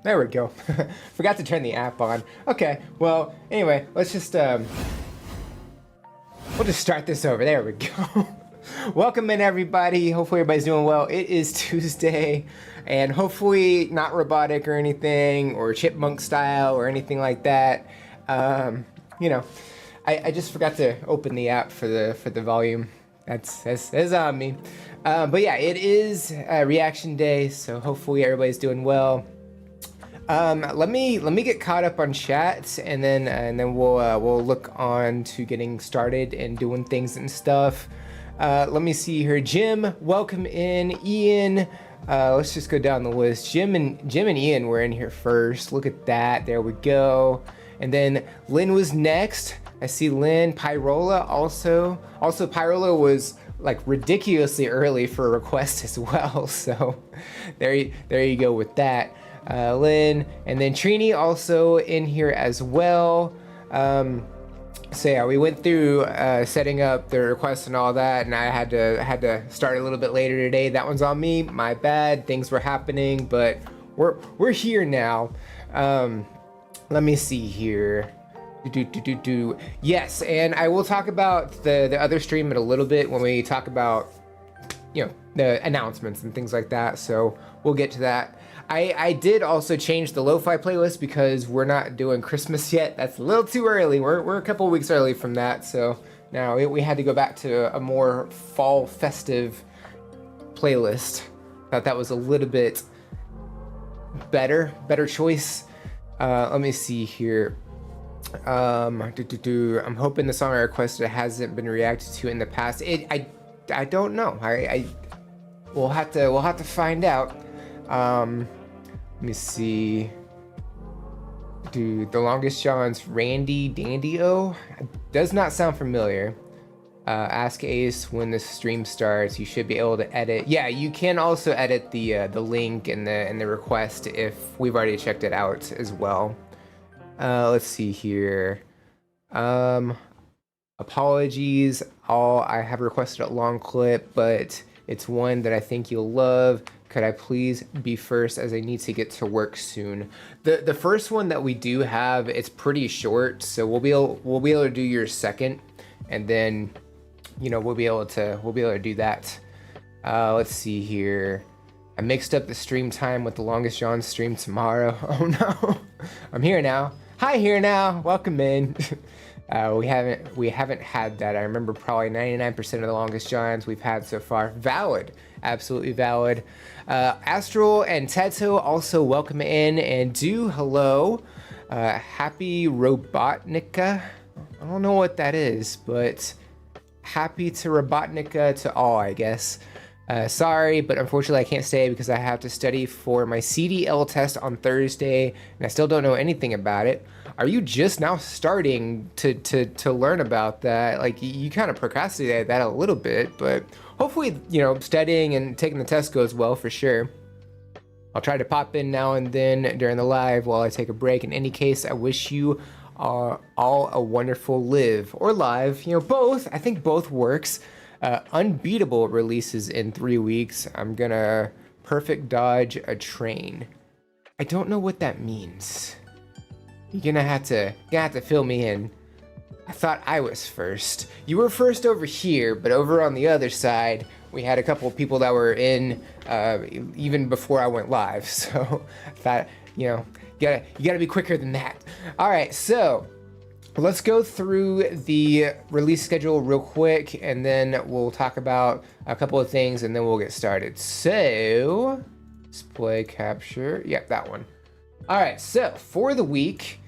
There we go. Forgot to turn the app on. Okay, well, anyway, let's just, we'll just start this over. There we go. Welcome in, everybody. Hopefully everybody's doing well. It is Tuesday, and hopefully not robotic or anything, or chipmunk style or anything like that. You know, I just forgot to open the app for the volume. That's on me. But yeah, it is reaction day, so hopefully everybody's doing well. Let me get caught up on chat, and then we'll look on to getting started and doing things and stuff. Let me see here. Jim, welcome in. Ian, let's just go down the list. Jim and Ian were in here first. Look at that. There we go. And then Lynn was next. I see Lynn. Pyrola also. Also, Pyrola was like ridiculously early for a request as well. So there you go with that. Lynn, and then Trini also in here as well. So yeah, we went through setting up the requests and all that, and I had to start a little bit later today. That one's on me. My bad. Things were happening, but we're here now. Let me see here. Yes, and I will talk about the other stream in a little bit when we talk about, you know, the announcements and things like that. So we'll get to that. I did also change the lo-fi playlist because we're not doing Christmas yet. That's a little too early. We're a couple weeks early from that. So now we had to go back to a more fall festive playlist. Thought that was a little bit better choice. Let me see here. I'm hoping the song I requested hasn't been reacted to in the past. I don't know. We'll have to find out. Let me see. Dude, The Longest John's Randy Dandy-O does not sound familiar. Ask Ace when the stream starts. You should be able to edit. Yeah, you can also edit the link and the request if we've already checked it out as well. Let's see here. Apologies. I have requested a long clip, but it's one that I think you'll love. Could I please be first, as I need to get to work soon? The first one that we do have, it's pretty short, so we'll be able to do your second, and then, you know, we'll be able to do that. Let's see here. I mixed up the stream time with The Longest John stream tomorrow. Oh no. I'm here now. Hi, here now. Welcome in. We haven't had that. I remember probably 99% of The Longest Johns we've had so far. Valid. Absolutely valid. Astral and Teto also welcome in and do hello. Happy Robotnica. I don't know what that is, but happy to Robotnica to all, I guess. Sorry, but unfortunately I can't stay because I have to study for my CDL test on Thursday, and I still don't know anything about it. Are you just now starting to learn about that? Like, you kind of procrastinated that a little bit, but hopefully, you know, studying and taking the test goes well for sure. I'll try to pop in now and then during the live while I take a break. In any case, I wish you all a wonderful live or live, you know, both. I think both works. Unbeatable releases in 3 weeks. I'm gonna perfect dodge a train. I don't know what that means. You're gonna have to fill me in. I thought I was first. You were first over here, but over on the other side, we had a couple of people that were in even before I went live. So I thought, you know, you gotta be quicker than that. All right, so let's go through the release schedule real quick, and then we'll talk about a couple of things, and then we'll get started. So, display capture. Yep, that one. All right, so for the week,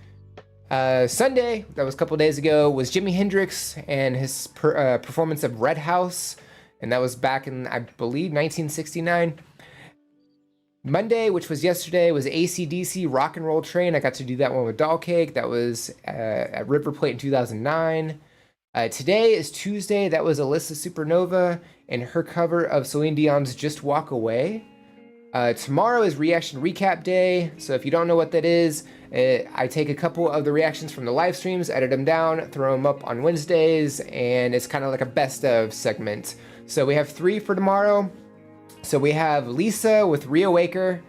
Sunday, that was a couple days ago, was Jimi Hendrix and his performance of Red House, and that was back in, I believe, 1969. Monday, which was yesterday, was AC/DC Rock and Roll Train. I got to do that one with Doll Cake. That was at River Plate in 2009. Today is Tuesday. That was Alyssa Supernova and her cover of Celine Dion's Just Walk Away. Tomorrow is Reaction Recap Day. So if you don't know what that is, I take a couple of the reactions from the live streams, edit them down, throw them up on Wednesdays, and it's kind of like a best of segment. So we have 3 for tomorrow. So we have Lisa with Reawaker,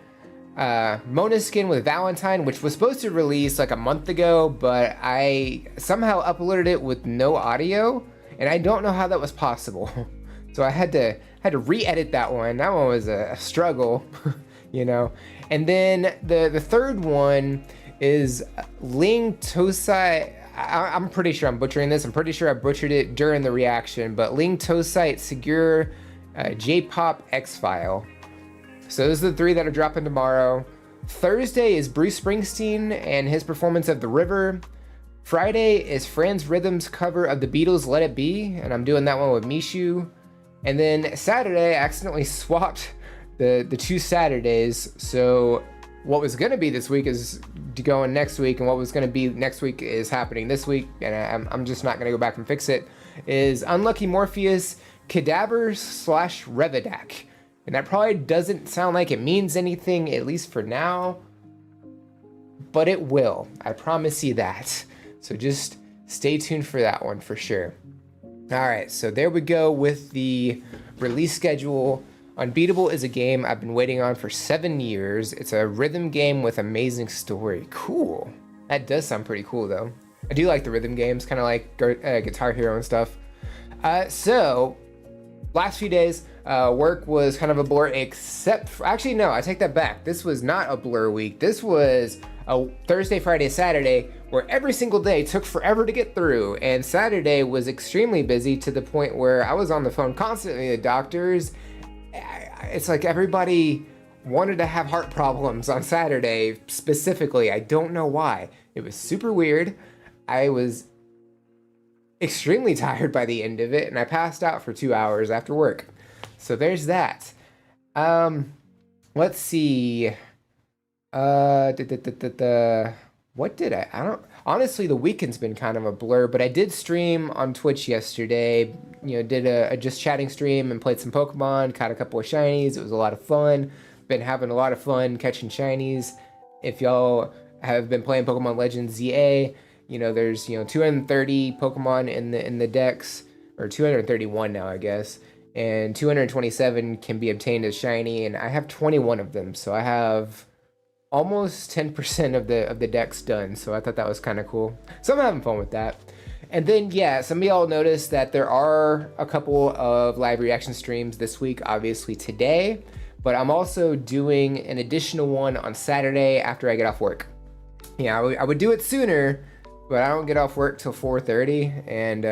Monoskin with Valentine, which was supposed to release like a month ago, but I somehow uploaded it with no audio, and I don't know how that was possible. So I had to re-edit that one. That one was a struggle, you know. And then the third one is Ling Tosai. I'm pretty sure I'm butchering this. I'm pretty sure I butchered it during the reaction, but Ling Tosai Segure J-Pop X-File. So those are the three that are dropping tomorrow. Thursday is Bruce Springsteen and his performance of The River. Friday is Franz Rhythm's cover of the Beatles' Let It Be, and I'm doing that one with Mishu. And then Saturday, I accidentally swapped the 2 Saturdays. So what was going to be this week is going next week, and what was going to be next week is happening this week, and I'm just not going to go back and fix it, is Unlucky Morpheus Cadavers / Revidac. And that probably doesn't sound like it means anything, at least for now, but it will. I promise you that. So just stay tuned for that one for sure. All right, so there we go with the release schedule. Unbeatable is a game I've been waiting on for 7 years. It's a rhythm game with amazing story. Cool. That does sound pretty cool, though. I do like the rhythm games, kind of like Guitar Hero and stuff. So, last few days, work was kind of a blur, except for, actually, no, I take that back. This was not a blur week. This was a Thursday, Friday, Saturday, where every single day took forever to get through, and Saturday was extremely busy to the point where I was on the phone constantly with doctors. It's like everybody wanted to have heart problems on Saturday specifically. I don't know why. It was super weird. I was extremely tired by the end of it, and I passed out for 2 hours after work. So there's that. Let's see. What did I don't, honestly, the weekend's been kind of a blur, but I did stream on Twitch yesterday, you know, did a just chatting stream and played some Pokemon, caught a couple of shinies. It was a lot of fun. Been having a lot of fun catching shinies. If y'all have been playing Pokemon Legends ZA, you know, there's, you know, 230 Pokemon in the decks, or 231 now, I guess, and 227 can be obtained as shiny, and I have 21 of them, so I have almost 10% of the decks done, so I thought that was kind of cool. So I'm having fun with that. And then, yeah, some of y'all noticed that there are a couple of live reaction streams this week, obviously today, but I'm also doing an additional one on Saturday after I get off work. Yeah, I would do it sooner, but I don't get off work till 4:30, and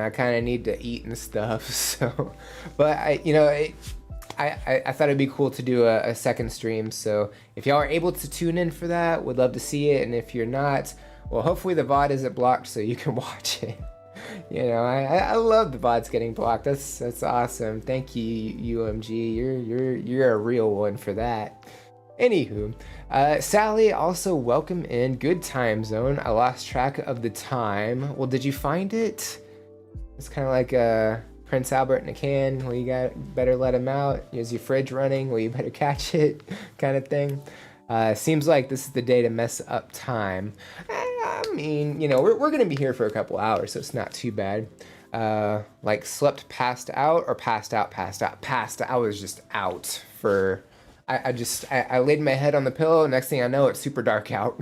I kind of need to eat and stuff, so, but I thought it'd be cool to do a second stream, so if y'all are able to tune in for that, would love to see it, and if you're not, well, hopefully the VOD isn't blocked so you can watch it. You know, I love the VODs getting blocked. That's awesome. Thank you, UMG. You're a real one for that. Anywho, Sally, also welcome in. Good time zone. I lost track of the time. Well, did you find it? It's kind of like Prince Albert in a can. Well, you better let him out. Is your fridge running? Well, you better catch it, kind of thing. Seems like this is the day to mess up time. I mean, you know, we're gonna be here for a couple hours, so it's not too bad. Like slept passed out, or passed out. I was just out for. I laid my head on the pillow. Next thing I know, it's super dark out.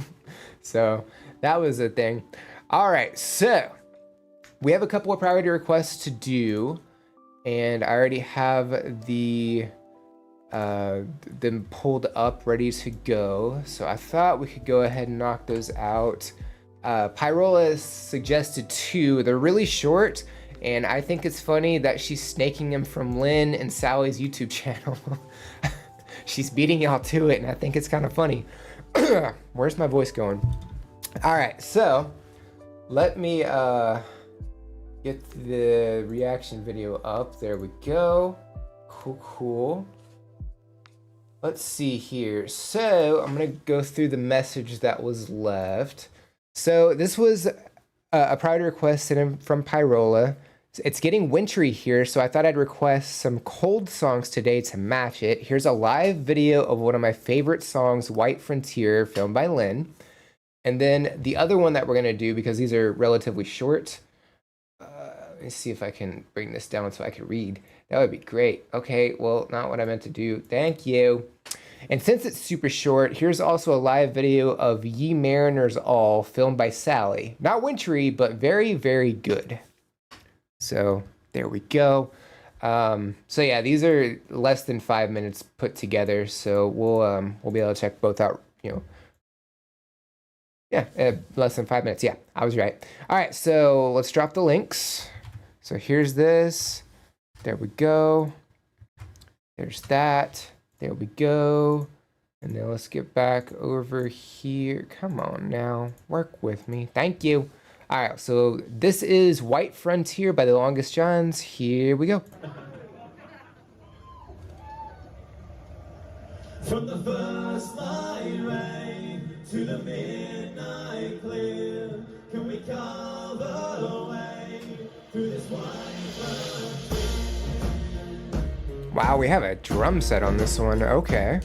So that was a thing. All right, so we have a couple of priority requests to do, and I already have them pulled up, ready to go. So I thought we could go ahead and knock those out. Pyrola suggested 2. They're really short, and I think it's funny that she's snaking them from Lynn and Sally's YouTube channel. She's beating y'all to it, and I think it's kind of funny. Where's my voice going? All right, so let me get the reaction video up. There we go. Cool. Let's see here. So I'm gonna go through the message that was left. So this was a priority request sent from Pyrola. It's getting wintry here, so I thought I'd request some cold songs today to match it. Here's a live video of one of my favorite songs, White Frontier, filmed by Lynn. And then the other one that we're gonna do, because these are relatively short, let me see if I can bring this down so I can read. That would be great. Okay, well, not what I meant to do. Thank you. And since it's super short, here's also a live video of Ye Mariners All, filmed by Sally. Not wintry, but very, very good. So there we go. So yeah, these are less than 5 minutes put together. So we'll be able to check both out. Yeah, less than 5 minutes. Yeah, I was right. All right, so let's drop the links. So here's this. There we go. There's that. There we go. And then let's get back over here. Come on now, work with me. Thank you. All right, so this is White Frontier by the Longest Johns. Here we go. From the first light rain to the midnight clear, can we cover the way through this white frontier? Wow, we have a drum set on this one. Okay.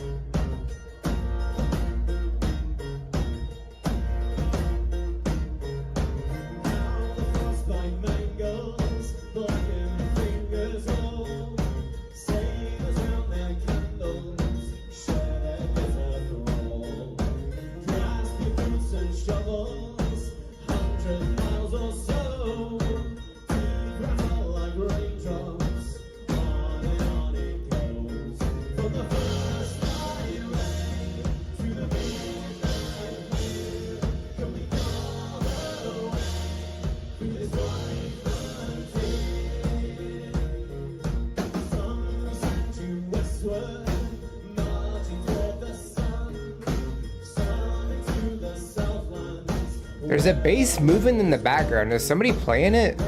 There's a bass moving in the background. Is somebody playing it?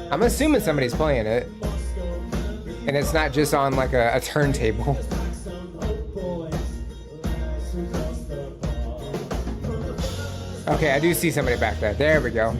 I'm assuming somebody's playing it. And it's not just on like a turntable. Okay, I do see somebody back there. There we go.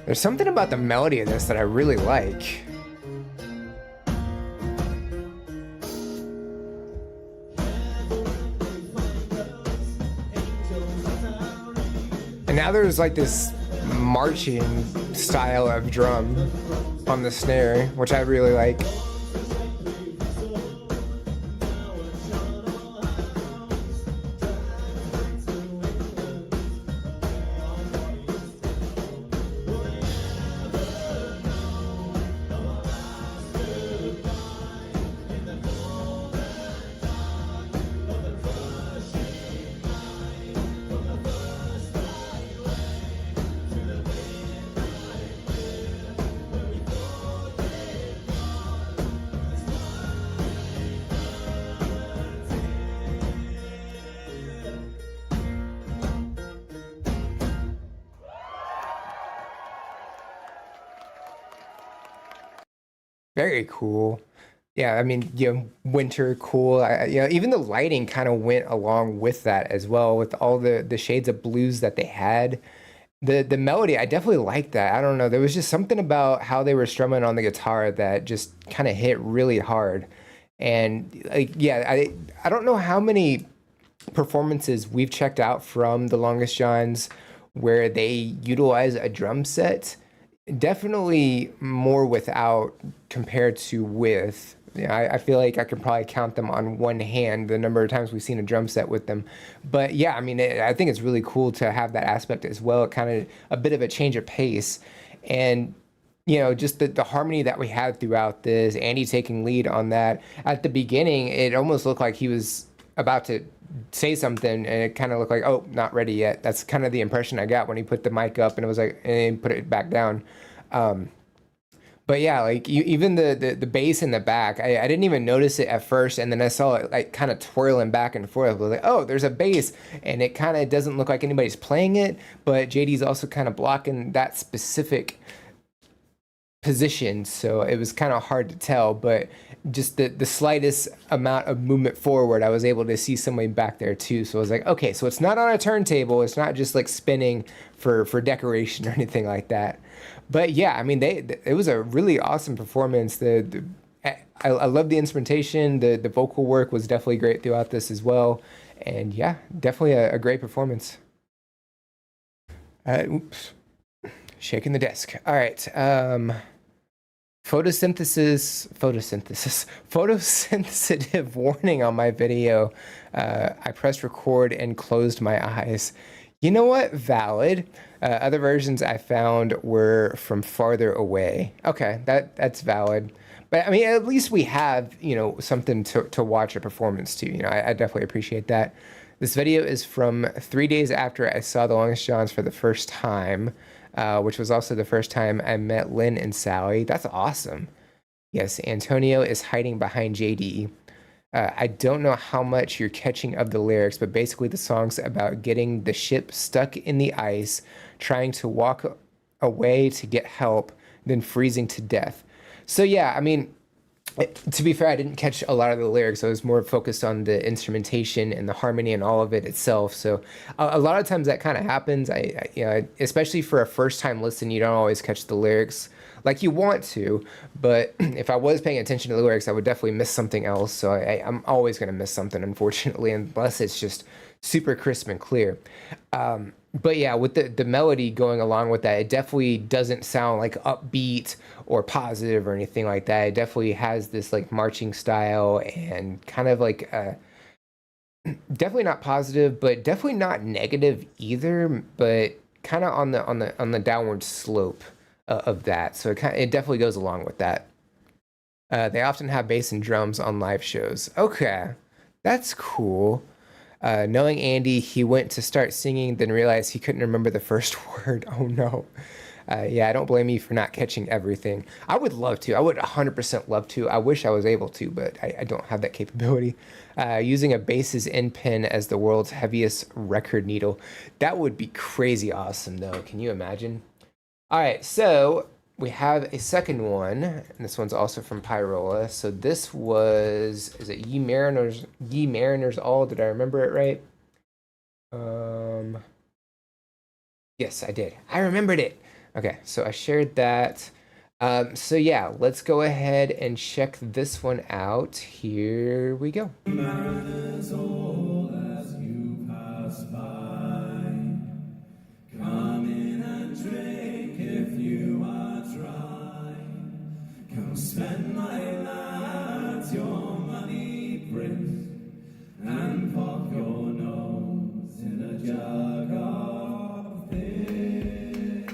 There's something about the melody of this that I really like. And now there's like this marching style of drum on the snare, which I really like. Very cool. Yeah, I mean, winter cool. Even the lighting kind of went along with that as well, with all the shades of blues that they had. The melody, I definitely liked that. I don't know, there was just something about how they were strumming on the guitar that just kind of hit really hard. And like, yeah, I don't know how many performances we've checked out from the Longest Johns where they utilize a drum set. Definitely more without compared to with. Yeah, I feel like I can probably count them on one hand the number of times we've seen a drum set with them. But yeah, I mean, I think it's really cool to have that aspect as well. Kind of a bit of a change of pace. And, just the harmony that we had throughout this, Andy taking lead on that. At the beginning, it almost looked like he was about to say something, and it kind of looked like, oh, not ready yet. That's kind of the impression I got when he put the mic up, and it was like, and put it back down. But yeah, like even the bass in the back, I didn't even notice it at first, and then I saw it like kind of twirling back and forth. I was like, oh, there's a bass, and it kind of doesn't look like anybody's playing it, but JD's also kind of blocking that specific positioned, so it was kind of hard to tell, but just the slightest amount of movement forward, I was able to see somebody back there too. So I was like, okay, so it's not on a turntable, it's not just like spinning for decoration or anything like that. But yeah, I mean, it was a really awesome performance. I love the instrumentation. The vocal work was definitely great throughout this as well, and yeah, definitely a great performance. Oops, shaking the desk. All right. Photosensitive warning on my video. I pressed record and closed my eyes. You know what? Valid. Other versions I found were from farther away. Okay, that's valid. But I mean, at least we have, something to watch a performance to. I definitely appreciate that. This video is from 3 days after I saw the Longest Johns for the first time, which was also the first time I met Lynn and Sally. That's awesome. Yes, Antonio is hiding behind JD. I don't know how much you're catching of the lyrics, but basically the song's about getting the ship stuck in the ice, trying to walk away to get help, then freezing to death. So yeah, I mean, to be fair, I didn't catch a lot of the lyrics. I was more focused on the instrumentation and the harmony and all of it itself. So a lot of times that kind of happens. Especially for a first time listen, you don't always catch the lyrics like you want to. But if I was paying attention to the lyrics, I would definitely miss something else. So I'm always going to miss something, unfortunately, unless it's just super crisp and clear. But yeah, with the melody going along with that, it definitely doesn't sound like upbeat or positive or anything like that. It definitely has this like marching style and kind of like definitely not positive, but definitely not negative either. But kind of on the downward slope of that. So it definitely goes along with that. They often have bass and drums on live shows. Okay, that's cool. Knowing Andy, he went to start singing, then realized he couldn't remember the first word. Oh no. Yeah, I don't blame you for not catching everything. I would love to. I would 100% love to. I wish I was able to, but I don't have that capability. Using a bass's end pin as the world's heaviest record needle. That would be crazy awesome, though. Can you imagine? All right, so we have a second one, and this one's also from Pyrola. So this is it Ye Mariners All? Did I remember it right? Yes, I did. I remembered it. Okay, so I shared that. So yeah, let's go ahead and check this one out. Here we go. Mariners all as you pass by, come in and drink if you are dry. Come spend my lads your money brisk, and pop your nose in a jug of this.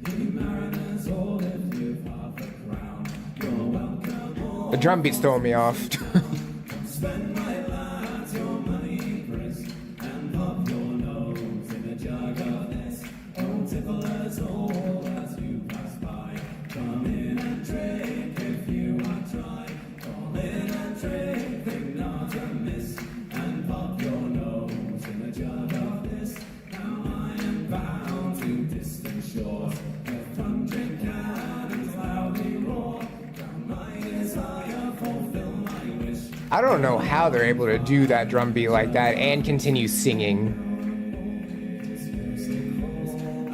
You mariners all, if you've half a crown, you're welcome all. The drum beat's throwing me off. Spend my lads your money brisk, and pop your nose in a jug of this. Oh, tipplers all as you pass by, come in and drink if you are dry. Come in and drink, think not amiss, and pop your nose in a jug of this. Now I am bound to distant shores, where thundering cannons loudly roar. Down my desire, fulfill my wish. I don't know how they're able to do that drum beat like that and continue singing.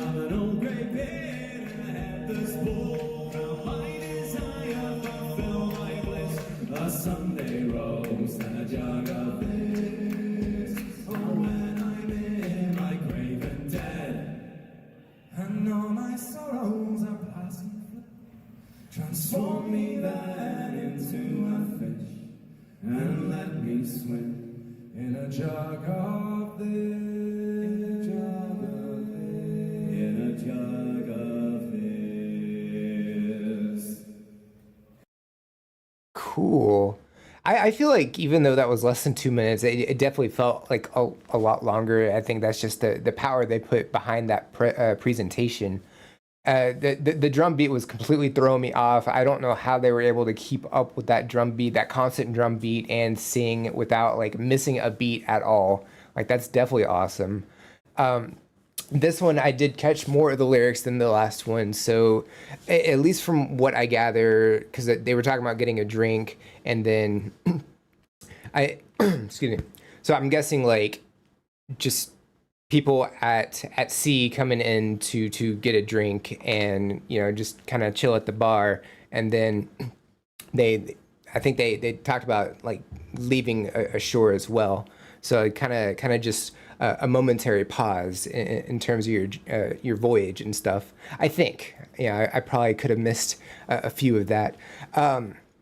I'm an old grey beard and I have this bull. Now my desire fulfill my bliss. A Sunday roast and a jug of this. Oh, when I'm in my grave and dead, and all my sorrows are passing, transform me then into a fish, and let me swim in a jug of this. In a jug of this. Cool. I feel like even though that was less than 2 minutes, it definitely felt like a lot longer. I think that's just the power they put behind that presentation. The drum beat was completely throwing me off. I don't know how they were able to keep up with that drum beat, that constant drum beat, and sing without like missing a beat at all. Like that's definitely awesome. This one I did catch more of the lyrics than the last one. So at least from what I gather, because they were talking about getting a drink, and then I excuse me. So I'm guessing like just people at sea coming in to get a drink and just kind of chill at the bar, and then they I think they talked about like leaving ashore as well. So kind of just a momentary pause in terms of your voyage and stuff. I think, yeah, I probably could have missed a few of that.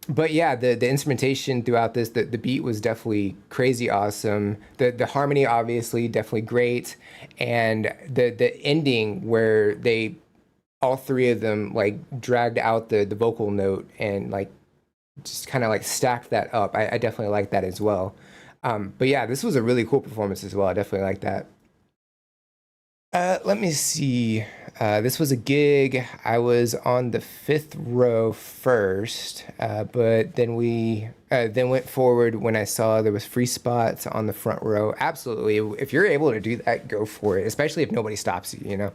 But yeah, the instrumentation throughout this, the beat was definitely crazy awesome. The harmony obviously definitely great, and the ending where they all three of them like dragged out the vocal note and like just kind of like stacked that up. I definitely like that as well. But yeah, this was a really cool performance as well. I definitely like that. Let me see. This was a gig. I was on the fifth row first, but then we then went forward when I saw there was free spots on the front row. Absolutely, if you're able to do that, go for it. Especially if nobody stops you.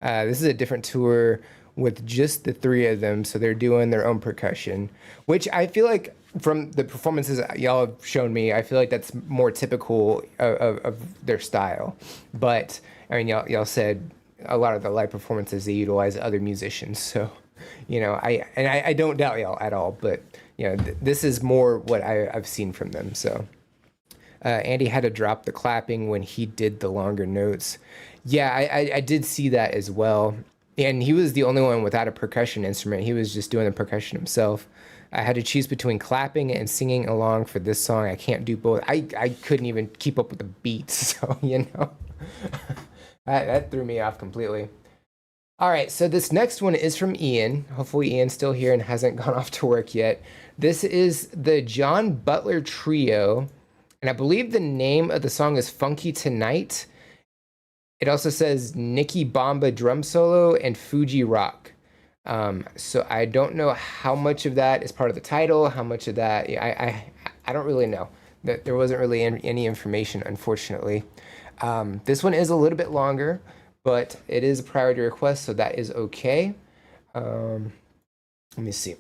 This is a different tour with just the three of them, so they're doing their own percussion, which I feel like from the performances y'all have shown me, I feel like that's more typical of their style. But I mean, y'all said a lot of the live performances they utilize other musicians, so I don't doubt y'all at all. But this is more what I've seen from them. So Andy had to drop the clapping when he did the longer notes. Yeah, I did see that as well. And he was the only one without a percussion instrument. He was just doing the percussion himself. I had to choose between clapping and singing along for this song. I can't do both. I couldn't even keep up with the beats, so that threw me off completely. All right, so this next one is from Ian. Hopefully Ian's still here and hasn't gone off to work yet. This is the John Butler Trio, and I believe the name of the song is Funky Tonight. It also says Nikki Bamba drum solo and Fuji Rock. So I don't know how much of that is part of the title, how much of that, I don't really know. There wasn't really any information, unfortunately. This one is a little bit longer, but it is a priority request, so that is okay. Let me see.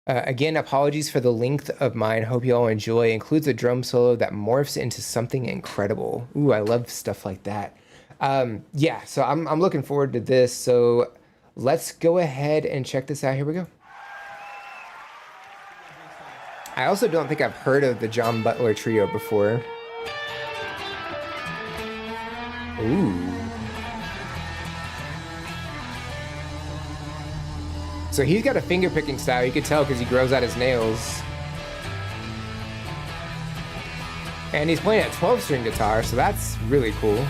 Again, apologies for the length of mine. Hope you all enjoy. Includes a drum solo that morphs into something incredible. Ooh, I love stuff like that. Yeah, so I'm looking forward to this. So let's go ahead and check this out. Here we go. I also don't think I've heard of the John Butler Trio before. Ooh. So he's got a finger picking style. You could tell because he grows out his nails. And he's playing a 12-string guitar, so that's really cool.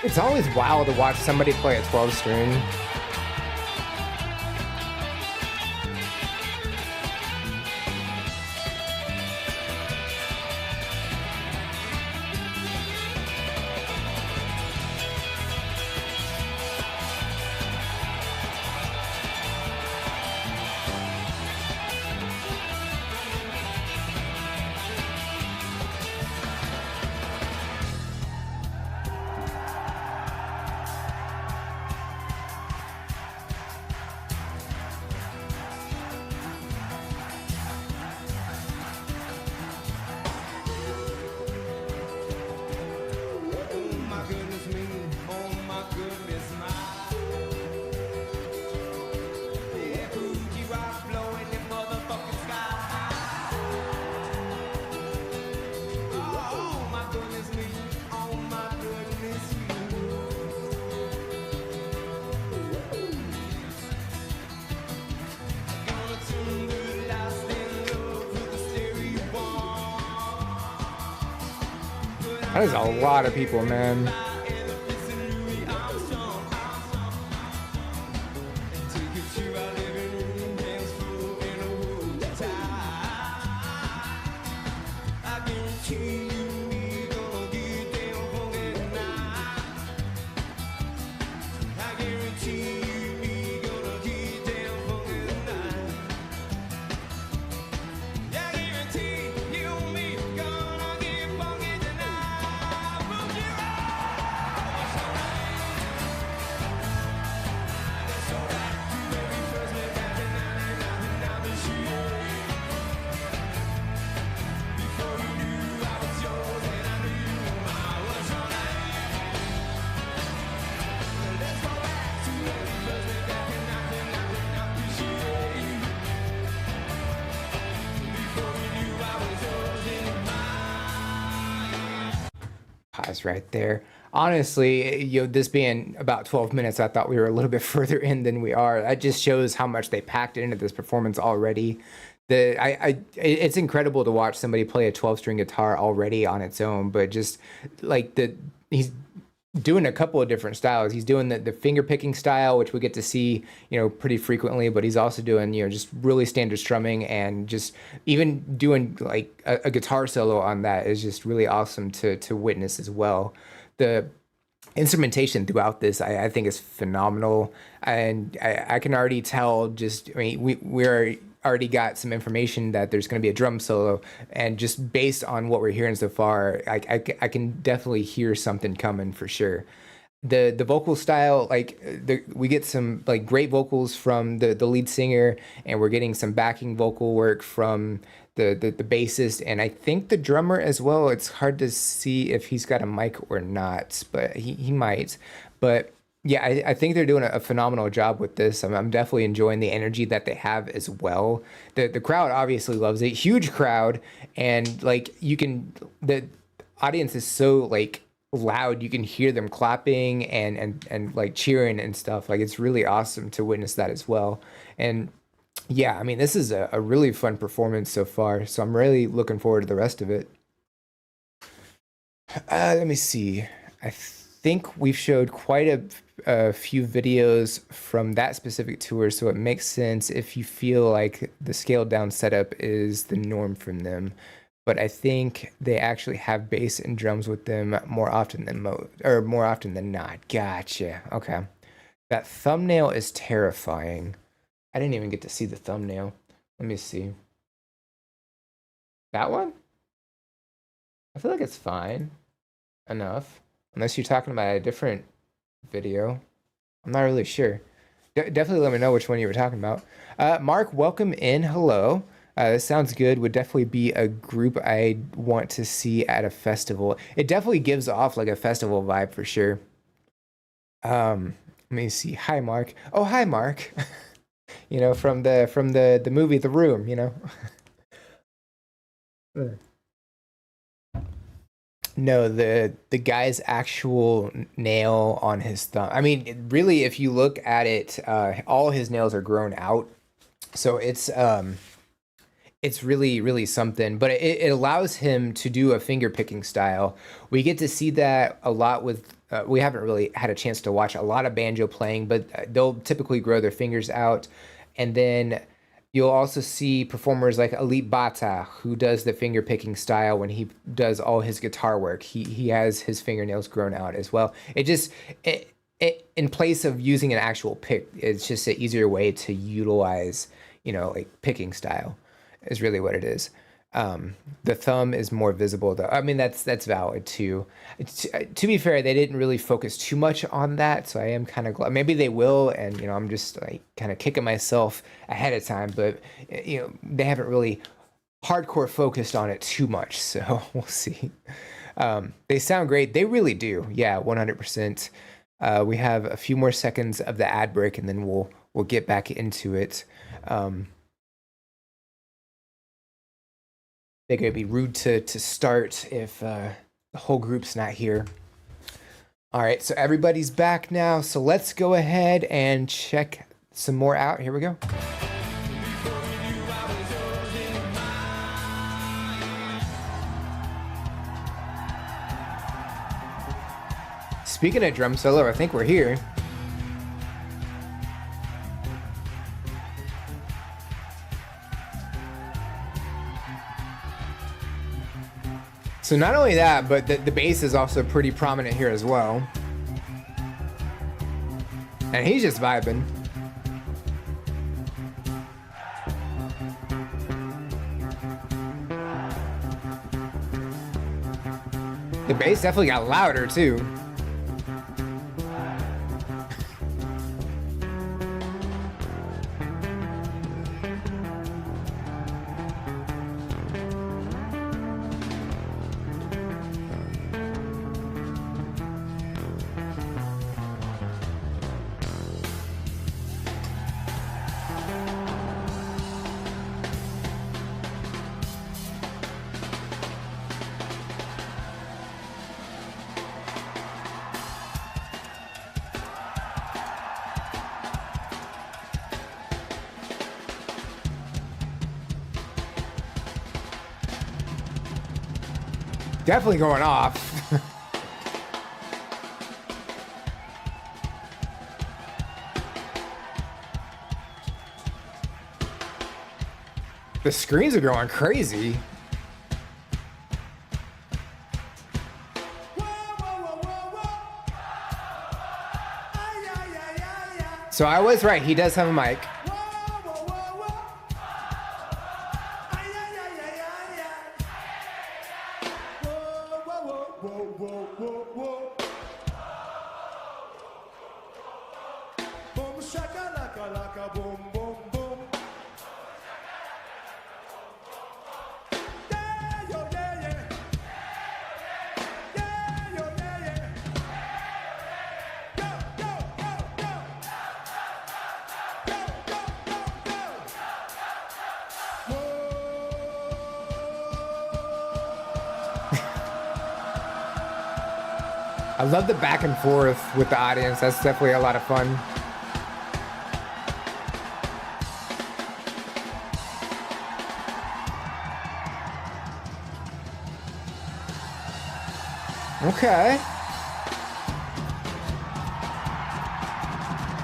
It's always wild to watch somebody play a 12 string. That is a lot of people, man. Pause right there. Honestly, this being about 12 minutes, I thought we were a little bit further in than we are. That just shows how much they packed into this performance already. It's incredible to watch somebody play a 12 string guitar already on its own, but just like he's doing a couple of different styles. He's doing the finger picking style, which we get to see, pretty frequently, but he's also doing, just really standard strumming, and just even doing like a guitar solo on that is just really awesome to witness as well. The instrumentation throughout this, I think, is phenomenal, and I can already tell. We're already got some information that there's going to be a drum solo, and just based on what we're hearing so far, I can definitely hear something coming for sure. The vocal style, we get some like great vocals from the lead singer, and we're getting some backing vocal work from the bassist, and I think the drummer as well. It's hard to see if he's got a mic or not, but he might. But yeah, I think they're doing a phenomenal job with this. I'm definitely enjoying the energy that they have as well. The crowd obviously loves it. Huge crowd, and the audience is so like loud. You can hear them clapping and like cheering and stuff. Like, it's really awesome to witness that as well. And yeah, I mean, this is a really fun performance so far. So I'm really looking forward to the rest of it. Let me see. I think we've showed quite a few videos from that specific tour, so it makes sense if you feel like the scaled down setup is the norm from them. But I think they actually have bass and drums with them more often than not. Gotcha. Okay. That thumbnail is terrifying. I didn't even get to see the thumbnail. Let me see. That one? I feel like it's fine enough. Unless you're talking about a different video. I'm not really sure. Definitely let me know which one you were talking about. Mark, welcome in. Hello. This sounds good. Would definitely be a group I'd want to see at a festival. It definitely gives off like a festival vibe for sure. Let me see. Hi, Mark. Oh, hi, Mark. From the movie The Room, No, the guy's actual nail on his thumb. I mean, really, if you look at it, all his nails are grown out, so it's really, really something. But it allows him to do a finger picking style. We get to see that a lot with we haven't really had a chance to watch a lot of banjo playing, but they'll typically grow their fingers out. And then you'll also see performers like Elite Bata, who does the finger picking style when he does all his guitar work. He has his fingernails grown out as well. It in place of using an actual pick, it's just an easier way to utilize, like picking style is really what it is. The thumb is more visible though. I mean, that's valid too. To be fair, they didn't really focus too much on that, so I am kind of glad. Maybe they will, and I'm just like kind of kicking myself ahead of time. But they haven't really hardcore focused on it too much, so we'll see. They sound great. They really do. Yeah, 100%. We have a few more seconds of the ad break, and then we'll get back into it. They're gonna be rude to start if the whole group's not here. All right, so everybody's back now. So let's go ahead and check some more out. Here we go. Speaking of drum solo, I think we're here. So not only that, but the bass is also pretty prominent here as well. And he's just vibing. The bass definitely got louder too. Definitely going off. The screens are going crazy. So I was right, he does have a mic. I love the back and forth with the audience. That's definitely a lot of fun. Okay.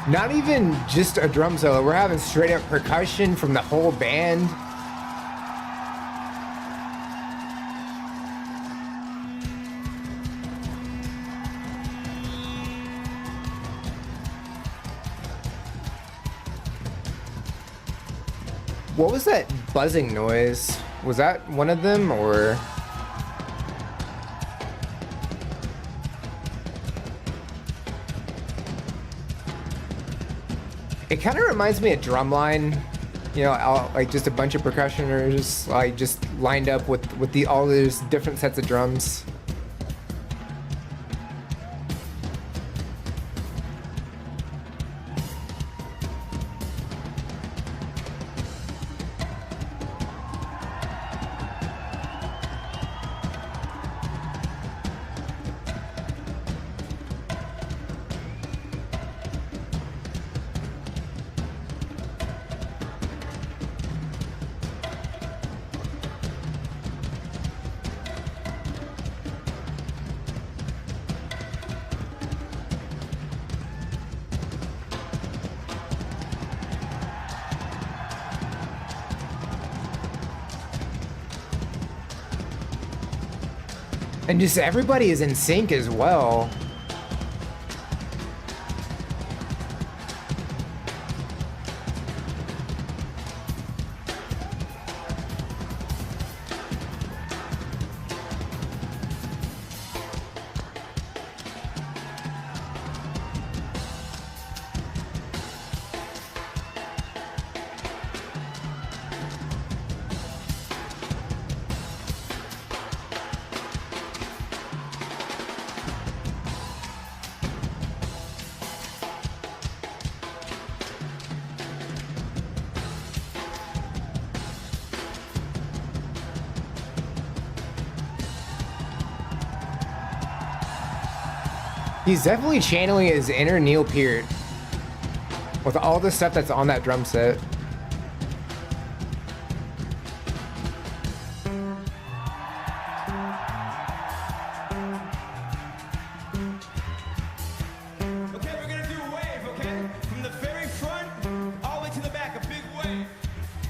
Not even just a drum solo. We're having straight up percussion from the whole band. What was that buzzing noise? Was that one of them, or? It kind of reminds me of Drumline, like just a bunch of percussioners like just lined up with all those different sets of drums. And just everybody is in sync as well. He's definitely channeling his inner Neil Peart with all the stuff that's on that drum set. Okay, we're gonna do a wave, okay? From the very front all the way to the back, a big wave.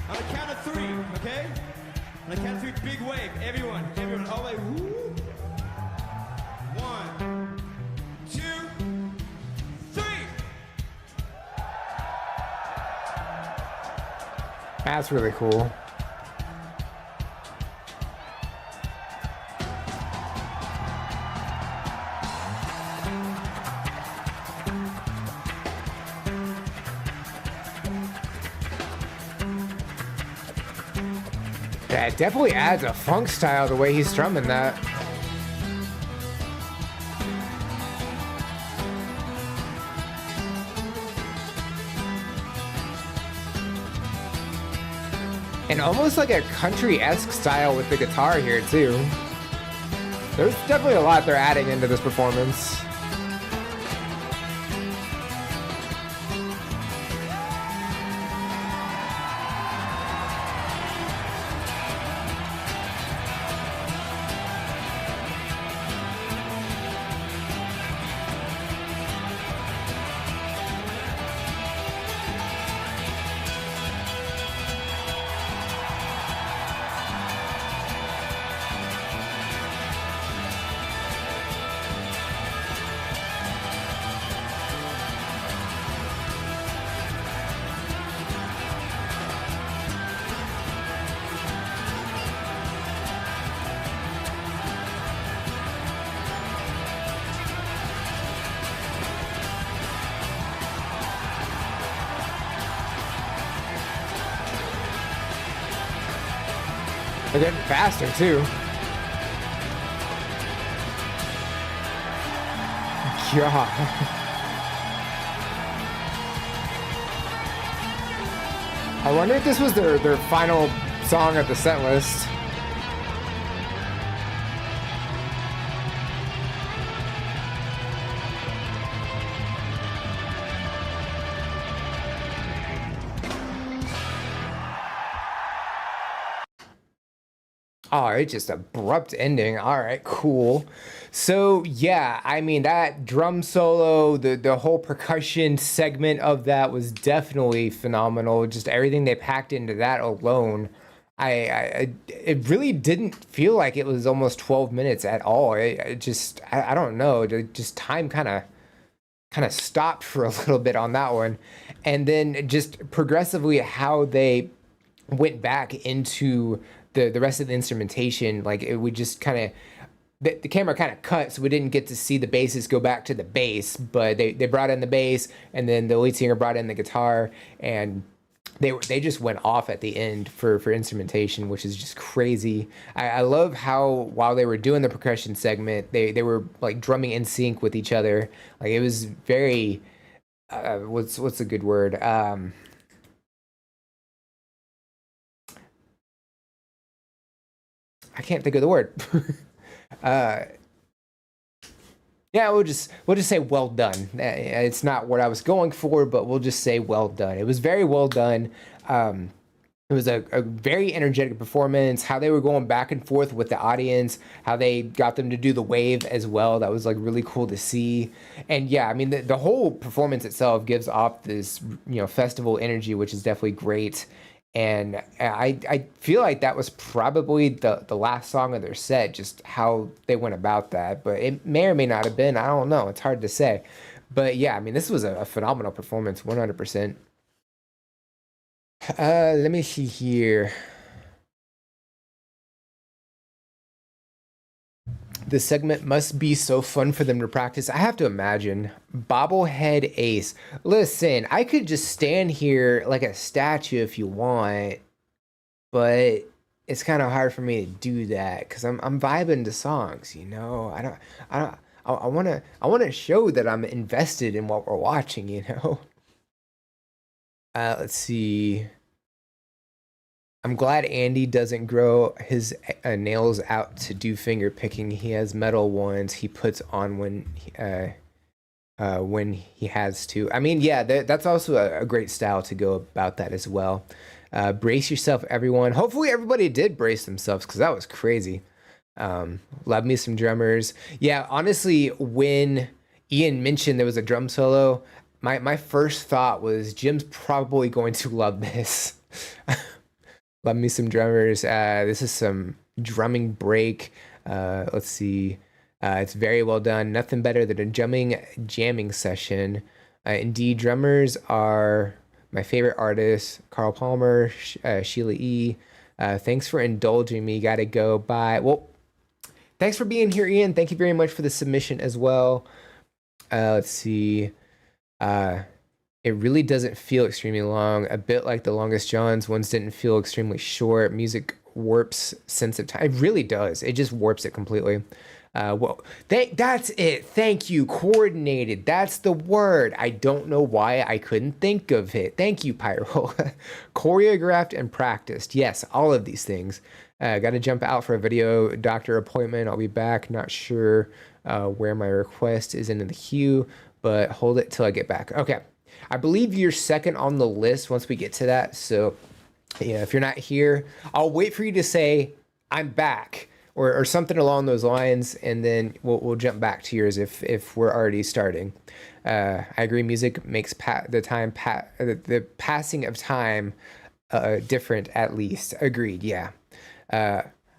On the count of three, okay? On the count of three, big wave. Everyone, all the way. Woo. 1, 2, 3. That's really cool. Yeah, it definitely adds a funk style the way he's strumming that. And almost like a country-esque style with the guitar here too. There's definitely a lot they're adding into this performance. They're getting faster too. God. I wonder if this was their final song of the set list. Oh, it's just abrupt ending. All right, cool. So yeah, I mean that drum solo, the whole percussion segment of that was definitely phenomenal. Just everything they packed into that alone. It really didn't feel like it was almost 12 minutes at all. I don't know. Just time kind of stopped for a little bit on that one, and then just progressively how they went back into the rest of the instrumentation, like it would just kind of the camera kind of cut, so we didn't get to see the bassist go back to the bass, but they brought in the bass, and then the lead singer brought in the guitar, and they just went off at the end for instrumentation, which is just crazy. I love how while they were doing the percussion segment, they were like drumming in sync with each other. Like it was very what's a good word? I can't think of the word. uh, yeah, we'll just say well done. It's not what I was going for, but we'll just say well done. It was very well done. It was a very energetic performance. How they were going back and forth with the audience, how they got them to do the wave as well. That was like really cool to see. And yeah, I mean the whole performance itself gives off this festival energy, which is definitely great. And I feel like that was probably the last song of their set, just how they went about that. But it may or may not have been. I don't know. It's hard to say. But yeah, I mean, this was a phenomenal performance, 100%. Let me see here. This segment must be so fun for them to practice. I have to imagine. Bobblehead Ace. Listen, I could just stand here like a statue if you want, but it's kind of hard for me to do that because I'm vibing to songs, you know. I don't I want to show that I'm invested in what we're watching, you know. Let's see. I'm glad Andy doesn't grow his nails out to do finger picking. He has metal ones he puts on when he has to. I mean, yeah, that's also a great style to go about that as well. Brace yourself, everyone. Hopefully, everybody did brace themselves because that was crazy. Love me some drummers. Yeah, honestly, when Ian mentioned there was a drum solo, my first thought was Jim's probably going to love this. Love me some drummers. This is some drumming break. Let's see. It's very well done. Nothing better than a jamming session. Indeed, drummers are my favorite artists. Carl Palmer, Sheila E. Thanks for indulging me. Gotta go. Bye. Well, thanks for being here, Ian. Thank you very much for the submission as well. Let's see. It really doesn't feel extremely long. A bit like the Longest John's ones didn't feel extremely short. Music warps sense of time. It really does. It just warps it completely. Well, that's it. Thank you. Coordinated. That's the word. I don't know why I couldn't think of it. Thank you, Pyro. Choreographed and practiced. Yes, all of these things. Got to jump out for a video doctor appointment. I'll be back. Not sure where my request is in the queue, but hold it till I get back. Okay. I believe you're second on the list once we get to that. So, yeah, if you're not here, I'll wait for you to say, I'm back, or something along those lines, and then we'll jump back to yours if we're already starting. I agree, music makes the passing of time different, at least. Agreed, yeah.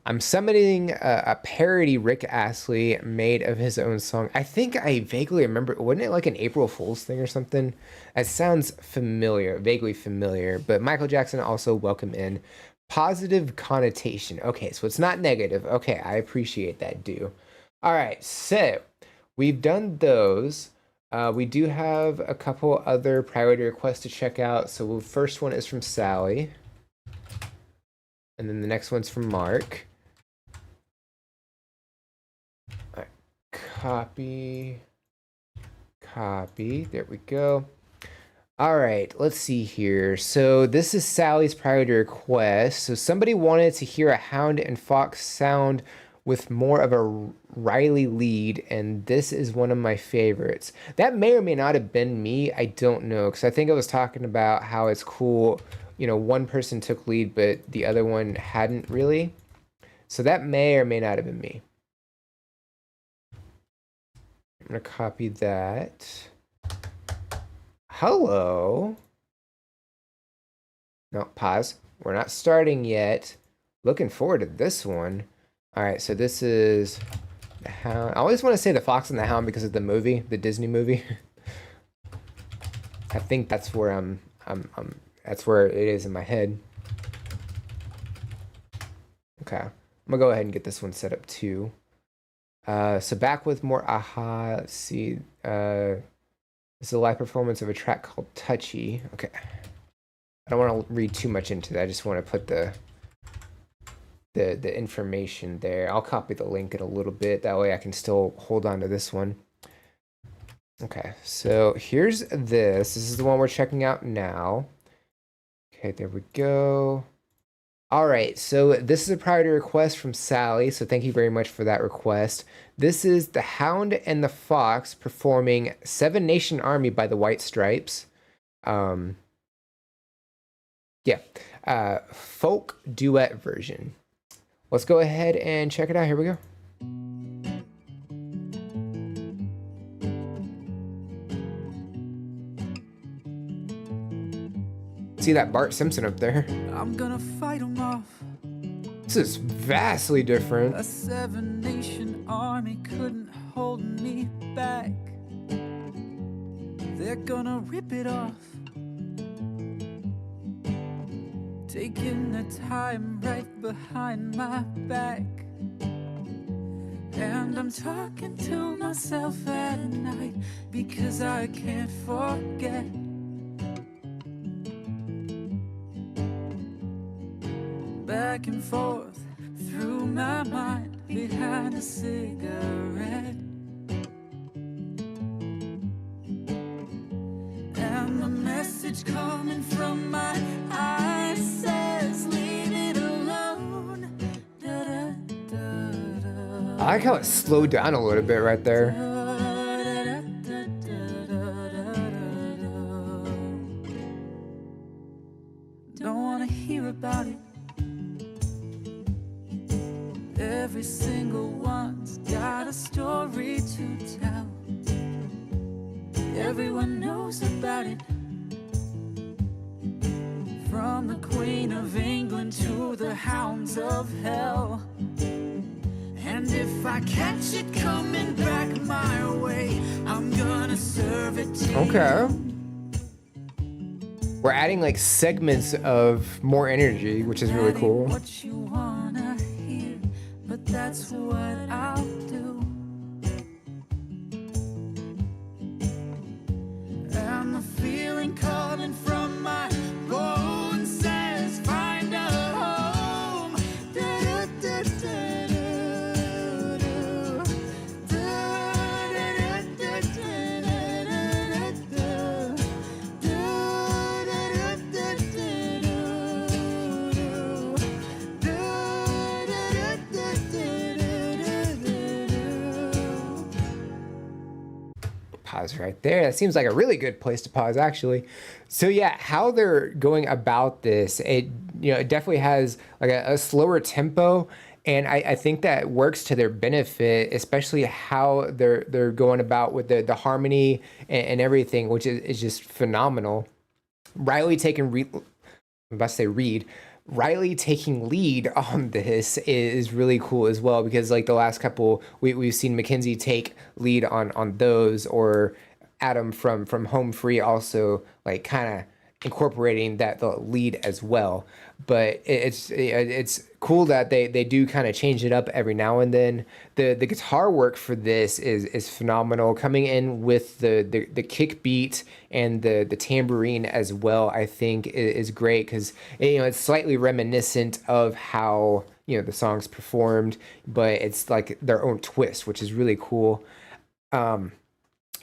I'm summoning a parody Rick Astley made of his own song. I think I vaguely remember, wasn't it like an April Fool's thing or something? It sounds familiar, vaguely familiar, but Michael Jackson also welcome in. Positive connotation. Okay, so it's not negative. Okay, I appreciate that, do. All right, so we've done those. We do have a couple other priority requests to check out. So the first one is from Sally. And then the next one's from Mark. Copy. There we go. All right, let's see here. So this is Sally's priority request. So somebody wanted to hear a Hound and Fox sound with more of a Riley lead, and this is one of my favorites. That may or may not have been me. I don't know, because I think I was talking about how it's cool, you know, one person took lead, but the other one hadn't really. So that may or may not have been me. I'm gonna copy that. Hello. No, pause. We're not starting yet. Looking forward to this one. All right, so this is the Hound. I always want to say the Fox and the Hound because of the movie, the Disney movie. I think that's where that's where it is in my head. Okay, I'm gonna go ahead and get this one set up too. So back with more Aha. Let's see. This is a live performance of a track called Touchy. Okay. I don't want to read too much into that. I just want to put the information there. I'll copy the link in a little bit. That way I can still hold on to this one. Okay, so here's this. This is the one we're checking out now. Okay, there we go. All right, so this is a priority request from Sally, so thank you very much for that request. This is the Hound and the Fox performing Seven Nation Army by the White Stripes. Folk duet version. Let's go ahead and check it out. Here we go. see that Bart Simpson up there. I'm gonna fight them off. This is vastly different. A seven-nation army couldn't hold me back. They're gonna rip it off, taking their time right behind my back. And I'm talking to myself at night because I can't forget. Back and forth through my mind behind a cigarette. And the message coming from my eyes says, leave it alone. Da, da, da, da. I like how it slowed down a little bit right there. Don't wanna hear about it. Every single one's got a story to tell. Everyone knows about it. From the Queen of England to the hounds of hell. And if I catch it coming back my way, I'm gonna serve it to Okay. We're adding like segments of more energy, which is really cool. What you wanna hear, but that's what I'll do. And the feeling coming from my bones says, find a home. Da, da, da, da, da, da, Pause right there. That seems like a really good place to pause, actually. So yeah, how they're going about this, it it definitely has like a slower tempo, and I think that works to their benefit, especially how they're going about with the harmony and everything, which is just phenomenal. Riley taking I'm about to say Reed. Riley taking lead on this is really cool as well, because like the last couple we've seen Mackenzie take lead on those, or Adam from Home Free also like kind of incorporating the lead as well. But it's cool that they do kind of change it up every now and then. The guitar work for this is phenomenal, coming in with the kick beat and the tambourine as well. I think is great, because it's slightly reminiscent of how the song's performed, but it's like their own twist, which is really cool.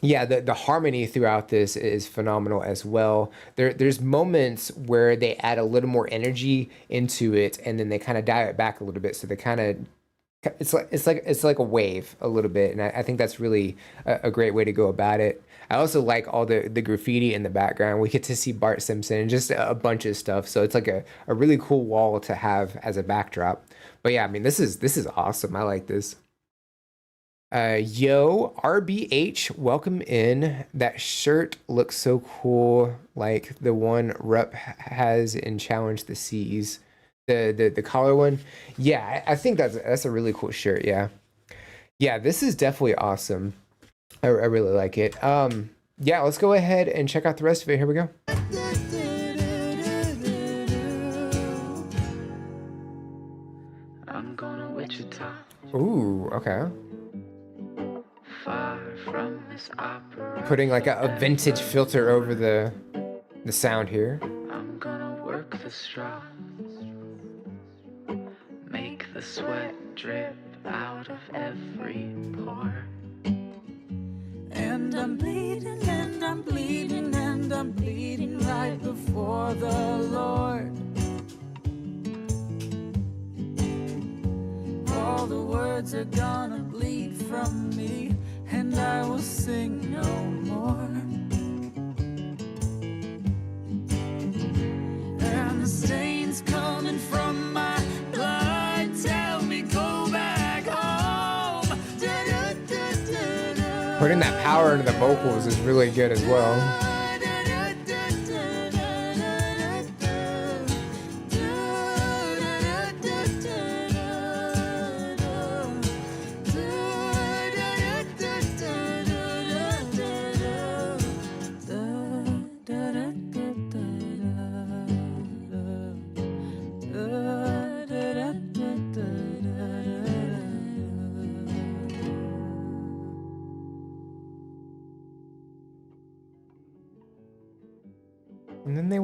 Yeah, the harmony throughout this is phenomenal as well. There's moments where they add a little more energy into it, and then they kind of dial it back a little bit. So they kind of it's like a wave a little bit, and I think that's really a great way to go about it. I also like all the graffiti in the background. We get to see Bart Simpson and just a bunch of stuff. So it's like a really cool wall to have as a backdrop. But yeah, I mean, this is awesome. I like this. Yo, RBH, welcome in. That shirt looks so cool, like the one Rupp has in Challenge the Seas. The collar one. Yeah, I think that's a really cool shirt. Yeah, this is definitely awesome. I really like it. Yeah, let's go ahead and check out the rest of it. Here we go. I'm going to Wichita. Ooh, okay. Far from this opera. Putting like a vintage filter over the sound here. I'm gonna work the straws, make the sweat drip out of every pore. And I'm bleeding, and I'm bleeding, and I'm bleeding right before the Lord. All the words are gonna bleed from me, and I will sing no more. And the stains coming from my blood tell me go back home. Putting that power into the vocals is really good as well.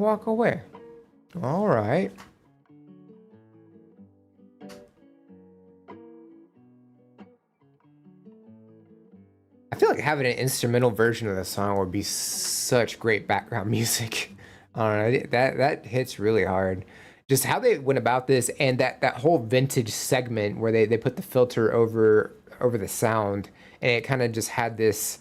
walk away. All right. I feel like having an instrumental version of the song would be such great background music. I don't know, that hits really hard. Just how they went about this, and that whole vintage segment where they put the filter over the sound, and it kind of just had this,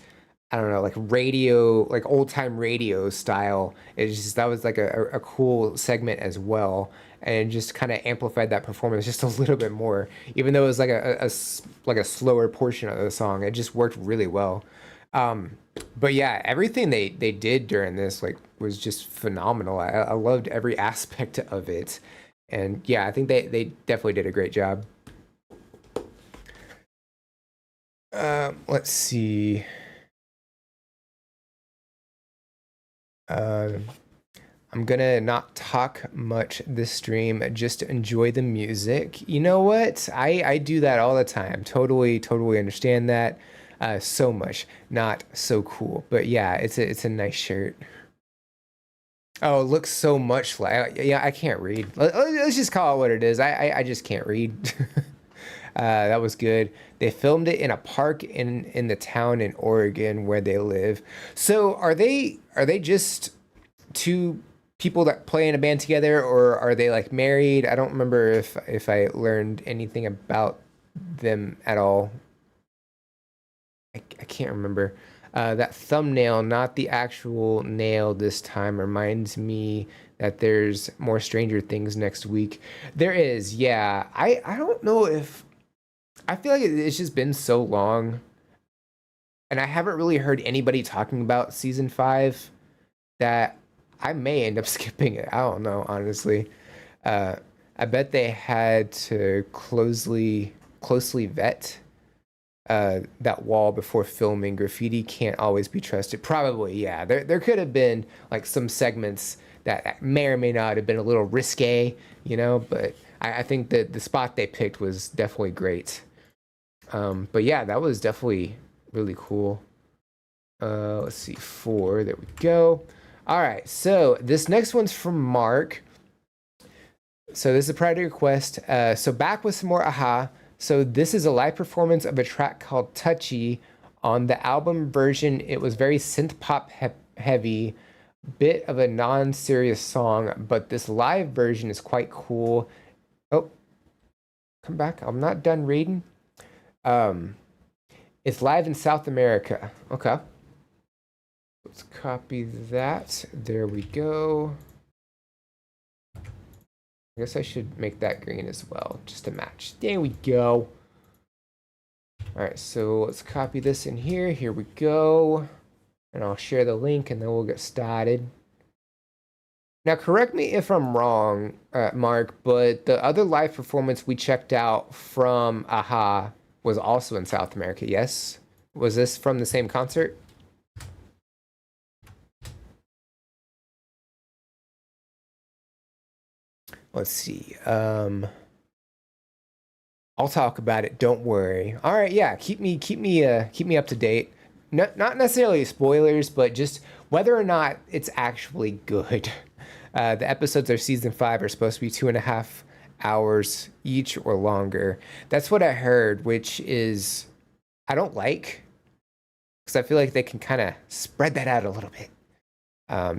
I don't know, like radio, like old time radio style. It's just that was like a cool segment as well, and just kind of amplified that performance just a little bit more. Even though it was like like a slower portion of the song, it just worked really well. But yeah, everything they did during this like was just phenomenal. I loved every aspect of it, and yeah, I think they definitely did a great job. Let's see. Uh, I'm gonna not talk much this stream, just enjoy the music. You know what? I do that all the time. Totally understand that. So much. Not so cool. But yeah, it's a nice shirt. Oh, it looks so much like, yeah, I can't read. Let's just call it what it is. I just can't read. That was good. They filmed it in a park in the town in Oregon where they live. So are they just two people that play in a band together, or are they like married? I don't remember if I learned anything about them at all. I can't remember. That thumbnail, not the actual nail this time, reminds me that there's more Stranger Things next week. There is, yeah. I don't know if I feel like it's just been so long, and I haven't really heard anybody talking about season five that I may end up skipping it. I don't know, honestly. Uh, I bet they had to closely vet that wall before filming. Graffiti can't always be trusted. Probably, yeah. There could have been like some segments that may or may not have been a little risque, but I think that the spot they picked was definitely great. But yeah, that was definitely really cool. Let's see, four. There we go. All right, so this next one's from Mark. So this is a priority request. So back with some more Aha. So this is a live performance of a track called Touchy. On the album version, it was very synth pop heavy, bit of a non-serious song, but this live version is quite cool. Oh, come back. I'm not done reading. It's live in South America. Okay. Let's copy that. There we go. I guess I should make that green as well, just to match. There we go. All right, so let's copy this in here. Here we go. And I'll share the link and then we'll get started. Now, correct me if I'm wrong, Mark, but the other live performance we checked out from Aha was also in South America, yes? Was this from the same concert? Let's see. I'll talk about it. Don't worry. All right, yeah. Keep me up to date. Not necessarily spoilers, but just whether or not it's actually good. The episodes of season 5 are supposed to be 2.5 hours each or longer. That's what I heard, which is I don't like, because I feel like they can kind of spread that out a little bit.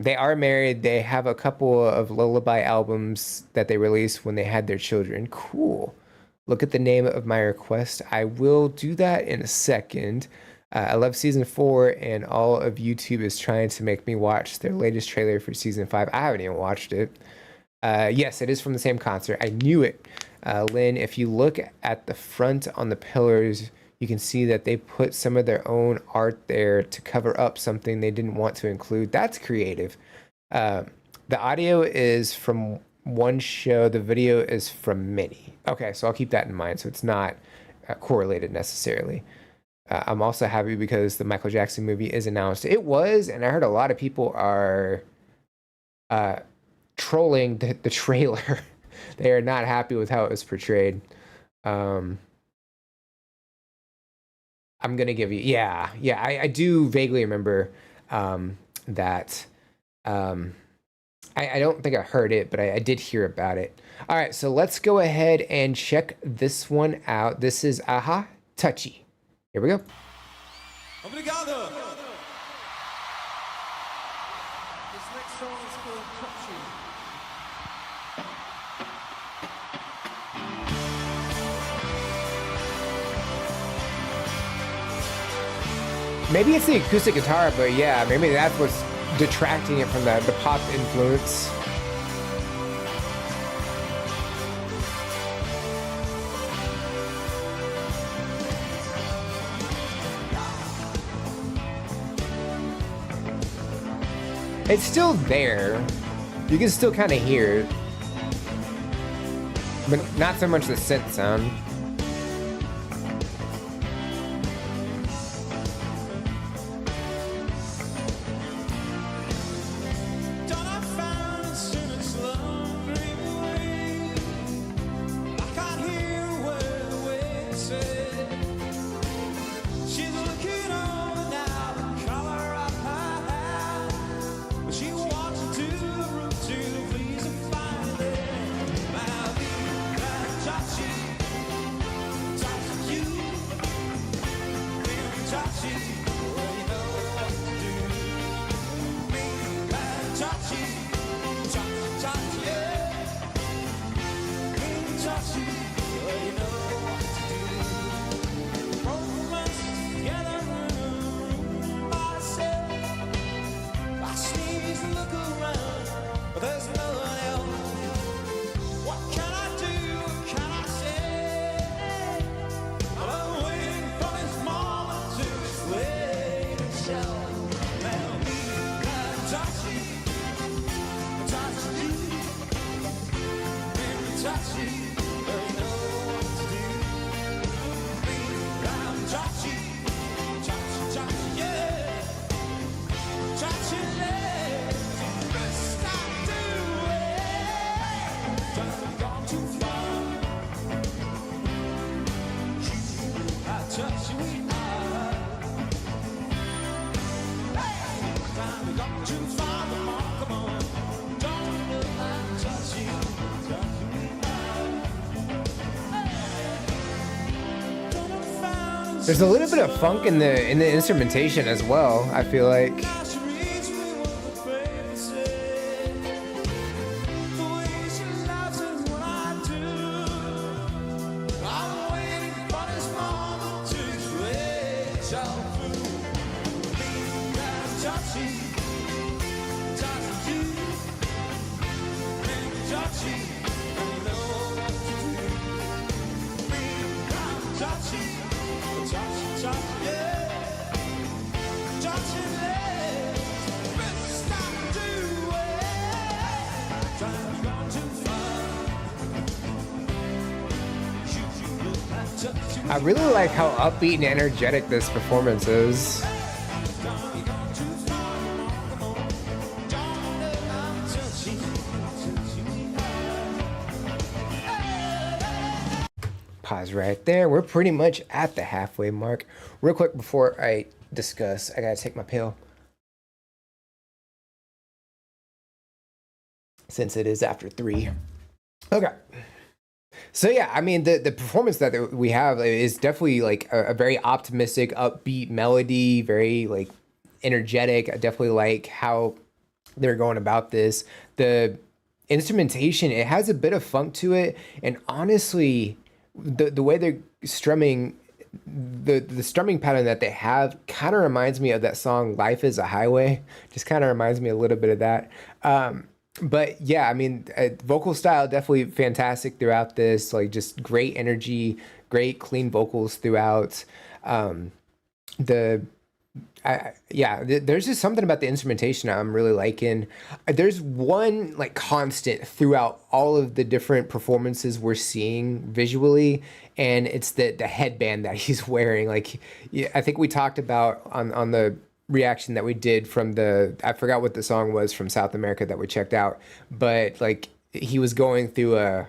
They are married. They have a couple of lullaby albums that they released when they had their children. Cool. Look at the name of my request. I will do that in a second. I love season 4, and all of YouTube is trying to make me watch their latest trailer for season 5. I haven't even watched it. Yes, it is from the same concert. I knew it. Lynn, if you look at the front on the pillars, you can see that they put some of their own art there to cover up something they didn't want to include. That's creative. The audio is from one show. The video is from many. Okay, so I'll keep that in mind. So it's not correlated necessarily. I'm also happy because the Michael Jackson movie is announced. It was, and I heard a lot of people are trolling the trailer. They are not happy with how it was portrayed. I'm gonna give you, yeah. I do vaguely remember that. I don't think I heard it, but I did hear about it. All right, so let's go ahead and check this one out. This is Aha Touchy. Here we go. Obrigado. This next song is called Touchy. Maybe it's the acoustic guitar, but yeah, maybe that's what's detracting it from the pop influence. It's still there. You can still kind of hear it. But not so much the synth sound. There's a little bit of funk in the instrumentation as well, I feel like. I really like how upbeat and energetic this performance is. Pause right there. We're pretty much at the halfway mark. Real quick before I discuss, I gotta take my pill. Since it is after 3. Okay. So yeah, I mean the performance that we have is definitely like a very optimistic, upbeat melody, very like energetic. I definitely like how they're going about this. The instrumentation, it has a bit of funk to it, and honestly, the way they're strumming, the strumming pattern that they have kind of reminds me of that song "Life Is a Highway." Just kind of reminds me a little bit of that. But yeah, I mean, vocal style definitely fantastic throughout this. Like just great energy, great clean vocals throughout. There's just something about the instrumentation I'm really liking. There's one like constant throughout all of the different performances we're seeing visually, and it's the headband that he's wearing. Like, yeah, I think we talked about on the reaction that we did from I forgot what the song was from South America that we checked out, but like he was going through a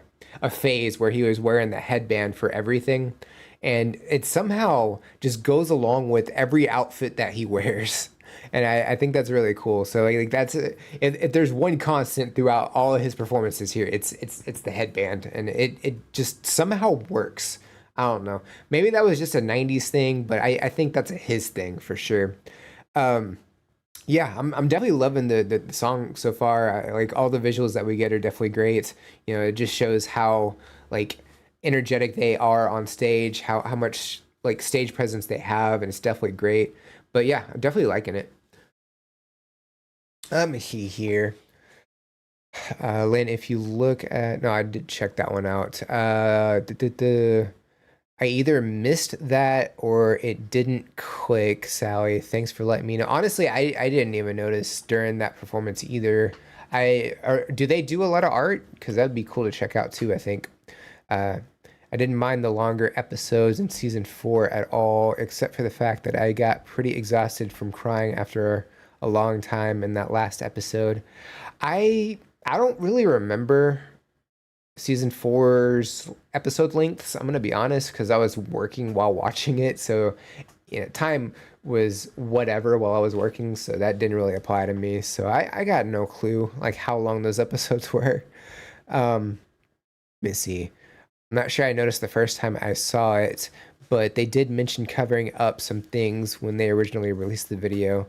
phase where he was wearing the headband for everything, and it somehow just goes along with every outfit that he wears. And I think that's really cool. So like that's if there's one constant throughout all of his performances here, it's the headband, and it just somehow works. I don't know. Maybe that was just a '90s thing, but I think that's a his thing for sure. Yeah, I'm definitely loving the song so far. Like all the visuals that we get are definitely great. You know, it just shows how like energetic they are on stage, how much like stage presence they have, and it's definitely great. But yeah, I'm definitely liking it. Let me see here. Lynn, if you look at no, I did check that one out. I either missed that or it didn't click, Sally. Thanks for letting me know. Honestly, I didn't even notice during that performance either. Do they do a lot of art? Because that'd be cool to check out too, I think. I didn't mind the longer episodes in season 4 at all, except for the fact that I got pretty exhausted from crying after a long time in that last episode. I don't really remember season 4's episode lengths. I'm gonna be honest, because I was working while watching it, so you know, time was whatever while I was working, so that didn't really apply to me. So I got no clue like how long those episodes were. Let me see. I'm not sure I noticed the first time I saw it, but they did mention covering up some things when they originally released the video.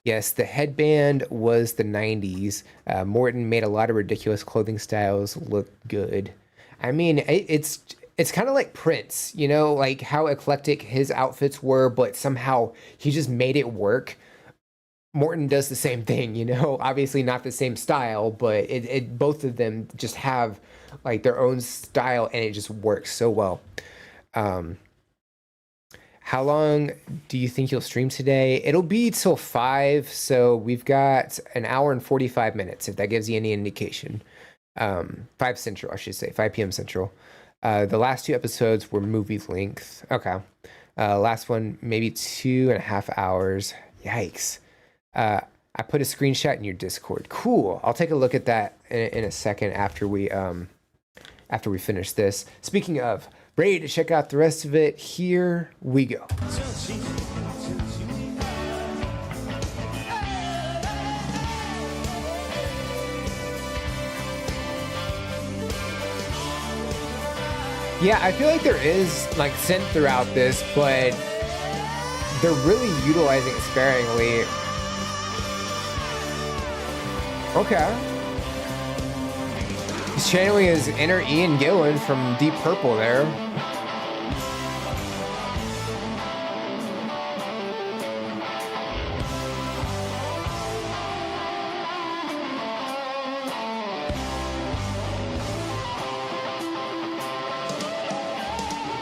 Yes, the headband was the 90s. Morton made a lot of ridiculous clothing styles look good. I mean, it's kind of like Prince, you know, like how eclectic his outfits were, but somehow he just made it work. Morton does the same thing, you know, obviously not the same style, but it both of them just have like their own style, and it just works so well. How long do you think you'll stream today? It'll be till 5, so we've got an hour and 45 minutes, if that gives you any indication. 5 Central, I should say, 5 p.m. Central. The last 2 episodes were movie length. Okay. Last one, maybe 2.5 hours. Yikes. I put a screenshot in your Discord. Cool. I'll take a look at that in a second after we finish this. Speaking of, ready to check out the rest of it? Here we go. Yeah, I feel like there is like synth throughout this, but they're really utilizing it sparingly. Okay. He's channeling his inner Ian Gillan from Deep Purple there.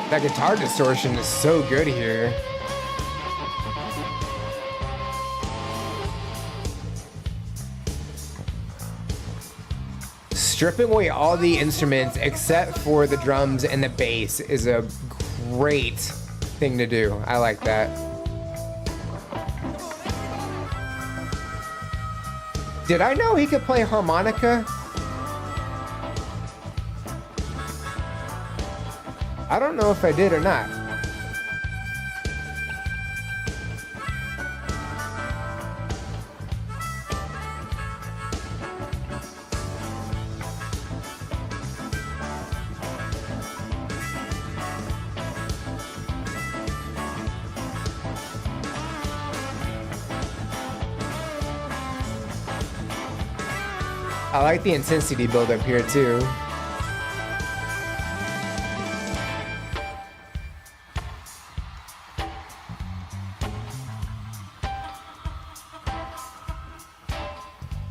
That guitar distortion is so good here. Stripping away all the instruments except for the drums and the bass is a great thing to do. I like that. Did I know he could play harmonica? I don't know if I did or not. I like the intensity build up here too.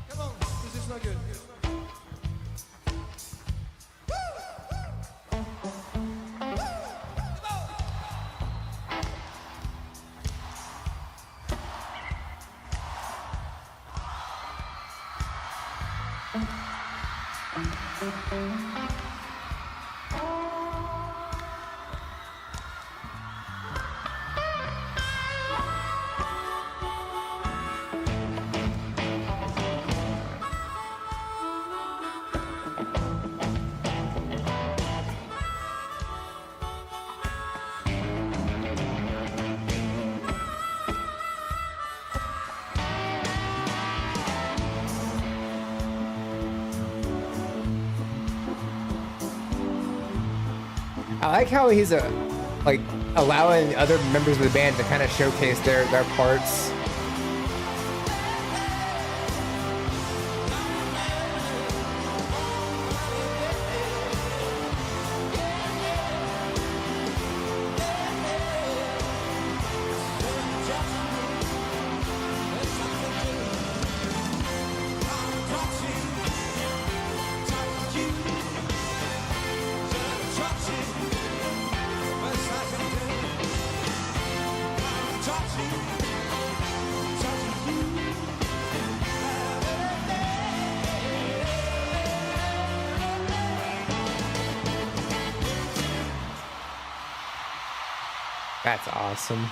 Come on, this is not good. I like how he's like allowing other members of the band to kind of showcase their parts. That's awesome.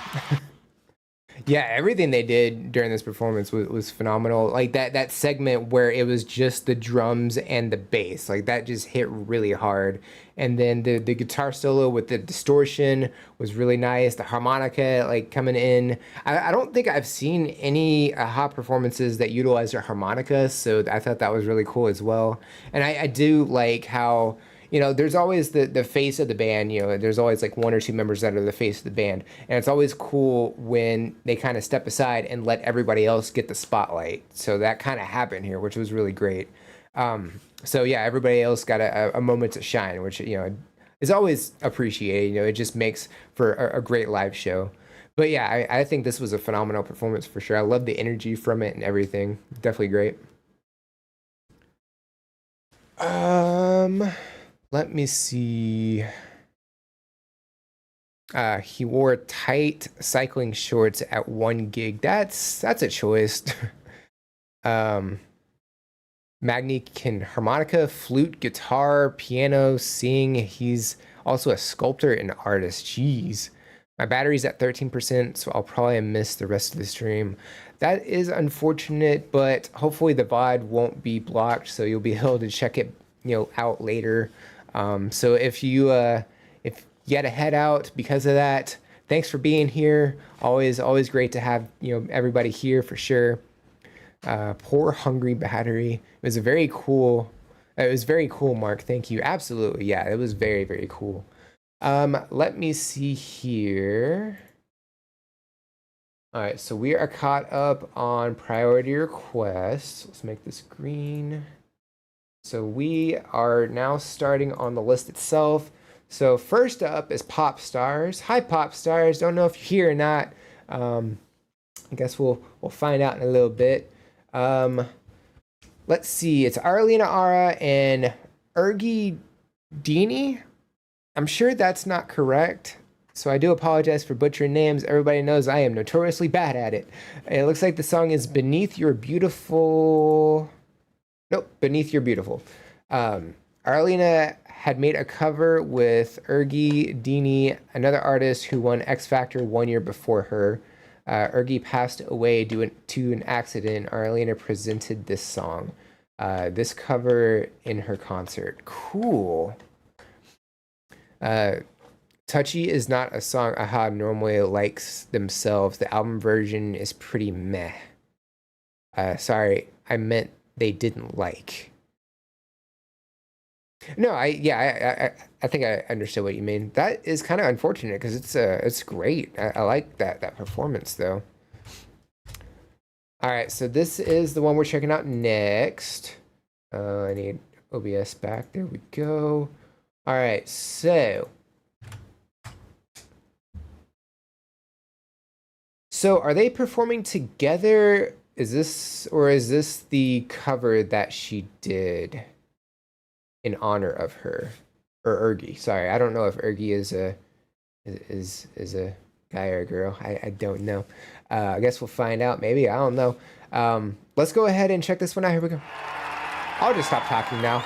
Yeah, everything they did during this performance was phenomenal. Like that segment where it was just the drums and the bass, like that just hit really hard. And then the guitar solo with the distortion was really nice. The harmonica like coming in. I don't think I've seen any AHA performances that utilize their harmonica, so I thought that was really cool as well. And I do like how, you know, there's always the face of the band, you know, there's always like one or two members that are the face of the band. And it's always cool when they kind of step aside and let everybody else get the spotlight. So that kind of happened here, which was really great. So yeah, everybody else got a moment to shine, which, you know, is always appreciated. You know, it just makes for a great live show. But yeah, I think this was a phenomenal performance for sure. I love the energy from it and everything. Definitely great. Let me see. He wore tight cycling shorts at one gig. That's a choice. Magni can harmonica, flute, guitar, piano, sing. He's also a sculptor and artist. Jeez. My battery's at 13%, so I'll probably miss the rest of the stream. That is unfortunate, but hopefully the VOD won't be blocked, so you'll be able to check it, you know, out later. So if you had to head out because of that, thanks for being here. Always great to have, you know, everybody here for sure. Poor hungry battery. It was very cool, Mark. Thank you. Absolutely. Yeah, it was very, very cool. Let me see here. All right, so we are caught up on priority requests. Let's make this green. So we are now starting on the list itself. So first up is Pop Stars. Hi, Pop Stars. Don't know if you're here or not. I guess we'll find out in a little bit. Let's see. It's Arlena Ara and Ergi Dini. I'm sure that's not correct, so I do apologize for butchering names. Everybody knows I am notoriously bad at it. It looks like the song is Beneath Your Beautiful... Nope, Beneath Your Beautiful. Arlena had made a cover with Ergi Dini, another artist who won X Factor 1 year before her. Ergi passed away due to an accident. Arlena presented this song, this cover in her concert. Cool. Touchy is not a song AHA normally likes themselves. The album version is pretty meh. Sorry, I meant they didn't like. No, I think I understood what you mean. That is kind of unfortunate because it's great. I like that performance though. All right, so this is the one we're checking out next. I need OBS back. There we go. All right, so are they performing together? Is this the cover that she did in honor of her, or Ergi? Sorry, I don't know if Ergi is a guy or a girl. I don't know. I guess we'll find out. Maybe, I don't know. Let's go ahead and check this one out. Here we go. I'll just stop talking now.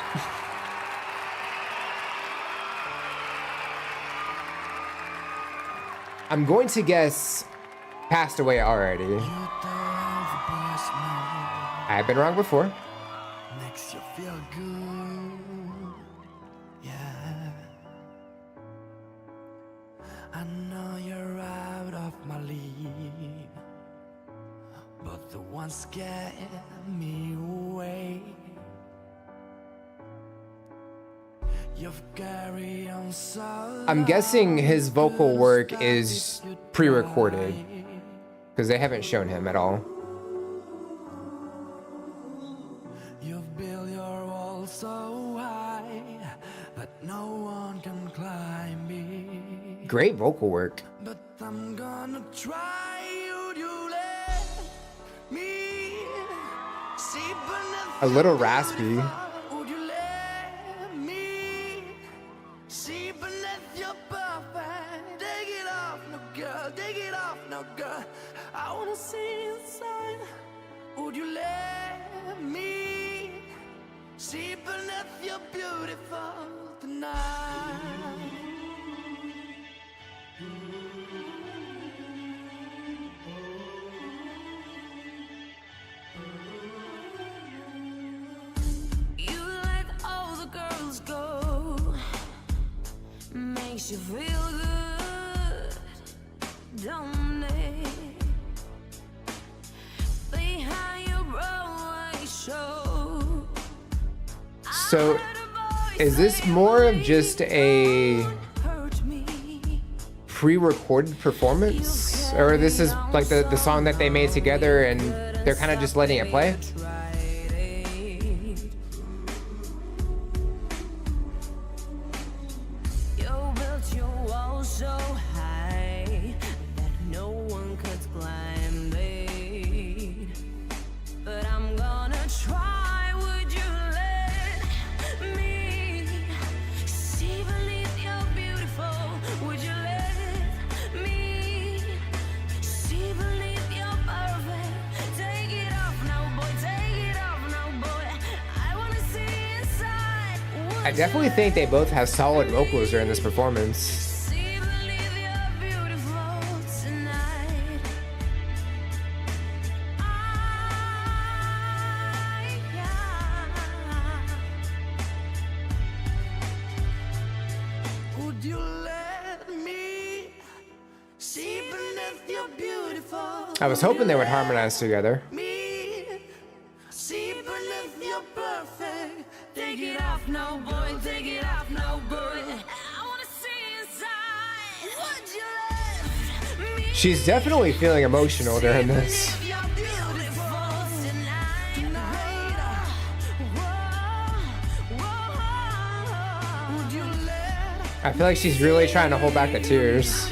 I'm going to guess passed away already. I've been wrong before. Makes you feel good, yeah. I know you're out of my league, but the one scared me away. You've carried on I'm guessing his vocal work is pre-recorded because they haven't shown him at all. You've built your wall so high that no one can climb it. Great vocal work. But I'm gonna try. Would you let me see beneath A little raspy. Would you let me see beneath your perfect? Take it off, no girl, take it off, no girl. I wanna see inside. Would you let me see beneath your beautiful tonight? You let all the girls go, makes you feel good, don't it? Behind your Broadway show. So is this more of just a Hurt me. pre-recorded performance? Or this is like the song that they made together and they're kind of just letting it play? You built your wall so high that no one could climb it. But I'm gonna try. Would you let me see beneath your beautiful? Would you let me see beneath your perfect? Take it off now, boy. Take it off now, boy. I wanna see inside. I definitely think they both have solid vocals during this performance. See beneath your beautiful tonight. Would you let me see beneath your beautiful? I was hoping they would harmonize together. Me see beneath your perfect. Take it off, no boy. Take it off, no boy. I wanna see inside. Would you let me? She's definitely feeling emotional during this. You're beautiful tonight. Whoa. Would you let I feel like she's really trying to hold back the tears.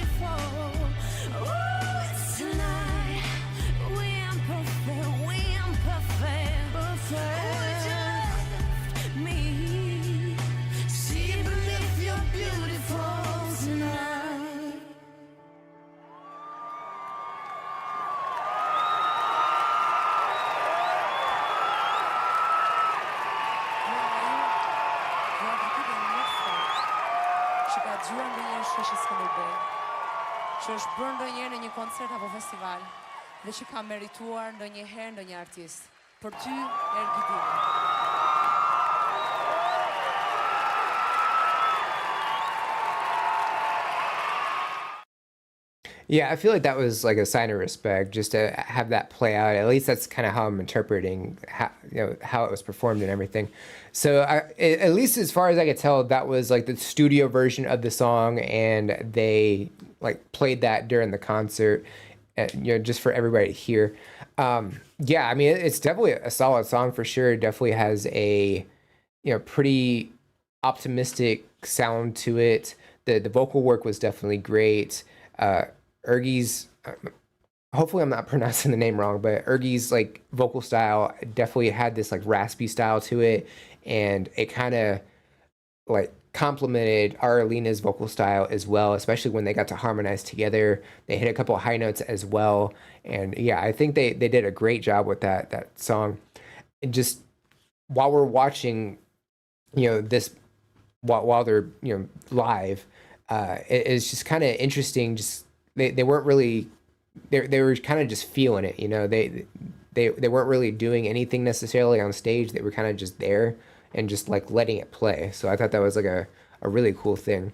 Që ka dëgjuar ndonjëherë shoqë Skënderbeu, që është bërë ndonjëherë në një koncert apo festival dhe që ka merituar ndonjëherë ndonjë artist. Për ty, Ergidini. Yeah, I feel like that was like a sign of respect, just to have that play out. At least that's kind of how I'm interpreting how it was performed and everything. So at least as far as I could tell, that was like the studio version of the song, and they like played that during the concert, just for everybody to hear. Yeah, I mean, it's definitely a solid song for sure. It definitely has a pretty optimistic sound to it. The vocal work was definitely great. Ergy's, hopefully I'm not pronouncing the name wrong, but Ergy's like vocal style definitely had this like raspy style to it, and it kind of like complemented Aralina's vocal style as well, especially when they got to harmonize together. They hit a couple of high notes as well, and yeah, I think they did a great job with that song. And just while we're watching, this while they're live, it's just kind of interesting. Just they weren't really they were kind of just feeling it. They weren't really doing anything necessarily on stage. They were kind of just there and just like letting it play. So I thought that was like a really cool thing.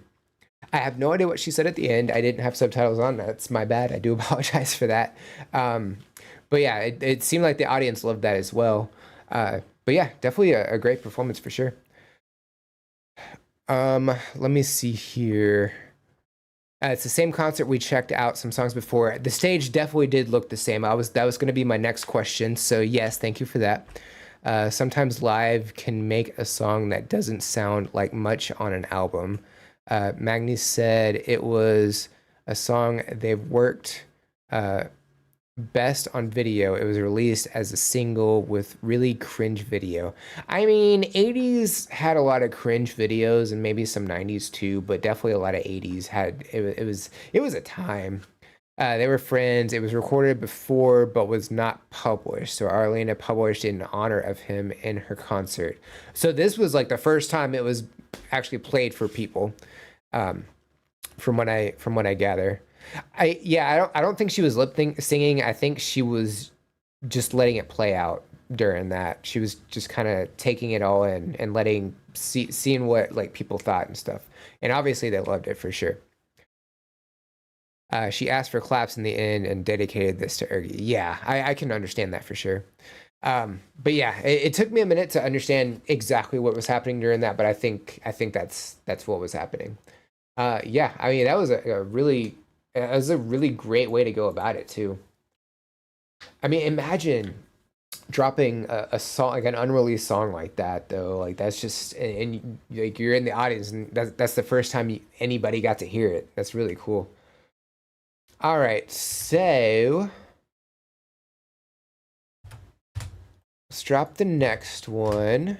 I have no idea what she said at the end. I didn't have subtitles on. That's my bad. I do apologize for that. But yeah, it seemed like the audience loved that as well. But yeah, definitely a great performance for sure. Let me see here. It's the same concert we checked out some songs before. The stage definitely did look the same. That was going to be my next question. So yes, thank you for that. Sometimes live can make a song that doesn't sound like much on an album. Magni said it was a song they've worked best on video. It was released as a single with really cringe video. I mean, 80s had a lot of cringe videos and maybe some 90s too, but definitely a lot of 80s had it was a time. They were friends. It was recorded before but was not published. So Arlena published it in honor of him in her concert. So this was like the first time it was actually played for people. From what I gather. I don't think she was singing. I think she was just letting it play out during that. She was just kind of taking it all in and seeing what like people thought and stuff. And obviously they loved it for sure. She asked for claps in the end and dedicated this to Ergy. Yeah, I can understand that for sure. But yeah, it took me a minute to understand exactly what was happening during that, but I think that's what was happening. Yeah, I mean that was a really great way to go about it too. I mean, imagine dropping a song like an unreleased song like that though. Like that's just and like you're in the audience and that's the first time anybody got to hear it. That's really cool. All right, so let's drop the next one.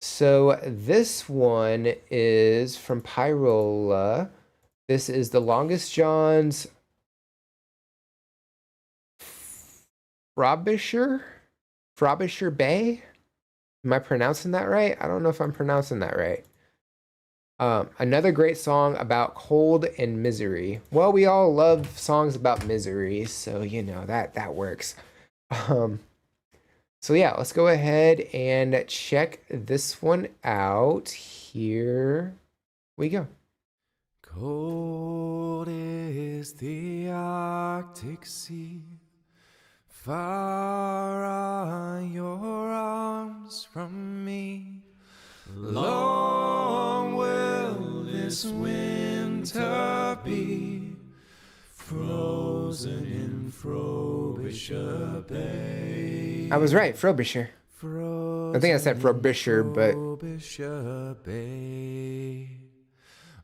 So this one is from Pyrola. This is the Longest John's Frobisher Bay. Am I pronouncing that right? I don't know if I'm pronouncing that right. Another great song about cold and misery. Well, we all love songs about misery, so you know that works. So yeah, let's go ahead and check this one out. Here we go. Cold is the Arctic Sea, far are your arms from me. Long will this winter be, frozen in Frobisher Bay. I was right, Frobisher. I think I said Frobisher, but Frobisher Bay.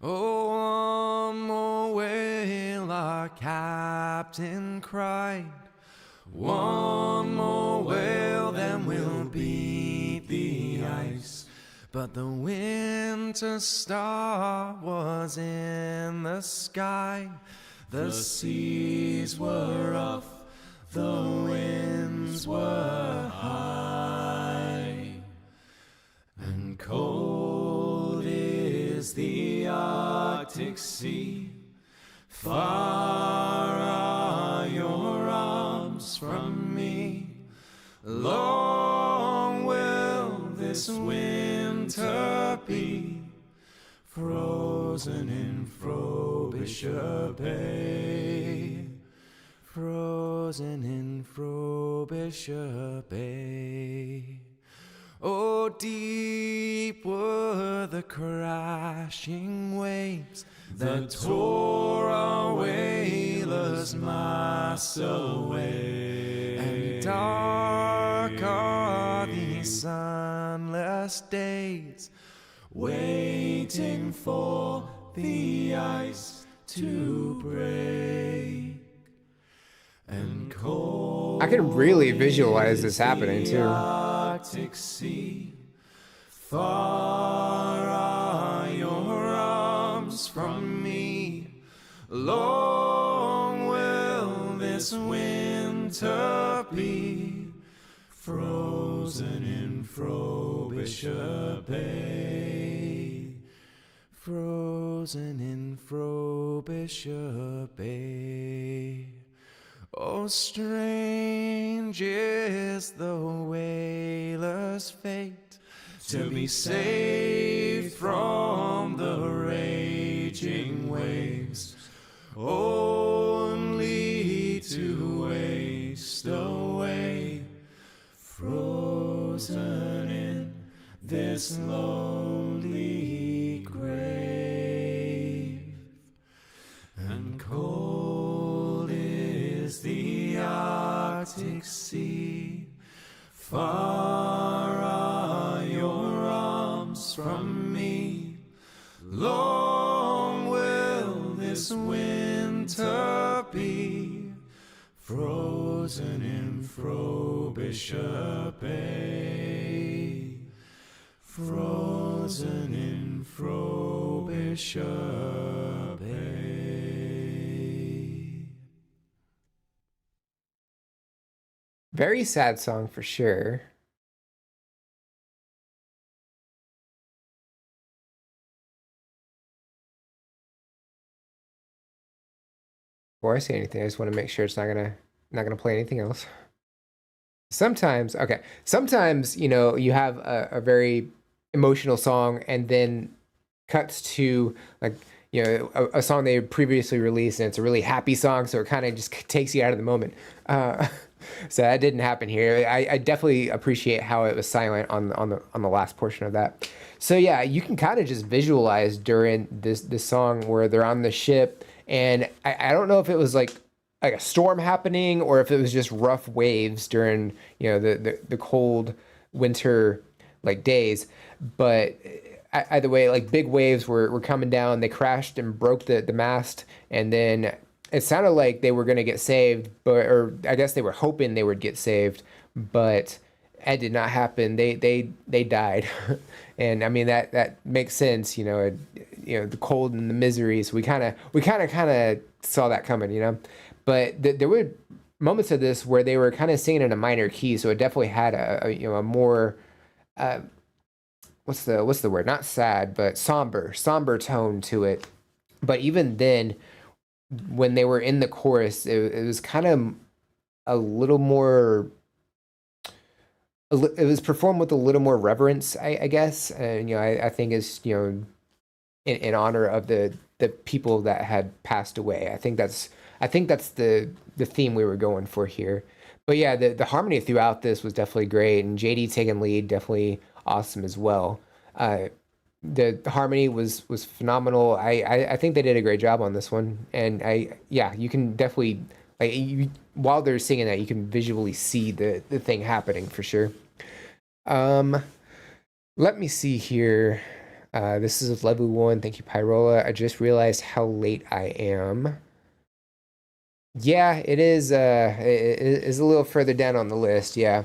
Oh, one more whale, our captain cried. One more whale, then we'll beat the ice. But the winter star was in the sky. The seas were off, the winds were high, and cold is the Arctic Sea. Far are your arms from me. Long will this winter be, frozen in Frobisher Bay. Frozen in Frobisher Bay. Oh, deep were the crashing waves that tore our whalers' masts away. And dark are these sunless days, waiting for the ice to break. And cold I can really visualize this happening too. Arctic Sea, far are your arms from me. Long will this winter be, frozen in Frobisher Bay. Frozen in Frobisher Bay. Oh, strange is the whaler's fate, to be saved from the raging waves, only to waste away, frozen in this lone Arctic Sea. Far are your arms from me. Long will this winter be, frozen in Frobisher Bay. Frozen in Frobisher Bay. Very sad song for sure. Before I say anything, I just want to make sure it's not gonna play anything else. Sometimes, okay, sometimes, you know, you have a very emotional song and then cuts to like, you know, a song they previously released and it's a really happy song, so it kind of just takes you out of the moment. So that didn't happen here. I definitely appreciate how it was silent on the last portion of that. So yeah, you can kind of just visualize during this song where they're on the ship, and I don't know if it was like a storm happening or if it was just rough waves during, you know, the cold winter like days, but either way, like big waves were coming down. They crashed and broke the mast, and then it sounded like they were going to get saved, but, or I guess they were hoping they would get saved, but it did not happen. They died. And I mean, that makes sense, you know, the cold and the misery. So we kind of saw that coming, you know, but there were moments of this where they were kind of singing in a minor key. So it definitely had a more, what's the word? Not sad, but somber tone to it. But even then, when they were in the chorus, it was kind of a little more. It was performed with a little more reverence, I guess, and you know, I think it's, you know, in honor of the people that had passed away. I think that's the theme we were going for here. But yeah, the harmony throughout this was definitely great, and JD taking lead definitely awesome as well. The harmony was phenomenal. I think they did a great job on this one, and you can definitely while they're singing that, you can visually see the thing happening for sure. Let me see here. This is level 1. Thank you, Pyrola. I just realized how late I am. Yeah, it is. It is a little further down on the list. Yeah.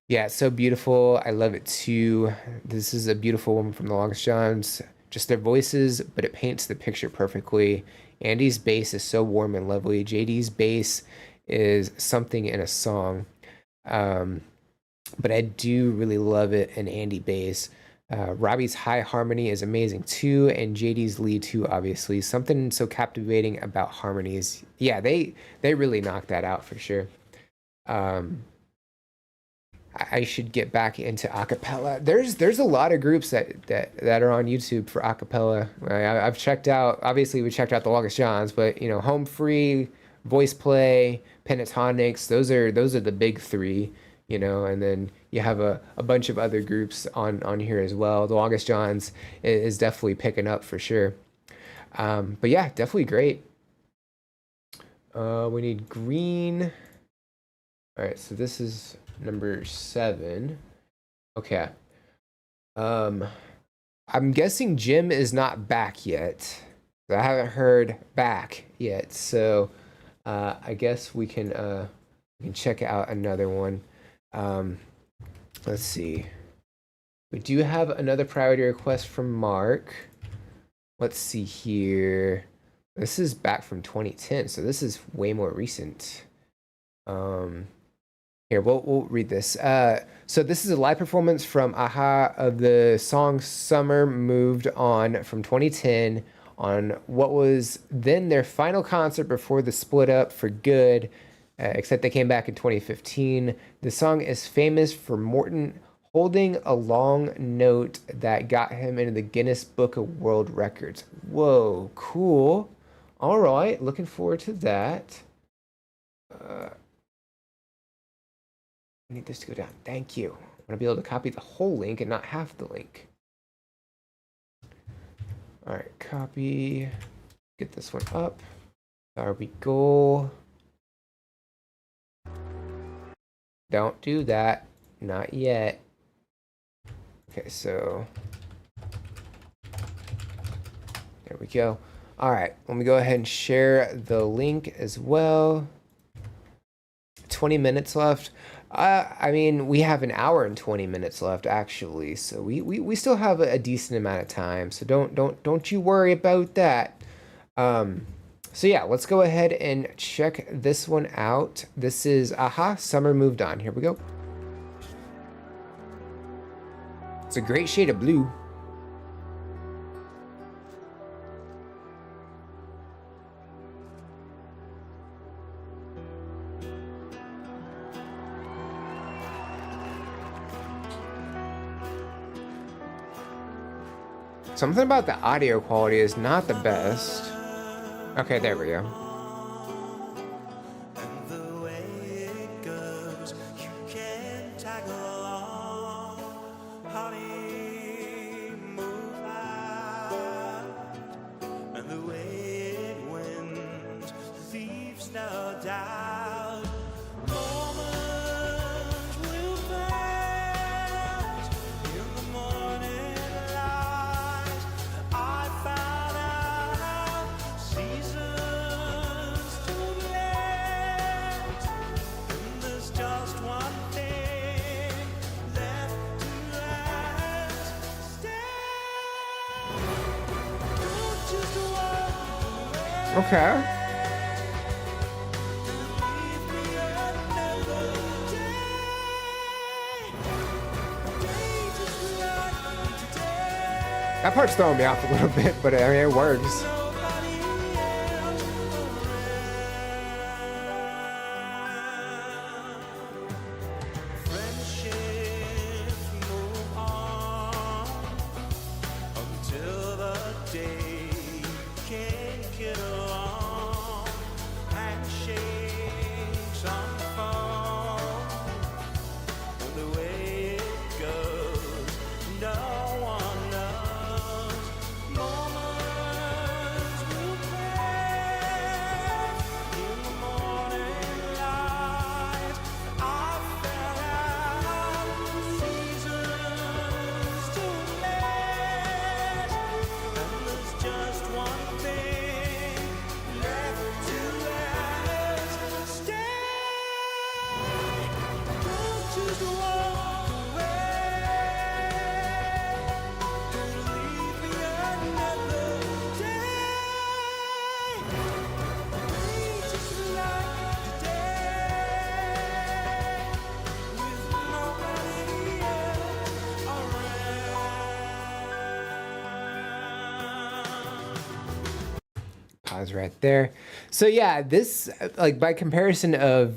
Yeah, it's so beautiful. I love it too. This is a beautiful woman from the Longest Johns. Just their voices, but it paints the picture perfectly. Andy's bass is so warm and lovely. JD's bass is something in a song. But I do really love it in Andy bass. Robbie's high harmony is amazing too, and JD's lead too, obviously. Something so captivating about harmonies. Yeah, they really knocked that out for sure. I should get back into acapella. There's a lot of groups that are on YouTube for acapella. I've checked out. Obviously, we checked out the Longest Johns, but you know, Home Free, Voice Play, Pentatonics. Those are the big three. You know, and then you have a bunch of other groups on here as well. The Longest Johns is definitely picking up for sure. But yeah, definitely great. We need green. All right, so this is number 7. Okay. I'm guessing Jim is not back yet. I haven't heard back yet, so I guess we can check out another one. Let's see. We do have another priority request from Mark. Let's see here. This is back from 2010, so this is way more recent. Here, we'll read this. So this is a live performance from a-ha of the song Summer Moved On from 2010 on what was then their final concert before the split up for good, except they came back in 2015. The song is famous for Morton holding a long note that got him into the Guinness Book of World Records. Whoa, cool. All right, looking forward to that. I need this to go down. Thank you. I'm going to be able to copy the whole link and not half the link. All right, copy. Get this one up. There we go. Don't do that. Not yet. Okay, so there we go. All right, let me go ahead and share the link as well. 20 minutes left. I mean, we have an hour and 20 minutes left actually, so we still have a decent amount of time. So don't you worry about that. So yeah, let's go ahead and check this one out. This is Aha, Summer Moved On. Here we go. It's a great shade of blue. Something about the audio quality is not the best. Okay, there we go. And the way it goes, you can tag along. Honey, move out. And the way it wins leaves no doubt. Moments will pass in the morning light. I found out seasons to last, and there's just one thing left to ask. Stay, don't just walk away. Okay. Leave me another day just like today. That part's throwing me off a little bit, but I mean, it works. Nobody else around. Friendships move on until the day you can't get along. Handshakes on the phone, and the way it goes, no one knows. Moments will pass in the morning light. I fell out seasons to last, and there's just one thing left to ask. Stay, don't just walk away. Leave me another day. Just like today, with nobody else around. Pause right there. So yeah, this like by comparison of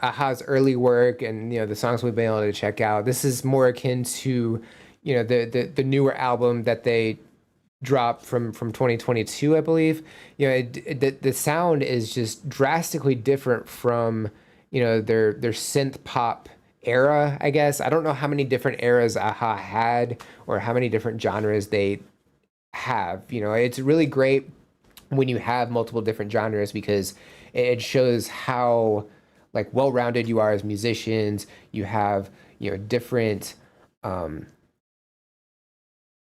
Aha's early work and the songs we've been able to check out, this is more akin to the newer album that they dropped from 2022, I believe. The sound is just drastically different from their synth pop era, I guess. I don't know how many different eras Aha had or how many different genres they have. It's really great when you have multiple different genres because it shows how like well-rounded you are as musicians. You have different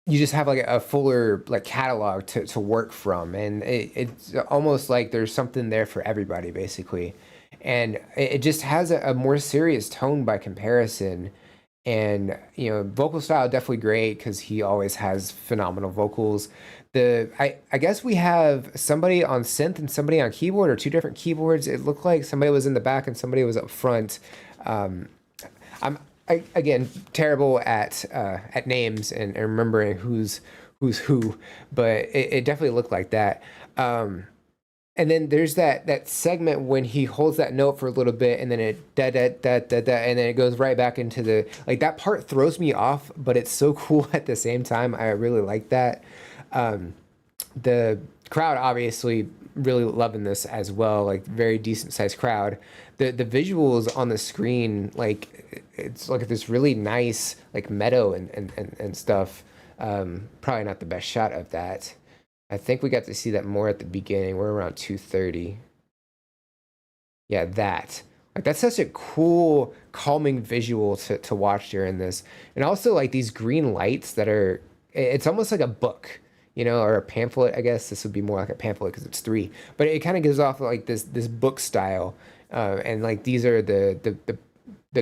you just have like a fuller like catalog to work from, and it's almost like there's something there for everybody basically. And it just has a more serious tone by comparison. And vocal style definitely great because he always has phenomenal vocals. I guess we have somebody on synth and somebody on keyboard, or two different keyboards. It looked like somebody was in the back and somebody was up front. Again, terrible at names and remembering who's who, but it definitely looked like that. And then there's that segment when he holds that note for a little bit, and then it da da da da da, and then it goes right back into the like that part throws me off, but it's so cool at the same time. I really like that. The crowd obviously really loving this as well, like very decent sized crowd. The visuals on the screen, like it's like this really nice like meadow and stuff. Probably not the best shot of that. I think we got to see that more at the beginning. We're around 2:30. Yeah, that. Like that's such a cool, calming visual to watch during this. And also like these green lights that are, it's almost like a book, you know, or a pamphlet. I guess this would be more like a pamphlet because it's three, but it kind of gives off like this book style. And like these are the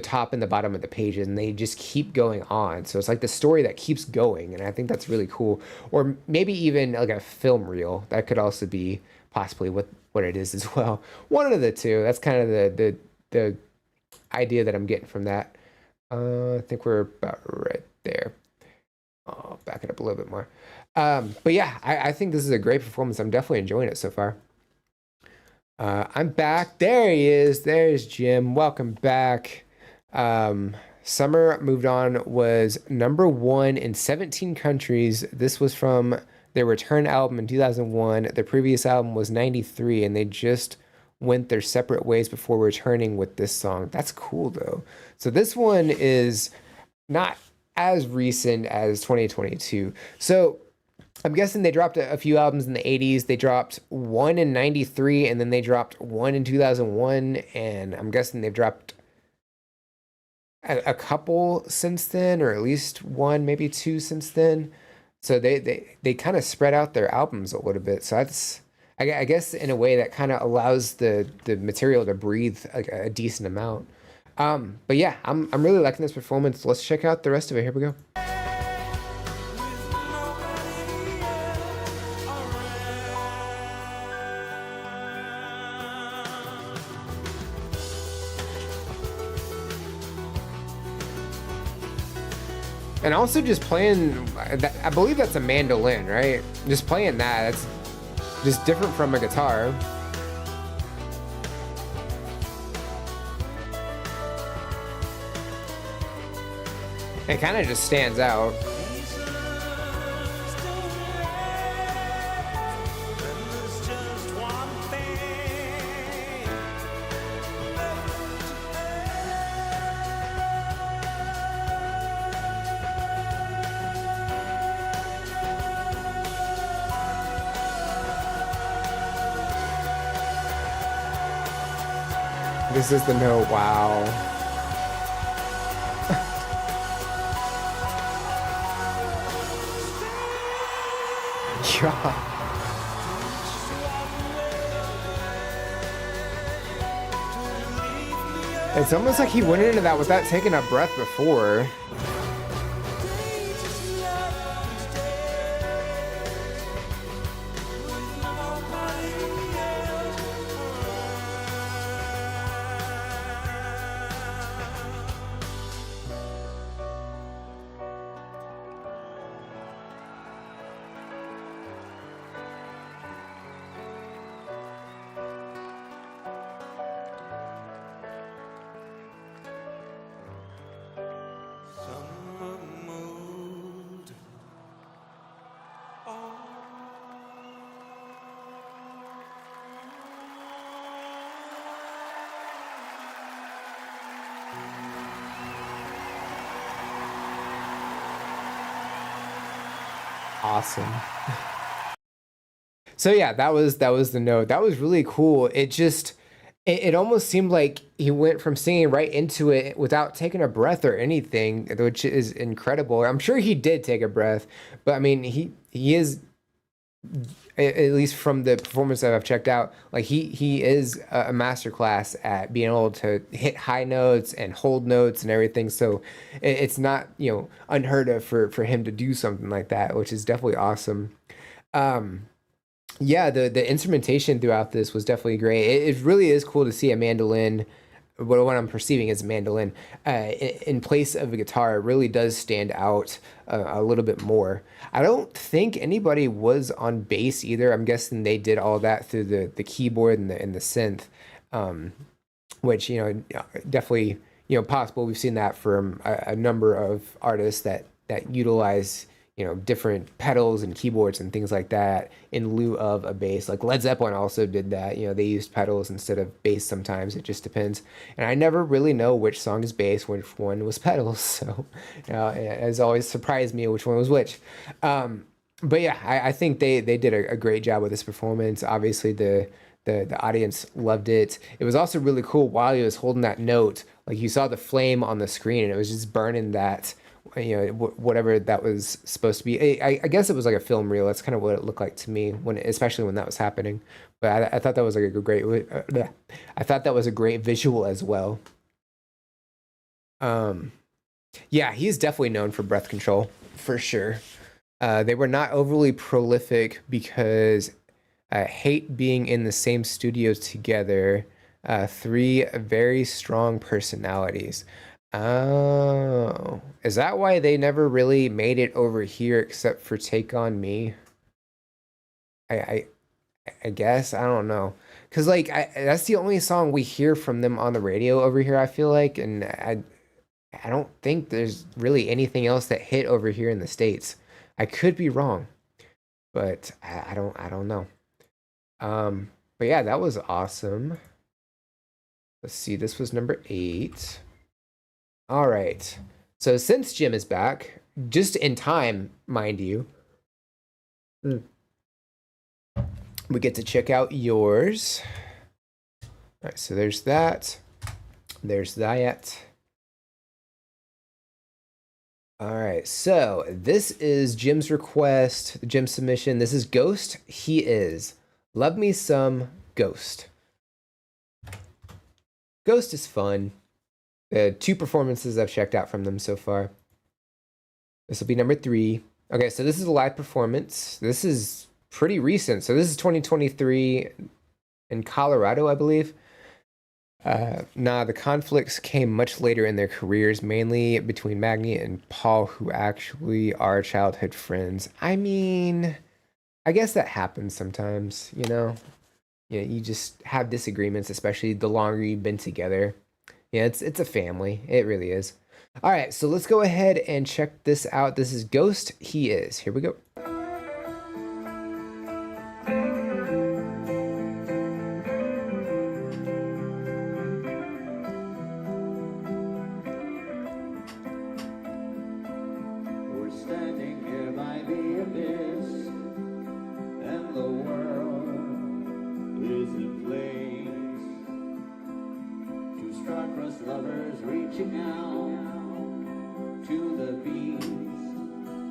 top and the bottom of the pages, and they just keep going on. So it's like the story that keeps going, and I think that's really cool. Or maybe even like a film reel. That could also be possibly what it is as well. One of the two. That's kind of the idea that I'm getting from that. I think we're about right there. I'll back it up a little bit more. But yeah, I think this is a great performance. I'm definitely enjoying it so far. I'm back. There he is. There's Jim. Welcome back. Summer Moved On was #1 in 17 countries. This was from their return album in 2001. Their previous album was 93, and they just went their separate ways before returning with this song. That's cool, though. So this one is not as recent as 2022. So I'm guessing they dropped a few albums in the 80s. They dropped one in 93, and then they dropped one in 2001, and I'm guessing they've dropped a couple since then, or at least one, maybe two since then. So they kind of spread out their albums a little bit. So that's, I guess in a way that kind of allows the material to breathe a decent amount. But yeah, I'm really liking this performance. Let's check out the rest of it. Here we go. And also just playing, I believe that's a mandolin, right? Just playing that, that's just different from a guitar. It kind of just stands out. This is the note, wow. Yeah. It's almost like he went into that without taking a breath before. Awesome. So yeah, that was the note. That was really cool. It almost seemed like he went from singing right into it without taking a breath or anything, which is incredible. I'm sure he did take a breath, but I mean, he is, at least from the performance that I've checked out, like he is a masterclass at being able to hit high notes and hold notes and everything. So it's not, you know, unheard of for him to do something like that, which is definitely awesome. Yeah, the instrumentation throughout this was definitely great. It really is cool to see a mandolin, what I'm perceiving as a mandolin, in place of a guitar. It really does stand out a little bit more. I don't think anybody was on bass either. I'm guessing they did all that through the keyboard and the synth, which, you know, definitely, you know, possible. We've seen that from a number of artists that utilize, you know, different pedals and keyboards and things like that in lieu of a bass. Like Led Zeppelin also did that. You know, they used pedals instead of bass sometimes. It just depends. And I never really know which song is bass, which one was pedals. So, you know, it has always surprised me which one was which. But yeah, I think they did a great job with this performance. Obviously, the The audience loved it. It was also really cool while he was holding that note, like you saw the flame on the screen and it was just burning that, whatever that was supposed to be. I guess it was like a film reel. That's kind of what it looked like to me especially when that was happening. But I thought that was like a great, I thought that was a great visual as well. Yeah, he's definitely known for Breath Control for sure. They were not overly prolific because I hate being in the same studio together. Three very strong personalities. Oh, is that why they never really made it over here except for Take On Me? I guess I don't know, cause like that's the only song we hear from them on the radio over here. I feel like, and I don't think there's really anything else that hit over here in the States. I could be wrong, but I don't know. But yeah, that was awesome. Let's see, this was number 8. All right. So since Jim is back, just in time, mind you, we get to check out yours. All right, so there's that. There's that. All right, so this is Jim's request, Jim's submission. This is Ghost. He is. Love me some Ghost. Ghost is fun. 2 performances I've checked out from them so far. This will be number 3. Okay, so this is a live performance. This is pretty recent. So this is 2023 in Colorado, I believe. The conflicts came much later in their careers, mainly between Maggie and Paul, who actually are childhood friends. I mean, I guess that happens sometimes, you just have disagreements, especially the longer you've been together. Yeah, it's a family. It really is. All right, so let's go ahead and check this out. This is Ghost. He is. Here we go. We're standing here by the abyss, and the world is in flames. 2 star-crossed lovers reaching out to the beast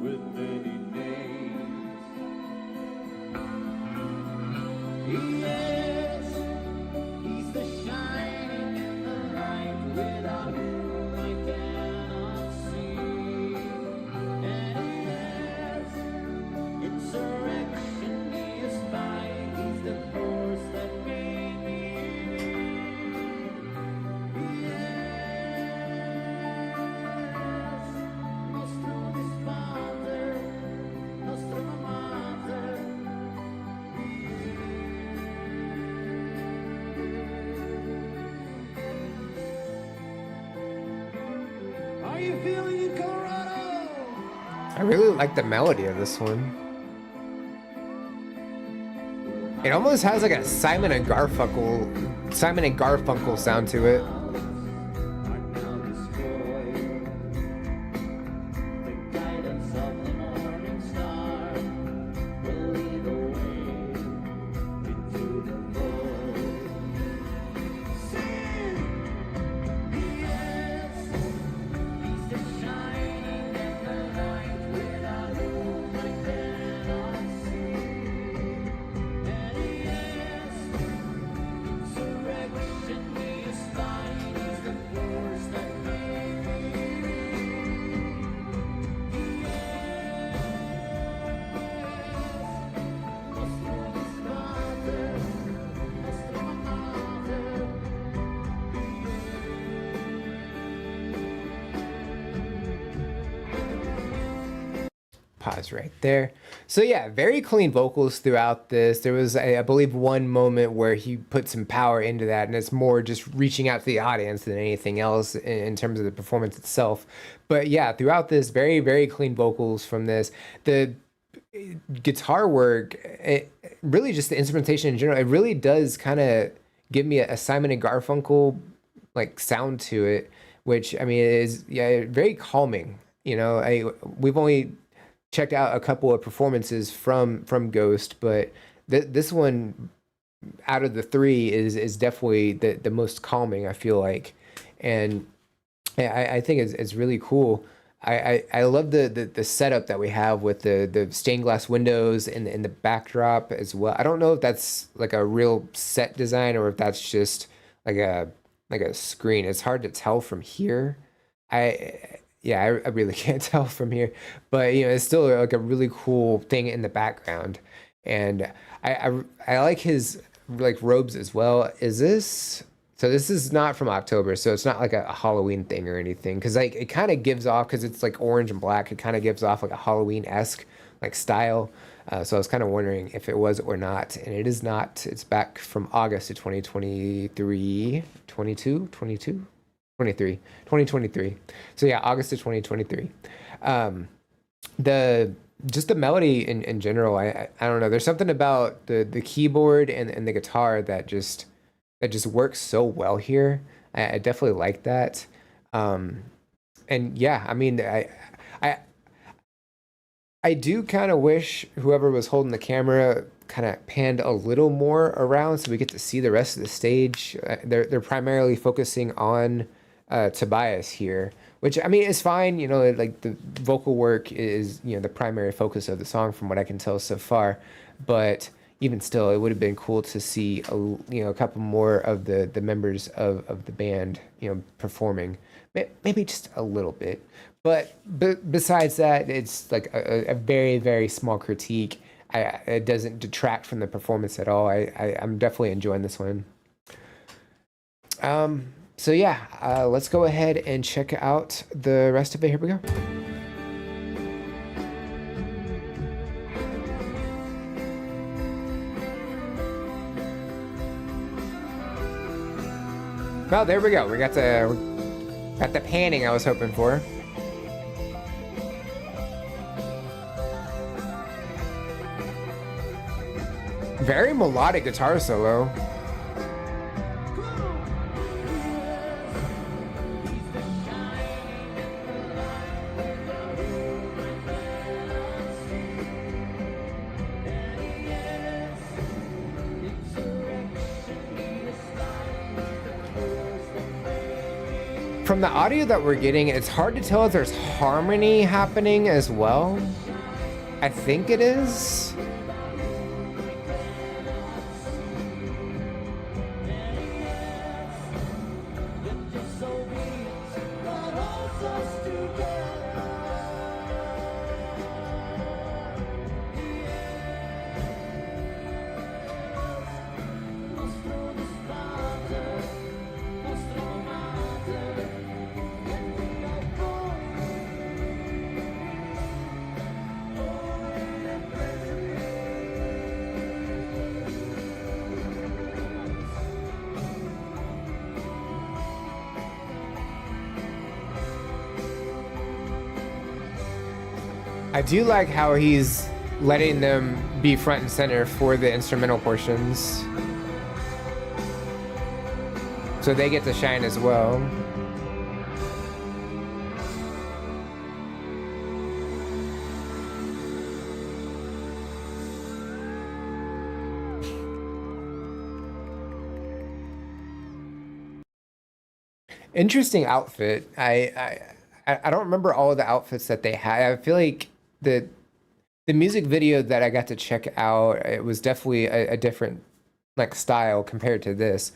with many names. Yes, he's the shining in the light without whom I cannot see. And yes, insurrection he is by, he's the force that made me. Yes, nostro dispater, nostro mater. Are you feeling it, Colorado? I really like the melody of this one. It almost has like a Simon and Garfunkel sound to it. Are now destroyed. The guidance of the morning star will lead the way into the void. Sin, yes, he's the shining in the light without whom I cannot see. And yes, insurrection he is fine, he's the force that made me. Nostro dispater, nostro mater. Pause right there. So yeah, very clean vocals throughout this. There was, I believe, one moment where he put some power into that, and it's more just reaching out to the audience than anything else in terms of the performance itself. But yeah, throughout this, very, very clean vocals from this. The guitar work, really just the instrumentation in general, it really does kind of give me a Simon and Garfunkel like sound to it, which I mean is very calming. We've only checked out a couple of performances from Ghost, but this one out of the three is definitely the most calming, I feel like. And I think it's really cool. I love the setup that we have with the stained glass windows and the backdrop as well. I don't know if that's like a real set design or if that's just like a screen. It's hard to tell from here. I really can't tell from here, but it's still like a really cool thing in the background. And I like his like robes as well. Is this so? This is not from October, so it's not like a Halloween thing or anything. Because like it kind of gives off, because it's like orange and black. It kind of gives off like a Halloween-esque like style. So I was kind of wondering if it was or not, and it is not. It's back from August of 2023, 2023. So yeah, August of 2023. The just the melody in general, I don't know. There's something about the keyboard and the guitar that just works so well here. I definitely like that. And yeah, I mean, I I do kind of wish whoever was holding the camera kind of panned a little more around so we get to see the rest of the stage. They're primarily focusing on Tobias here, which I mean is fine. Like the vocal work is the primary focus of the song from what I can tell so far. But even still, it would have been cool to see a couple more of the members of the band performing, maybe just a little bit. But besides that, it's like a very, very small critique. It doesn't detract from the performance at all. I'm definitely enjoying this one. So yeah, let's go ahead and check out the rest of it. Here we go. Well, there we go. We got the panning I was hoping for. Very melodic guitar solo. From the audio that we're getting, it's hard to tell if there's harmony happening as well. I think it is. I do like how he's letting them be front and center for the instrumental portions, so they get to shine as well. Interesting outfit. I don't remember all of the outfits that they had. I feel like the music video that I got to check out, it was definitely a different like style compared to this.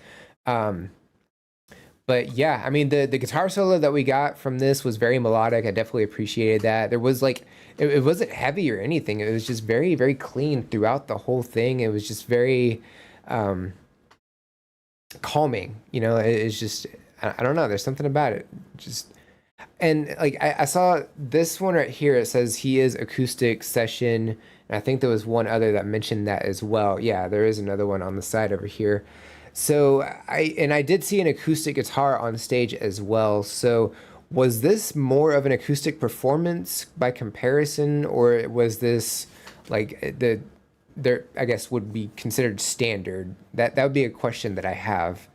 But yeah, I mean the guitar solo that we got from this was very melodic. I definitely appreciated that. There was like it wasn't heavy or anything. It was just very, very clean throughout the whole thing. It was just very calming. It's just I don't know. There's something about it. Just and like I saw this one right here. It says he is acoustic session, and I think there was one other that mentioned that as well. Yeah, there is another one on the side over here. So I did see an acoustic guitar on stage as well. So was this more of an acoustic performance by comparison, or was this like there I guess would be considered standard? That would be a question that I have.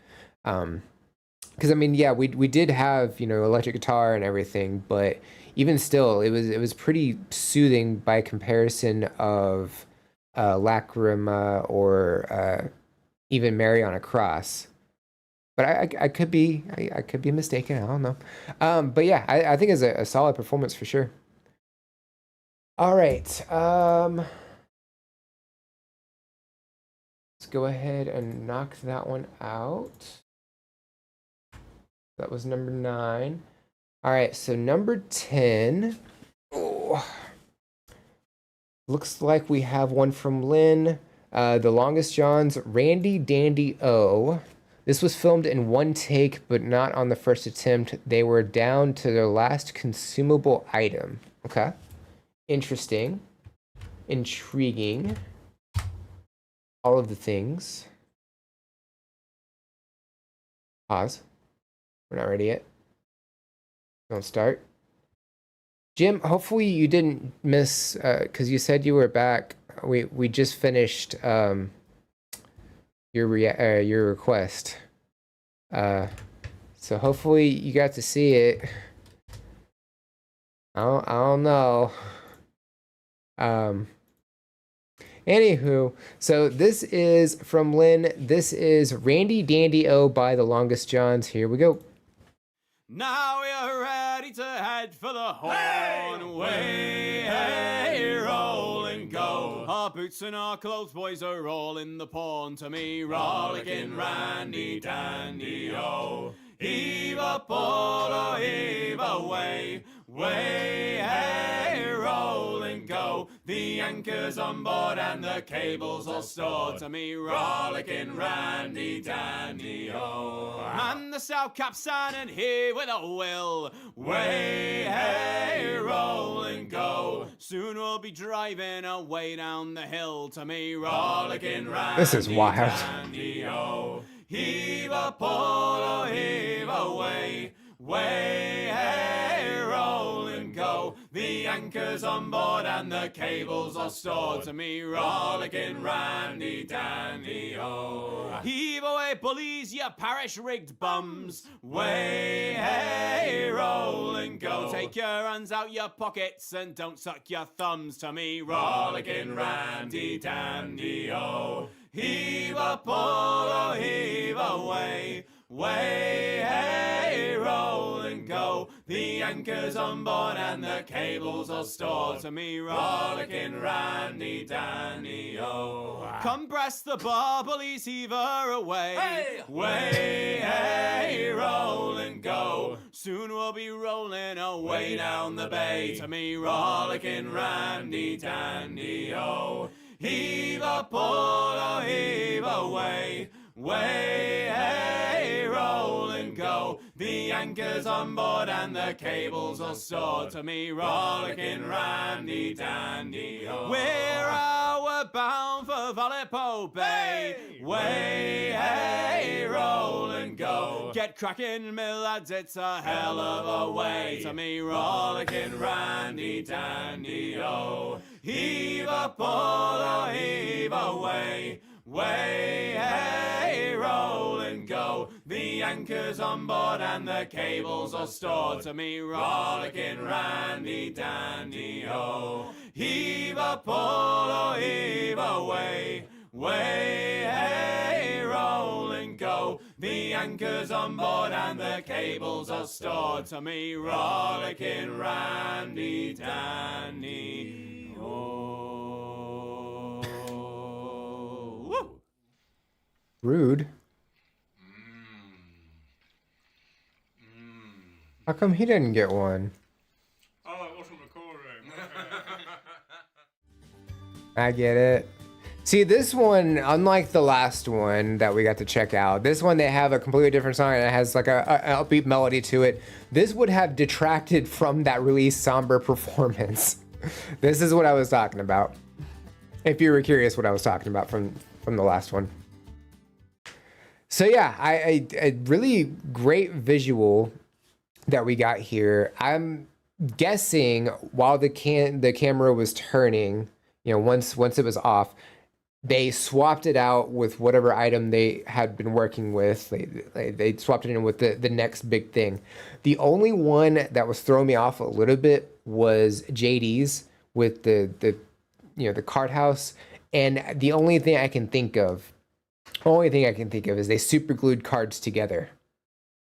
Because I mean, yeah, we did have electric guitar and everything, but even still, it was pretty soothing by comparison of Lacrima or even Mary on a cross. But I could be I could be mistaken. I don't know. But yeah, I think it's a solid performance for sure. All right. Let's go ahead and knock that one out. That was number 9. All right, so number 10. Oh, looks like we have one from Lynn. The Longest John's Randy Dandy O. This was filmed in one take, but not on the first attempt. They were down to their last consumable item. Okay. Interesting. Intriguing. All of the things. Pause. We're not ready yet. Don't start. Jim, hopefully you didn't miss, because you said you were back. We just finished your request. So hopefully you got to see it. I don't know. Anywho, so this is from Lynn. This is Randy Dandy O by The Longest Johns. Here we go. Now we're ready to head for the horn. Way, hey, roll and go. Our boots and our clothes, boys, are all in the pawn. To me, rollicking Randy Dandy O. Heave up all or heave away. Way, hey, roll and go. The anchor's on board and the cables all stored. To me, rollicking Randy Dandy O. And the south cap's standing here with a will. Way, hey, roll and go. Soon we'll be driving away down the hill. To me, rollicking Randy This is wild. Dandy O. Heave up all or heave away. Way, hey, roll and go. The anchor's on board and the cables are stored. To me, rollicking Randy Dandy O. Heave away, bullies, you parish-rigged bums. Way, hey, roll and go. Take your hands out your pockets and don't suck your thumbs. To me, rollicking Randy Dandy O. Heave up all or heave away. Way, hey, roll and go. The anchor's on board and the cables are stored. To me, rollicking Randy Dandy O. Come press the bar, bullies, heave her away. Hey! Way, hey, roll and go. Soon we'll be rolling away down the bay. To me, rollicking Randy Dandy O. Heave up all or heave away. Way, hey, roll and go. The anchor's on board and the cables are stored. To me, rollicking Randy Dandy O. We're outward bound for Vallepo Bay. Way, hey, roll and go. Get cracking, me lads, it's a hell of a way. To me, rollicking Randy Dandy O. Heave up all or heave away. Way, hey, roll and go. The anchor's on board and the cables are stored. To me, rollicking Randy Dandy O. Heave up all or heave away. Way, hey, roll and go. The anchor's on board and the cables are stored. To me, rollicking Randy Dandy O. Rude. How come he didn't get one? Oh, it wasn't recording. I get it. See, this one, unlike the last one that we got to check out, this one they have a completely different song and it has like a upbeat melody to it. This would have detracted from that really somber performance. This is what I was talking about. If you were curious what I was talking about from the last one. So yeah, I really great visual that we got here. I'm guessing while the camera was turning, you know, once it was off, they swapped it out with whatever item they had been working with. They swapped it in with the next big thing. The only one that was throwing me off a little bit was JD's with the cart house, and the only thing I can think of Only thing I can think of is they super glued cards together.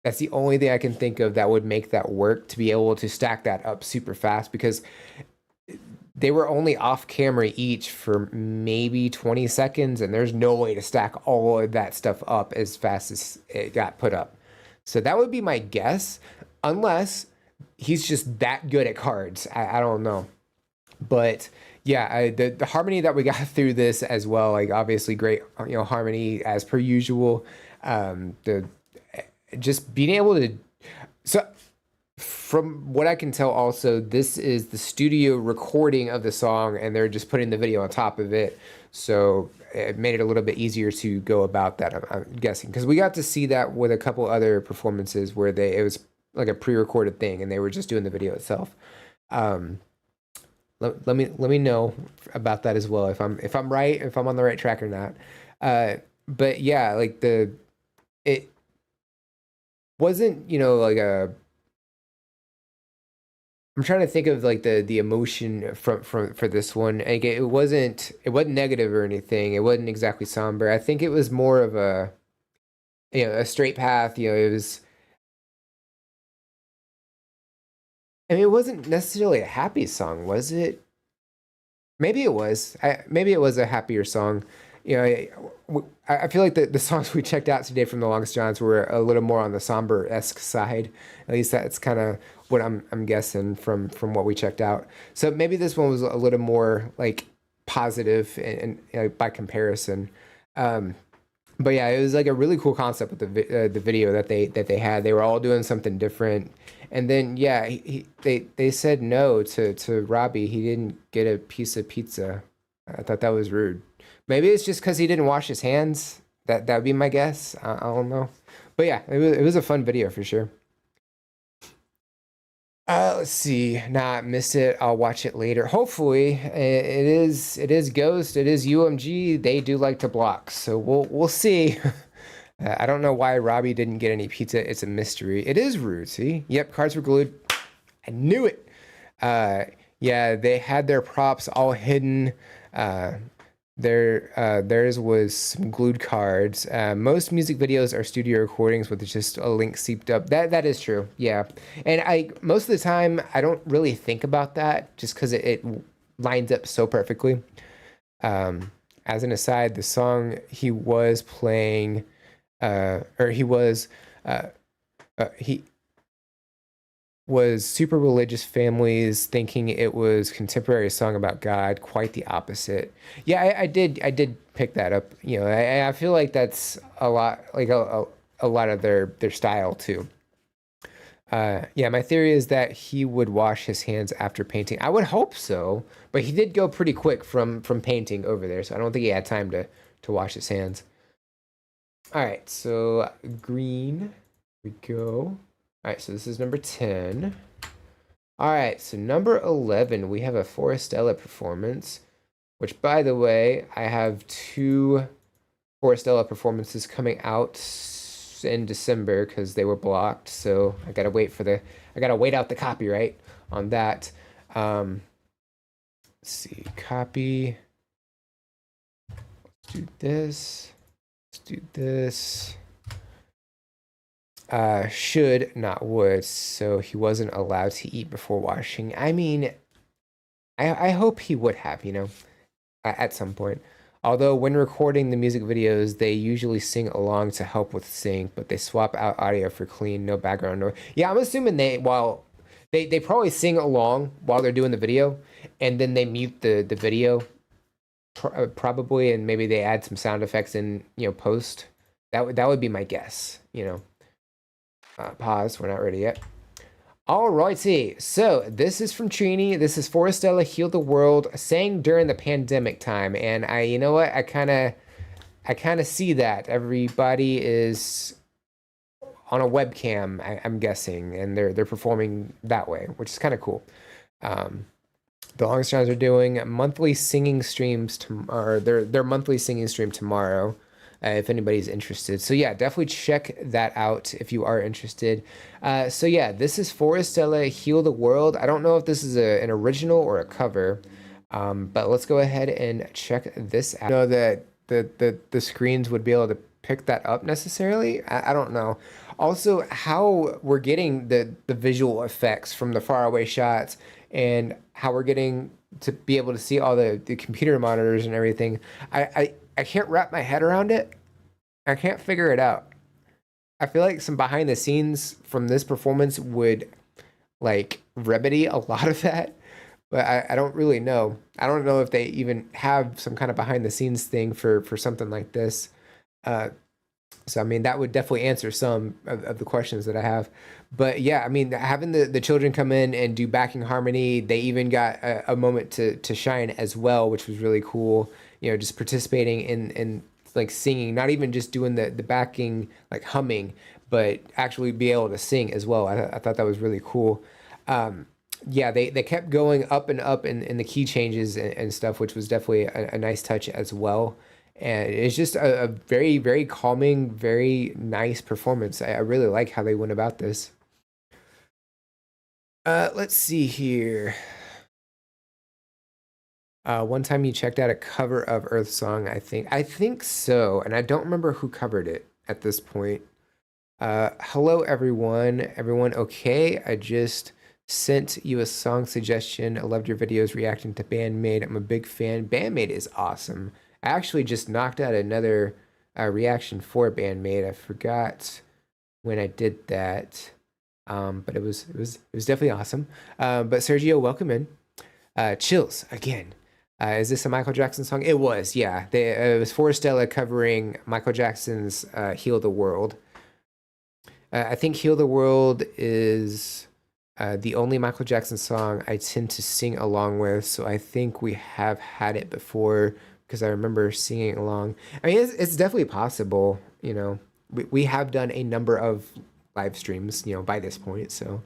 That's the only thing I can think of that would make that work, to be able to stack that up super fast, because they were only off camera each for maybe 20 seconds, and there's no way to stack all of that stuff up as fast as it got put up. So that would be my guess, unless he's just that good at cards. I don't know. But yeah, the harmony that we got through this as well, like obviously great, harmony as per usual. The just being able to, so from what I can tell, also, this is the studio recording of the song, and they're just putting the video on top of it. So it made it a little bit easier to go about that, I'm guessing. Because we got to see that with a couple other performances where it was like a pre-recorded thing, and they were just doing the video itself. Let me know about that as well, if I'm right, if I'm on the right track or not. But yeah, like it wasn't, like I'm trying to think of like the emotion for this one. Like it wasn't negative or anything. It wasn't exactly somber. I think it was more of a straight path. It was. I mean, it wasn't necessarily a happy song, was it? Maybe it was. Maybe it was a happier song. I feel like the songs we checked out today from the Longest Johns were a little more on the somber-esque side. At least that's kind of what I'm guessing from what we checked out. So maybe this one was a little more like positive and by comparison. But yeah, it was like a really cool concept with the video that they had. They were all doing something different, and then yeah, they said no to Robbie. He didn't get a piece of pizza. I thought that was rude. Maybe it's just because he didn't wash his hands. That would be my guess. I don't know, but yeah, it was a fun video for sure. Let's see. Nah, missed it. I'll watch it later. Hopefully, it is Ghost. It is UMG. They do like to block, so we'll see. I don't know why Robbie didn't get any pizza. It's a mystery. It is rude. See? Yep, cards were glued. I knew it. Yeah, they had their props all hidden. Theirs was some glued cards. Most music videos are studio recordings with just a link seeped up. That is true, yeah. And most of the time I don't really think about that, just because it lines up so perfectly. As an aside, the song he was playing, he was super religious families thinking it was contemporary song about God. Quite the opposite. Yeah, I did pick that up. I feel like that's a lot like a lot of their style too. Yeah, my theory is that he would wash his hands after painting. I would hope so, but he did go pretty quick from painting over there, so I don't think he had time to wash his hands. All right, so green, we go. All right, so this is number 10. All right, so number 11, we have a Forestella performance, which, by the way, I have 2 Forestella performances coming out in December because they were blocked. So I gotta wait out the copyright on that. Let's see, copy. Let's do this. Let's do this. Should, not would, so he wasn't allowed to eat before washing. I mean, I hope he would have, at some point. Although when recording the music videos, they usually sing along to help with sync, but they swap out audio for clean, no background noise. Yeah, I'm assuming they probably sing along while they're doing the video, and then they mute the video, probably, and maybe they add some sound effects in, post. That would be my guess, Pause, we're not ready yet. Alrighty, so this is from Trini. This is Forestella Heal the World, sang during the pandemic time. And you know what? I kind of see that. Everybody is on a webcam, I'm guessing, and they're performing that way, which is kind of cool. The Longest Johns are doing monthly singing streams or their monthly singing stream tomorrow. If anybody's interested. So yeah, definitely check that out if you are interested. So yeah, this is Forestella Heal the World. I don't know if this is an original or a cover, but let's go ahead and check this out. I know that the screens would be able to pick that up necessarily. I don't know. Also, how we're getting the visual effects from the faraway shots and how we're getting to be able to see all the computer monitors and everything. I can't wrap my head around it. I can't figure it out. I feel like some behind the scenes from this performance would like remedy a lot of that, but I don't really know. I don't know if they even have some kind of behind the scenes thing for something like this. So I mean, that would definitely answer some of the questions that I have. But yeah, I mean, having the children come in and do backing harmony, they even got a moment to shine as well, which was really cool. You know, just participating in like singing, not even just doing the backing, like humming, but actually be able to sing as well. I thought that was really cool. Yeah, they kept going up and up in the key changes and stuff, which was definitely a nice touch as well. And it's just a very, very calming, very nice performance. I really like how they went about this. Let's see here. One time you checked out a cover of Earth Song, I think so, and I don't remember who covered it at this point. Hello everyone. Everyone okay? I just sent you a song suggestion. I loved your videos reacting to Bandmade. I'm a big fan. Bandmade is awesome. I actually just knocked out another reaction for Bandmade. I forgot when I did that, but it was definitely awesome. But Sergio, welcome in. Chills again. Is this a Michael Jackson song? It was, yeah. It was Forestella covering Michael Jackson's "Heal the World." I think "Heal the World" is the only Michael Jackson song I tend to sing along with. So I think we have had it before, because I remember singing along. I mean, it's definitely possible, you know. We have done a number of live streams, you know, by this point. So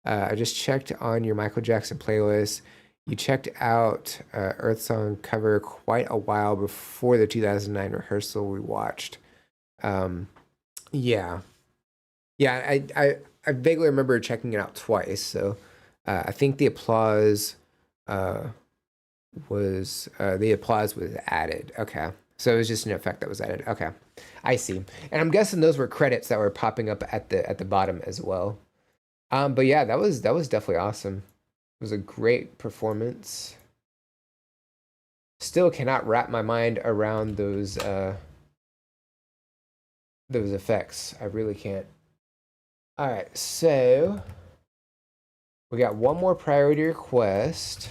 I just checked on your Michael Jackson playlist. You checked out Earth Song cover quite a while before the 2009 rehearsal we watched. Yeah. I vaguely remember checking it out twice. So I think the applause was added. Okay. So it was just an effect that was added. Okay. I see. And I'm guessing those were credits that were popping up at the bottom as well. But yeah, that was definitely awesome. It was a great performance. Still cannot wrap my mind around those effects. I really can't. All right, so we got one more priority request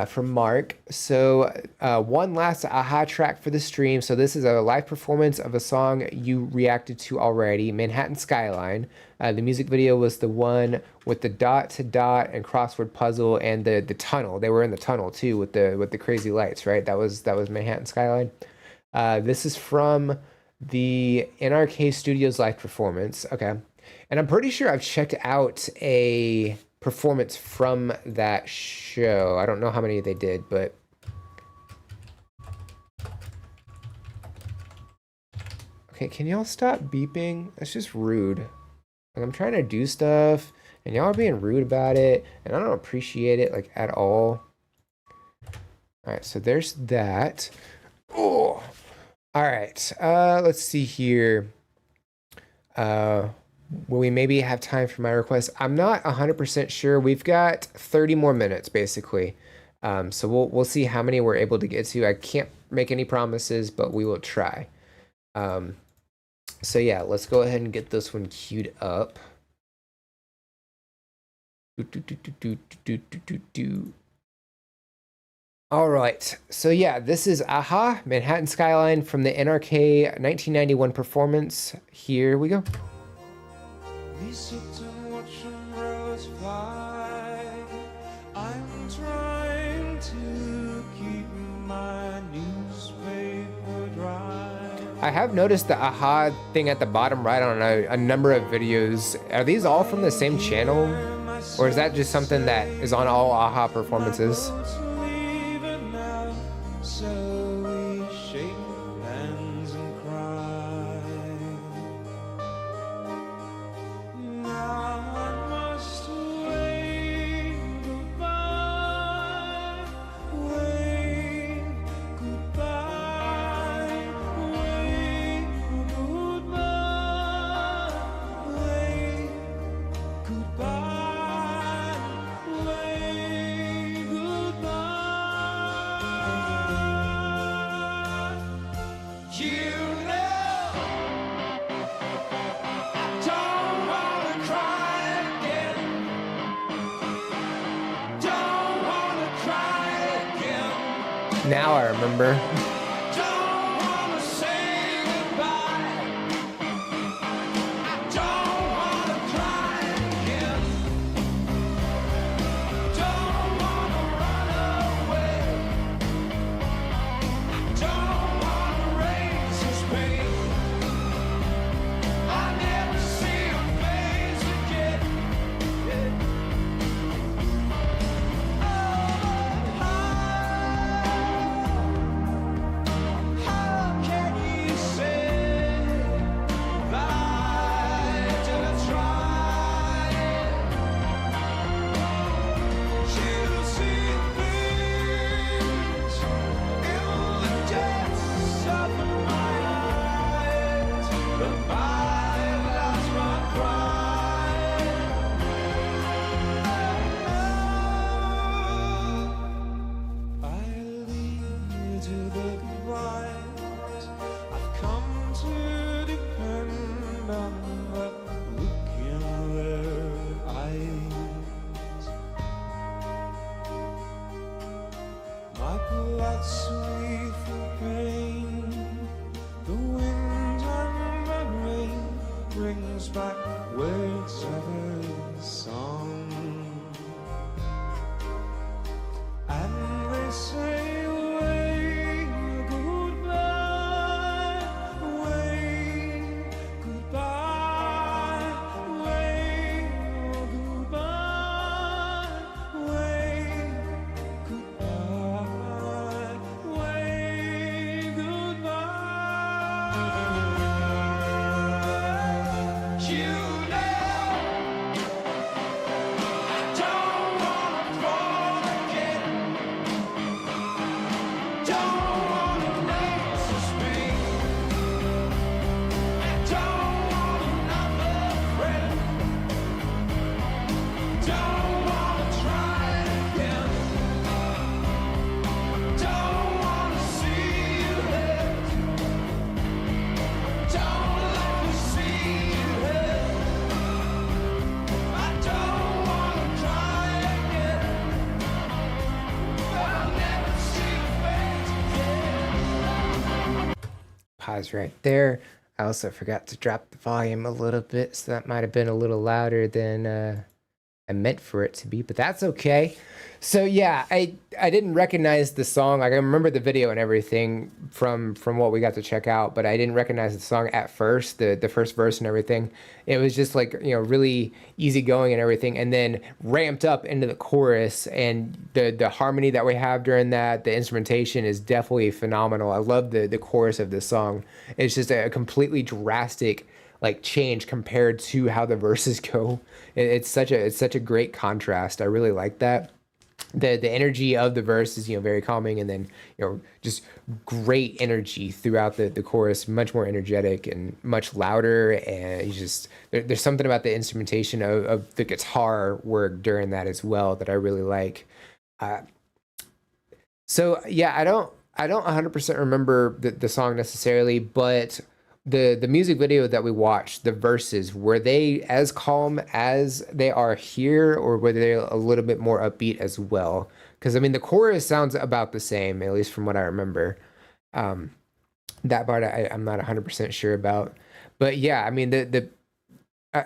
from Mark. So one last AHA track for the stream. So this is a live performance of a song you reacted to already, Manhattan Skyline. The music video was the one with the dot to dot and crossword puzzle and the tunnel. They were in the tunnel too with the crazy lights, right? That was Manhattan Skyline. This is from the NRK Studios live performance. Okay. And I'm pretty sure I've checked out a performance from that show. I don't know how many they did, but okay, can y'all stop beeping? That's just rude. Like, I'm trying to do stuff and y'all are being rude about it, and I don't appreciate it like at all. All right, so there's that. Oh, all right. Let's see here. Will we maybe have time for my request? I'm not 100% sure. We've got 30 more minutes, basically. So we'll see how many we're able to get to. I can't make any promises, but we will try. So yeah, let's go ahead and get this one queued up. All right, so yeah, this is AHA, Manhattan Skyline from the NRK 1991 performance. Here we go. We sit and watch umbrellas fly. I'm trying to keep my newspaper dry. I have noticed the AHA thing at the bottom right on a number of videos. Are these all from the same channel? Or is that just something that is on all AHA performances? So we shake hands and cry. Now I must wave goodbye, wave goodbye. You know I don't wanna cry again. Don't wanna cry again. Now I remember. Don't wanna say goodbye. I don't wanna cry again. Don't wanna run away. I don't wanna raise this pain. I never see your face again. How can you say that I didn't try? You see things in the depths of my eyes, but my last run cry. I lead to the goodbyes. I've come to depend on the look in their eyes. My blood sweet for pain. The wind and the rain brings back words of a song. And they say, away, goodbye, away, goodbye, away, goodbye, away, goodbye, away, goodbye. You know I don't wanna fall again. Don't wanna raise this pain. I don't want another friend. Don't wanna try again. Don't wanna see you hurt. Don't let me see you hurt. I don't wanna try again. I'll never see your face again. Pause right there. I also forgot to drop the volume a little bit, so that might have been a little louder than I meant for it to be, but that's okay. So yeah, I didn't recognize the song. Like I remember the video and everything from what we got to check out, but I didn't recognize the song at first, the first verse and everything. It was just like, you know, really easygoing and everything, and then ramped up into the chorus, and the harmony that we have during that, the instrumentation is definitely phenomenal. I love the chorus of this song. It's just a completely drastic like change compared to how the verses go. It's such a great contrast. I really like that. The energy of the verse is, you know, very calming, and then, you know, just great energy throughout the chorus, much more energetic and much louder, and you just there's something about the instrumentation of the guitar work during that as well that I really like. So yeah, I don't 100% remember the song necessarily, but the music video that we watched, the verses, were they as calm as they are here, or were they a little bit more upbeat as well? Because I mean, the chorus sounds about the same, at least from what I remember. That part I'm not 100% sure about, but yeah, I mean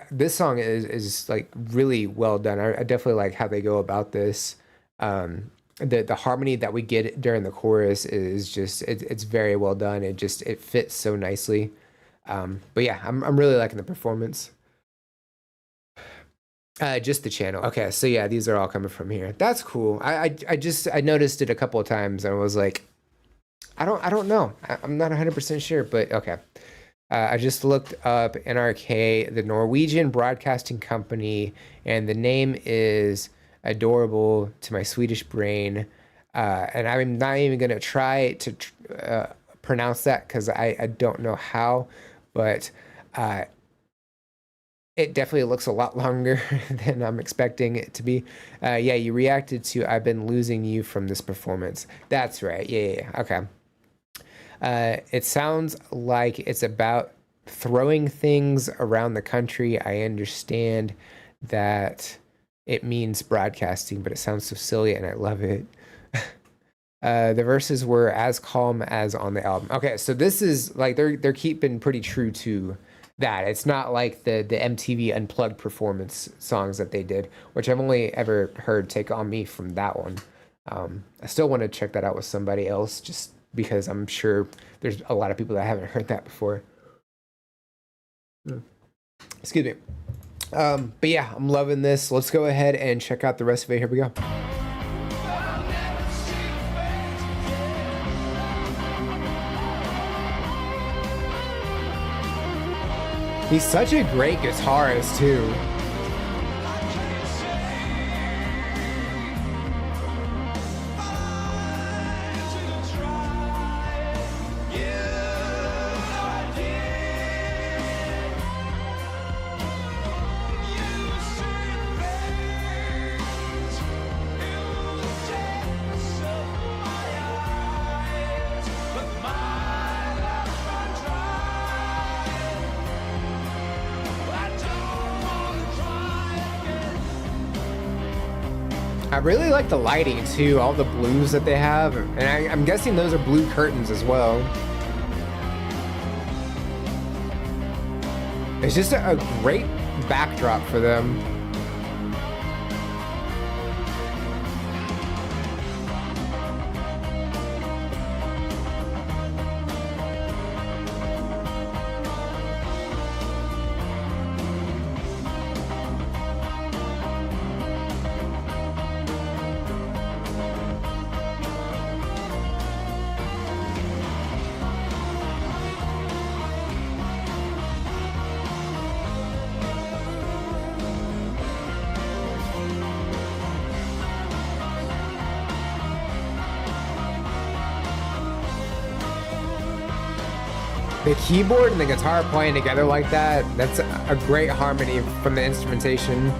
this song is like really well done. I definitely like how they go about this. The harmony that we get during the chorus is just it's very well done. It fits so nicely. But yeah, I'm really liking the performance. Just the channel. Okay, so yeah, these are all coming from here. That's cool. I noticed it a couple of times and I was like, I don't know. I'm not 100% sure, but okay. I just looked up NRK, the Norwegian Broadcasting Company, and the name is adorable to my Swedish brain. And I'm not even going to try to pronounce that because I don't know how, but it definitely looks a lot longer than I'm expecting it to be. Yeah, you reacted to "I've been losing you" from this performance. That's right. Yeah. Okay. It sounds like it's about throwing things around the country. I understand that it means broadcasting, but it sounds so silly and I love it. The verses were as calm as on the album. Okay, so this is like they're keeping pretty true to that. It's not like the MTV Unplugged performance songs that they did, which I've only ever heard "Take on Me" from that one. I still want to check that out with somebody else, just because I'm sure there's a lot of people that haven't heard that before. Excuse me. But yeah, I'm loving this. Let's go ahead and check out the rest of it. Here we go. He's such a great guitarist too. I really like the lighting too, all the blues that they have, and I'm guessing those are blue curtains as well. It's just a great backdrop for them. The keyboard and the guitar playing together like that, that's a great harmony from the instrumentation.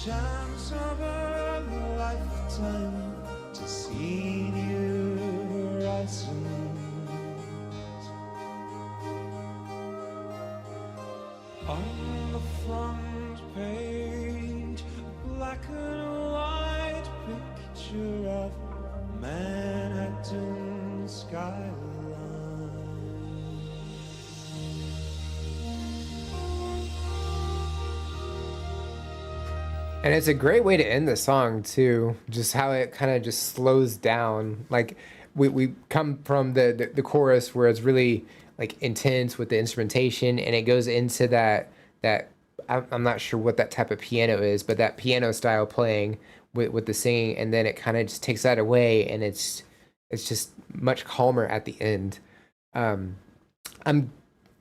Chance of a lifetime to see new horizons. On the front page, a black and white picture of Manhattan skyline. And it's a great way to end the song too, just how it kind of just slows down. Like we come from the chorus where it's really like intense with the instrumentation, and it goes into that I'm not sure what that type of piano is, but that piano style playing with the singing, and then it kind of just takes that away, and it's just much calmer at the end. I'm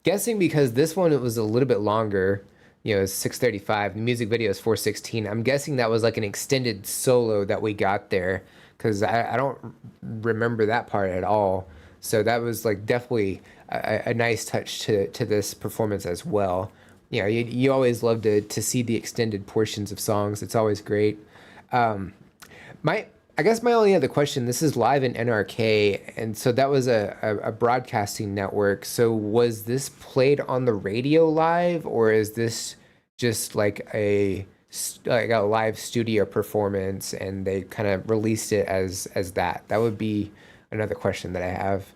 guessing because this one, it was a little bit longer. You know, it's 6:35. The music video is 4:16. I'm guessing that was like an extended solo that we got there, because I don't remember that part at all. So that was like definitely a nice touch to this performance as well. You know, you always love to see the extended portions of songs. It's always great. I guess my only other question, this is live in NRK, and so that was a broadcasting network. So was this played on the radio live, or is this just like a live studio performance and they kind of released it as that? That would be another question that I have.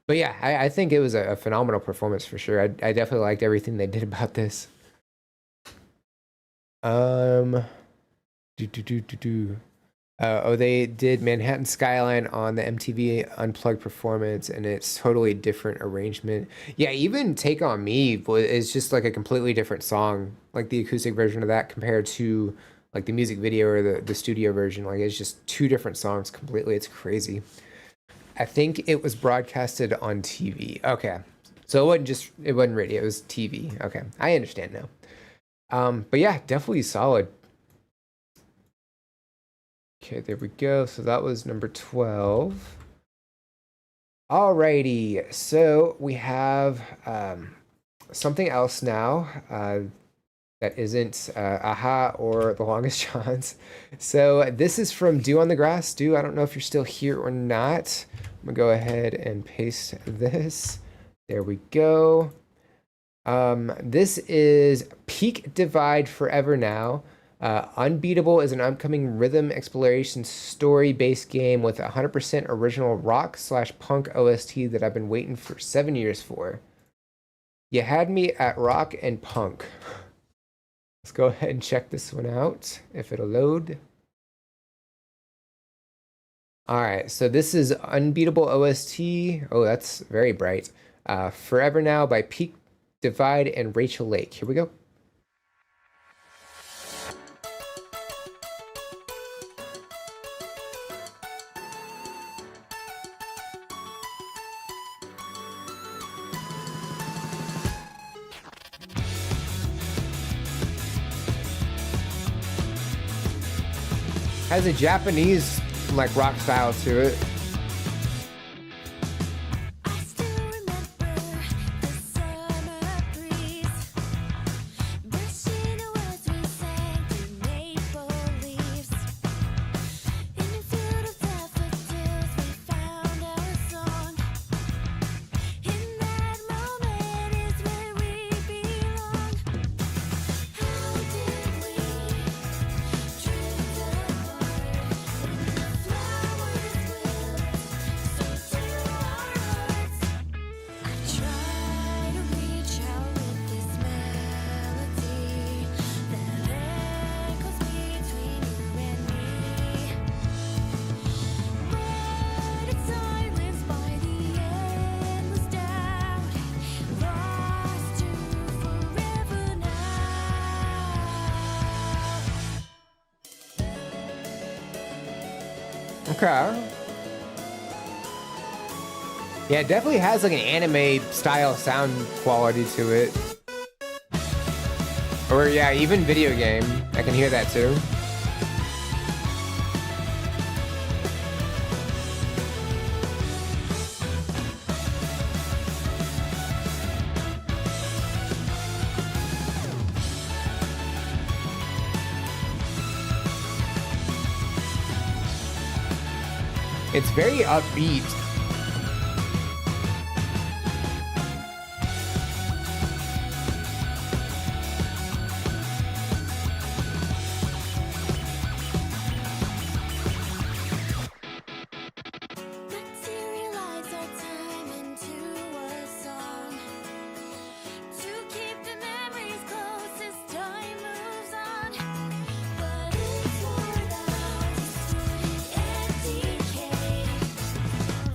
But yeah, I think it was a phenomenal performance for sure. I definitely liked everything they did about this. Oh, they did Manhattan Skyline on the MTV Unplugged performance, and it's totally different arrangement. Yeah, even Take On Me is just like a completely different song, like the acoustic version of that compared to like the music video or the studio version. Like it's just two different songs completely. It's crazy. I think it was broadcasted on TV. Okay. So it wasn't radio, it was TV. Okay. I understand now. But yeah, definitely solid. Okay, there we go. So that was number 12. Alrighty. So we have something else now that isn't Aha or The Longest Johns. So this is from Dew on the Grass. Dew, I don't know if you're still here or not. I'm gonna go ahead and paste this. There we go. This is Peak Divide Forever Now. Unbeatable is an upcoming rhythm exploration story-based game with 100% original rock/punk OST that I've been waiting for 7 years for. You had me at rock and punk. Let's go ahead and check this one out, if it'll load. All right, so this is Unbeatable OST. Oh, that's very bright. Forever Now by Peak Divide and Rachel Lake. Here we go. Has a Japanese like rock style to it. I still remember the summer breeze brushing away as we sang through maple leaves. In a field of daffodils, we found our song. In that moment is where we belong. How did we drift apart when the flowers wilt so to our hearts? I try to reach out with this melody that echoes between you and me, but it's silenced by the endless doubt, lost to forever now. Okay. Yeah, it definitely has like an anime style sound quality to it. Or yeah, even video game. I can hear that too. It's very upbeat. Materialize our time into a song to keep the memories close as time moves on. But it's worn out, destroyed and decayed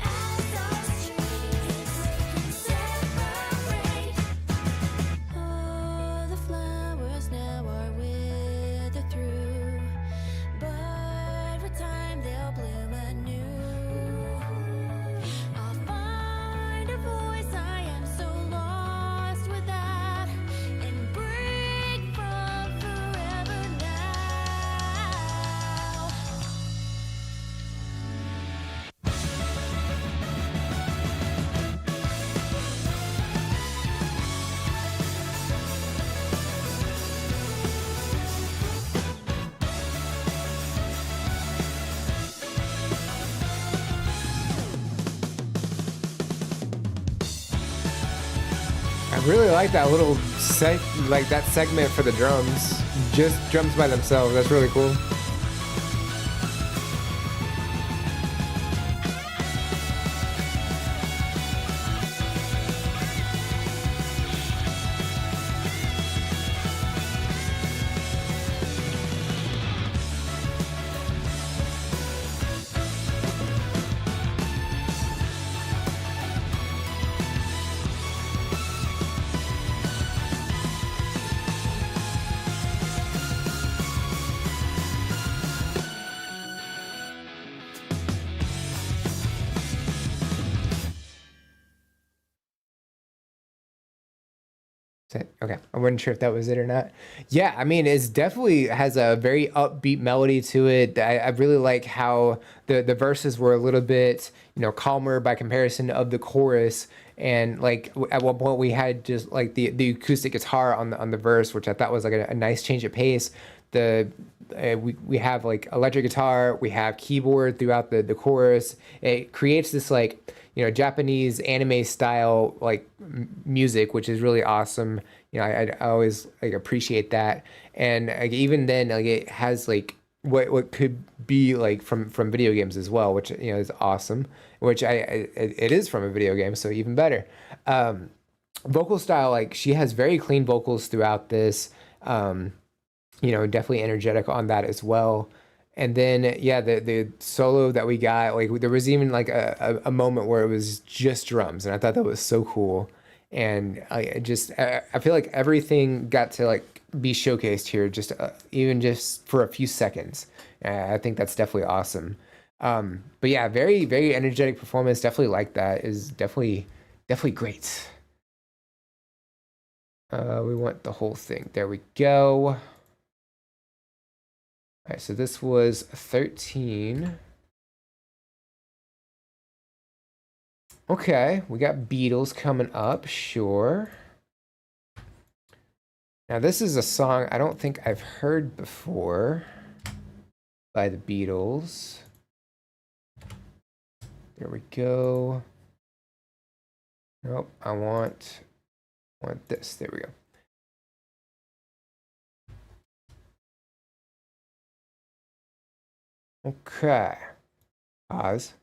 as our streets separate. Oh, the flowers now are withered through, but with time they'll bloom anew. I'll find a voice I am so lost without and break from forever now. I really like that little that segment for the drums. Just drums by themselves. That's really cool. Okay, I wasn't sure if that was it or not. Yeah, I mean, it's definitely has a very upbeat melody to it. I really like how the verses were a little bit, calmer by comparison of the chorus. And like at one point we had just like the acoustic guitar on the verse, which I thought was like a nice change of pace. We have like electric guitar, we have keyboard throughout the chorus. It creates this like Japanese anime style like music, which is really awesome. I always like appreciate that. And like, even then, like it has like what could be like from video games as well, which is awesome. Which it is from a video game, so even better. Vocal style, like she has very clean vocals throughout this. Definitely energetic on that as well. And then, yeah, the solo that we got, like there was even like a moment where it was just drums, and I thought that was so cool. And I feel like everything got to like be showcased here, just even just for a few seconds. I think that's definitely awesome. But yeah, very, very energetic performance. Definitely like that. Is definitely great. We want the whole thing. There we go. All right, so this was 13. Okay, we got Beatles coming up, sure. Now this is a song I don't think I've heard before by the Beatles. There we go. Nope, I want this. There we go. Okay. Pause.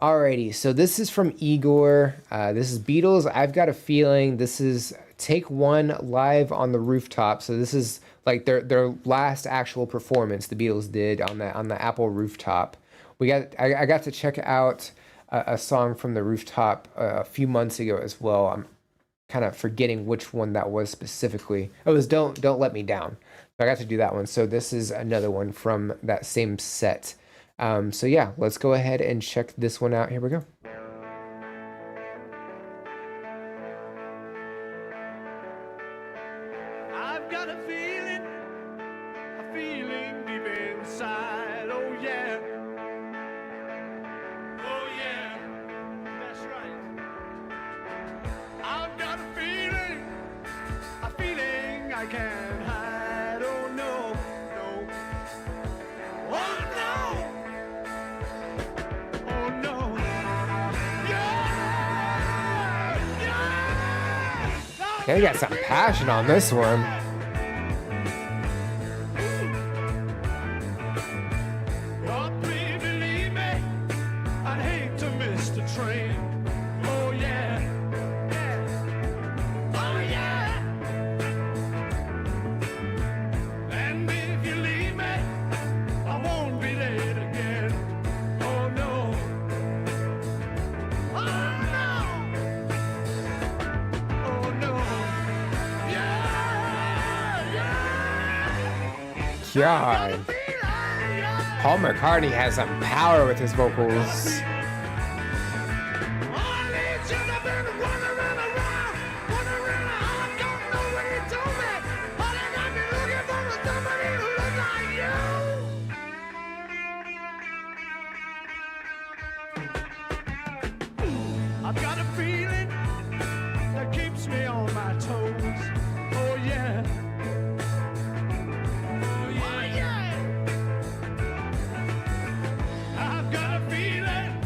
Alrighty, so this is from Igor. This is Beatles. I've got a feeling this is Take One live on the rooftop. So this is like their last actual performance the Beatles did on the Apple rooftop. I got to check out a song from the rooftop a few months ago as well. I'm kind of forgetting which one that was specifically. It was Don't Let Me Down. So I got to do that one. So this is another one from that same set. So yeah, let's go ahead and check this one out. Here we go. I've got a feeling deep inside. Oh yeah, that's right. I've got a feeling I can't hide. Oh no, no, oh no. Oh no! Yeah! Yeah, you got some passion on this one. Oh, please believe me, I'd hate to miss the train. Oh yeah, yeah, oh yeah. And if you leave me, I won't be late again. Oh no. Oh no. Oh no. Yeah, yeah. God. Paul McCartney has some power with his vocals. I've got a feeling that keeps me on my toes. Oh yeah. Oh yeah. I've got a feeling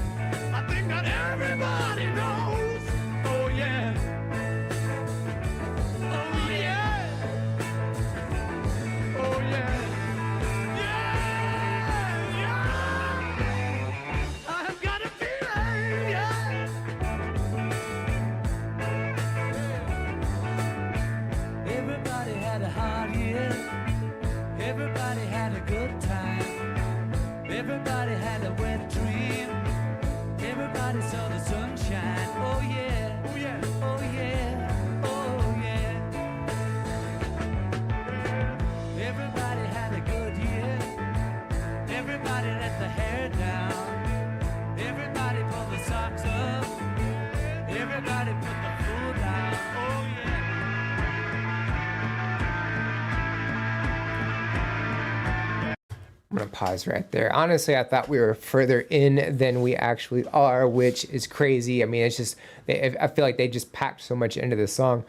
I'm gonna pause right there. Honestly, I thought we were further in than we actually are, which is crazy. I mean, it's just I feel like they just packed so much into this song.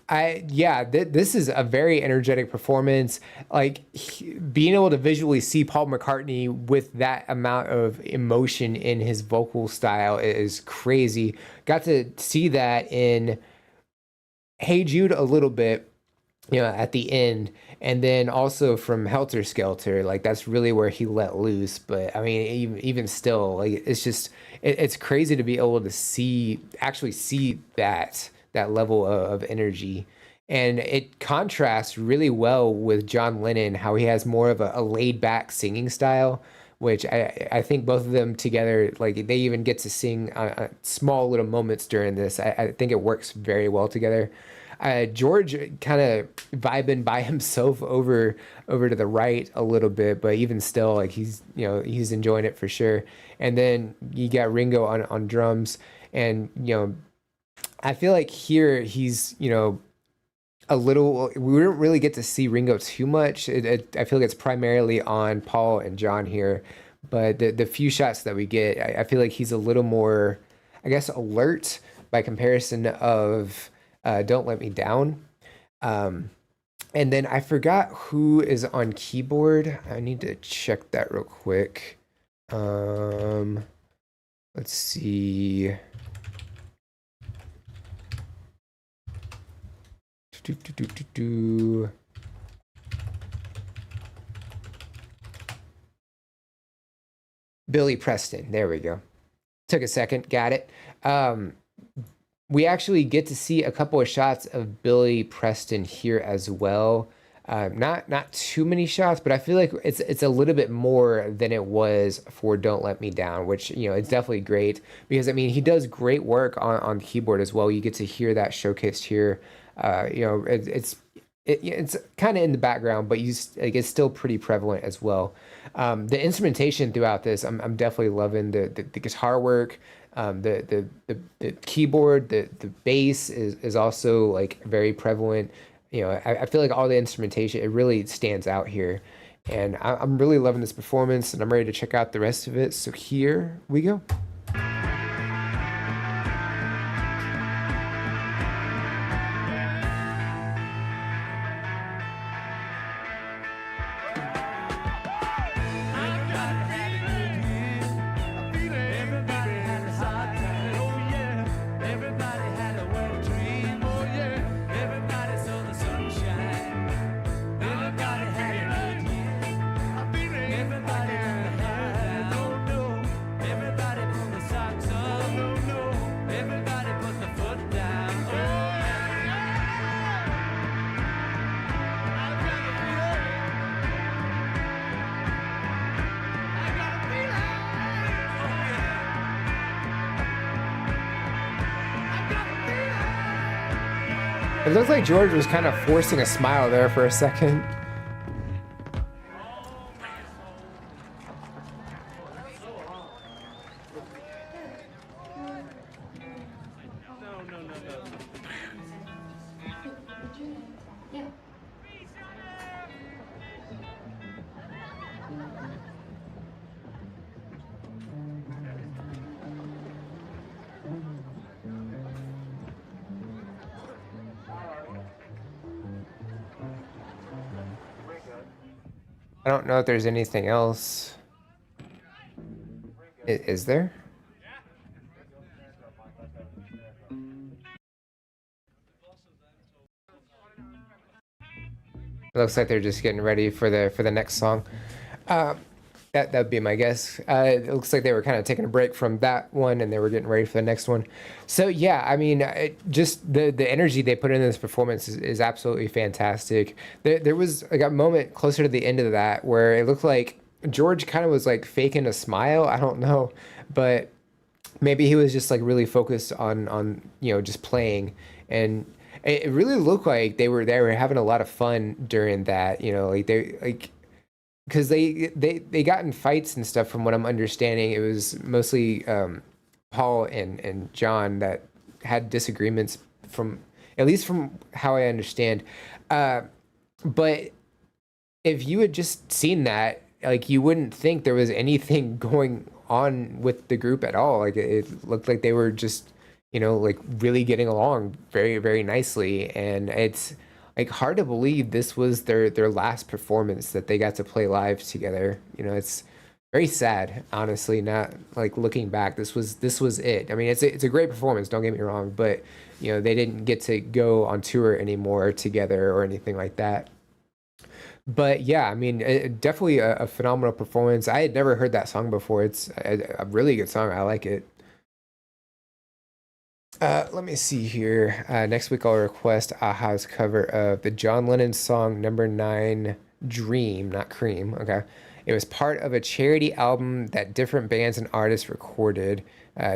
This is a very energetic performance. Like being able to visually see Paul McCartney with that amount of emotion in his vocal style is crazy. Got to see that in Hey Jude a little bit, at the end, and then also from Helter Skelter, like that's really where he let loose. But I mean, even still, like it's just it's crazy to be able to actually see that level of energy, and it contrasts really well with John Lennon, how he has more of a laid back singing style, which I think both of them together, like they even get to sing small little moments during this. I think it works very well together. George kind of vibing by himself over to the right a little bit, but even still, like he's enjoying it for sure. And then you got Ringo on drums, and I feel like here he's a little. We didn't really get to see Ringo too much. I feel like it's primarily on Paul and John here, but the few shots that we get, I feel like he's a little more, I guess, alert by comparison of Don't Let Me Down. And then I forgot who is on keyboard. I need to check that real quick. Let's see. Billy Preston. There we go. Took a second. Got it. We actually get to see a couple of shots of Billy Preston here as well. Not too many shots, but I feel like it's a little bit more than it was for Don't Let Me Down, which it's definitely great, because I mean he does great work on the keyboard as well. You get to hear that showcased here. It's kind of in the background, but it's still pretty prevalent as well. The instrumentation throughout this, I'm definitely loving the guitar work. The keyboard, the bass is also like very prevalent. I feel like all the instrumentation, it really stands out here, and I'm really loving this performance, and I'm ready to check out the rest of it. So here we go. It looks like George was kind of forcing a smile there for a second. I don't know if there's anything else. Is there? It looks like they're just getting ready for the next song. That'd be my guess. It looks like they were kind of taking a break from that one, and they were getting ready for the next one. So yeah, I mean, just the energy they put in this performance is absolutely fantastic. There was like a moment closer to the end of that where it looked like George kind of was like faking a smile. I don't know, but maybe he was just like really focused on just playing, and it really looked like they were having a lot of fun during that. Because they got in fights and stuff. From what I'm understanding, it was mostly Paul and John that had disagreements, from at least from how I understand. But if you had just seen that like you wouldn't think there was anything going on with the group at all. Like it looked like they were just, you know, like really getting along very, very nicely. And it's like hard to believe this was their last performance that they got to play live together. You know, it's very sad, honestly, not like looking back. This was it. I mean, it's a great performance, don't get me wrong, but you know, they didn't get to go on tour anymore together or anything like that. But yeah, I mean, definitely a phenomenal performance. I had never heard that song before. It's a really good song. I like it. Let me see here. Next week I'll request Aha's cover of the John Lennon song number 9, Dream, not Cream. Okay. It was part of a charity album that different bands and artists recorded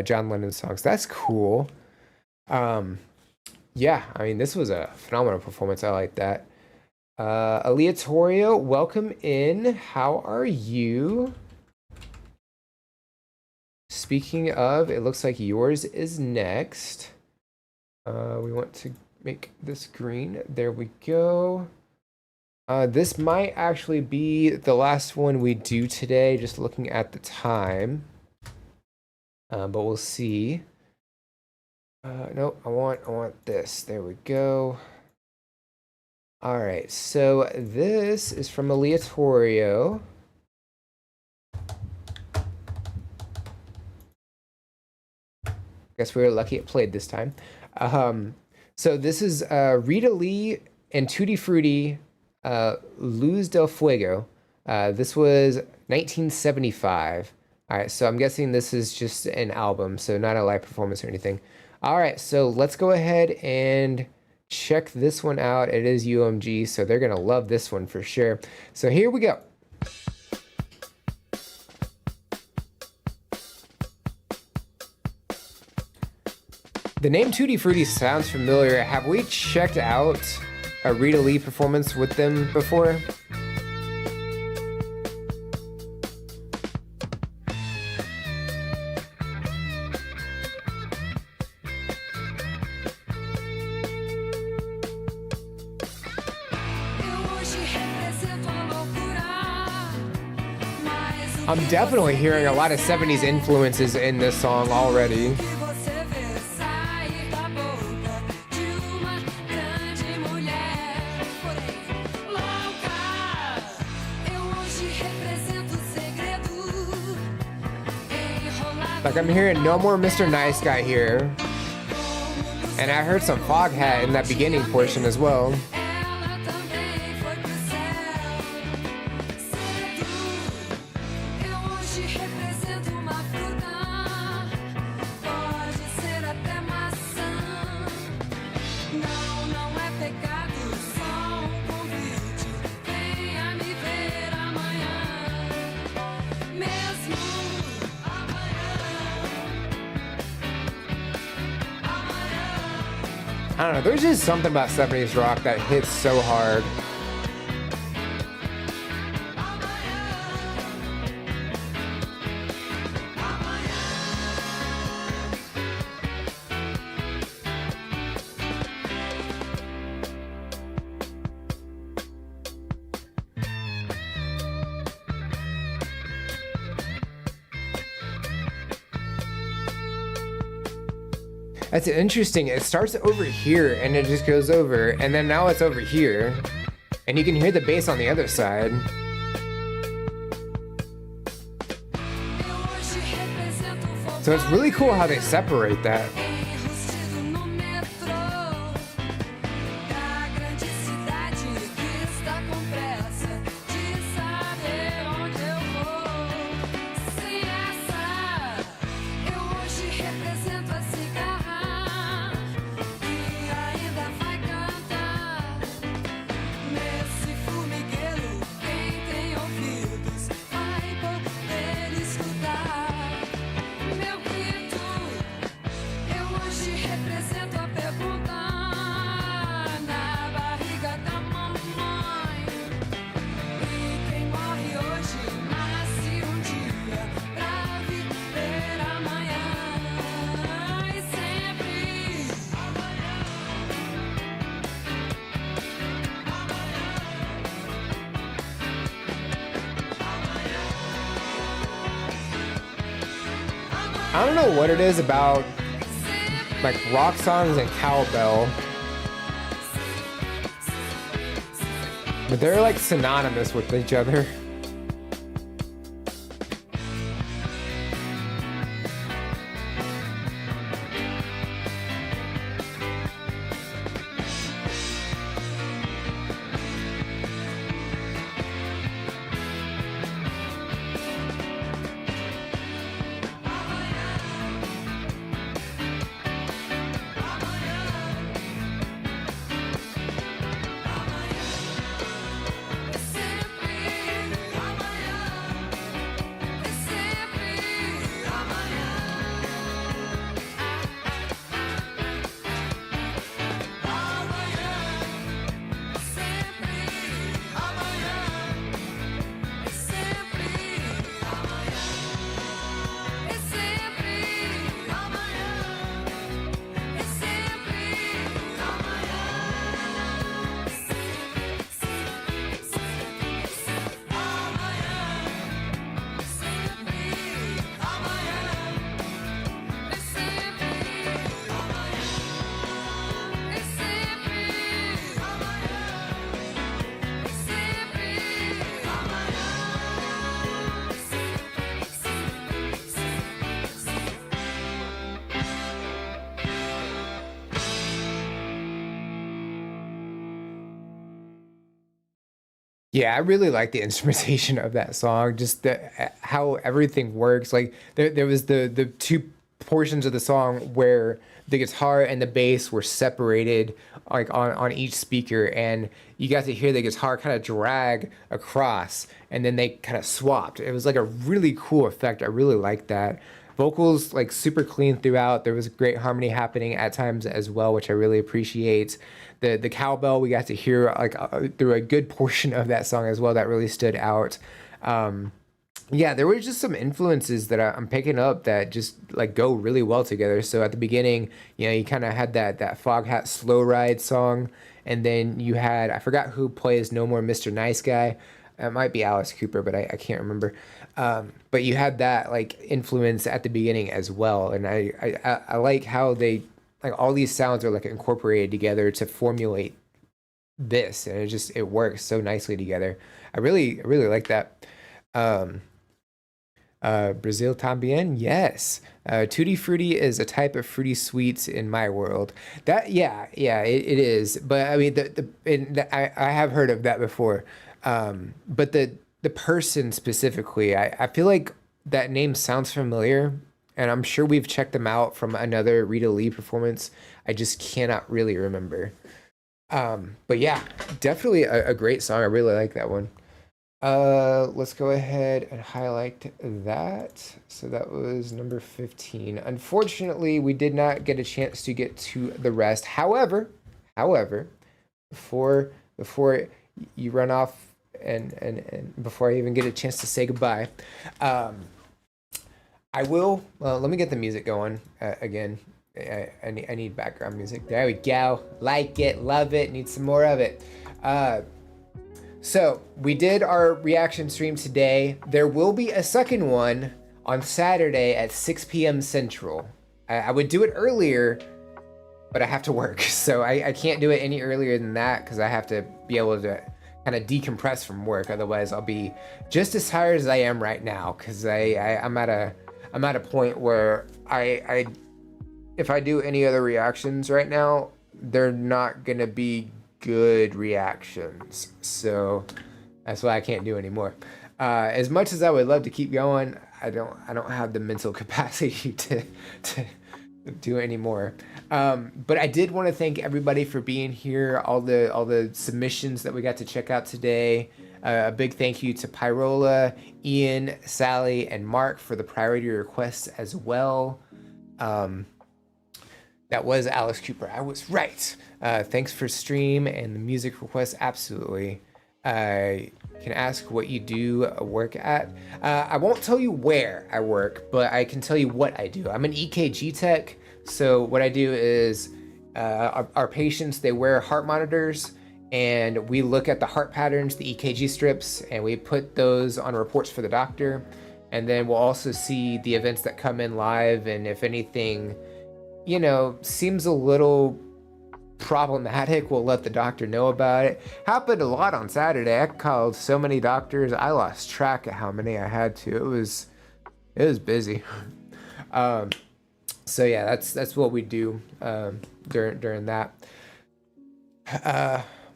John Lennon songs. That's cool. Yeah, I mean, this was a phenomenal performance. I like that. Aleatorio, welcome in. How are you? Speaking of, it looks like yours is next. We want to make this green. There we go. This might actually be the last one we do today, just looking at the time. But we'll see. No, I want this. There we go. All right, so this is from Aleatorio. Guess we were lucky it played this time. So this is Rita Lee and Tutti Frutti, Luz del Fuego. This was 1975. All right, so I'm guessing this is just an album, so not a live performance or anything. All right, so let's go ahead and check this one out. It is UMG, so they're gonna love this one for sure. So here we go. The name Tutti Frutti sounds familiar. Have we checked out a Rita Lee performance with them before? I'm definitely hearing a lot of 70s influences in this song already. Like I'm hearing No More Mr. Nice Guy here. And I heard some Foghat in that beginning portion as well. I don't know, there's just something about 70s rock that hits so hard. That's interesting. It starts over here and it just goes over, and then now it's over here. And you can hear the bass on the other side. So it's really cool how they separate that. I don't know what it is about like rock songs and cowbell, but they're like synonymous with each other. Yeah, I really like the instrumentation of that song. Just how everything works. Like there was the two portions of the song where the guitar and the bass were separated, like on each speaker, and you got to hear the guitar kind of drag across, and then they kind of swapped. It was like a really cool effect. I really liked that. Vocals like super clean throughout. There was great harmony happening at times as well, which I really appreciate. The cowbell we got to hear like through a good portion of that song as well. That really stood out. Yeah, there were just some influences that I'm picking up that just like go really well together. So at the beginning, you know, you kind of had that Foghat Slow Ride song, and then you had, I forgot who plays No More Mr. Nice Guy. It might be Alice Cooper, but I can't remember. But you had that like influence at the beginning as well, and I like how they like all these sounds are like incorporated together to formulate this, and it works so nicely together. I really like that. Brazil tambien, yes. Tutti Frutti is a type of fruity sweets in my world. That it is. But I mean I have heard of that before. But the person specifically, I feel like that name sounds familiar, and I'm sure we've checked them out from another Rita Lee performance. I just cannot really remember. But yeah, definitely a great song. I really like that one. Let's go ahead and highlight that. So that was number 15. Unfortunately, we did not get a chance to get to the rest. However, before you run off and before I even get a chance to say goodbye, I will. Let me get the music going again. I need background music. There we go. Like it, love it, need some more of it. So we did our reaction stream today. There will be a second one on Saturday at 6 p.m. Central. I would do it earlier, but I have to work. So I can't do it any earlier than that because I have to be able to kind of decompress from work. Otherwise, I'll be just as tired as I am right now because I'm at a point where I if I do any other reactions right now, they're not gonna be good reactions, so that's why I can't do anymore. As much as I would love to keep going, I don't have the mental capacity to do anymore. But I did want to thank everybody for being here, all the submissions that we got to check out today. A big thank you to Pyrola, Ian, Sally, and Mark for the priority requests as well. That was Alice Cooper. I was right. Thanks for stream and the music requests. Absolutely. I can ask what you do work at. I won't tell you where I work, but I can tell you what I do. I'm an EKG tech. So what I do is our patients, they wear heart monitors, and we look at the heart patterns, the EKG strips, and we put those on reports for the doctor. And then we'll also see the events that come in live, and if anything, seems a little problematic, we'll let the doctor know about it. Happened a lot on Saturday. I called so many doctors, I lost track of how many I had to. It was busy. So yeah, that's what we do during that.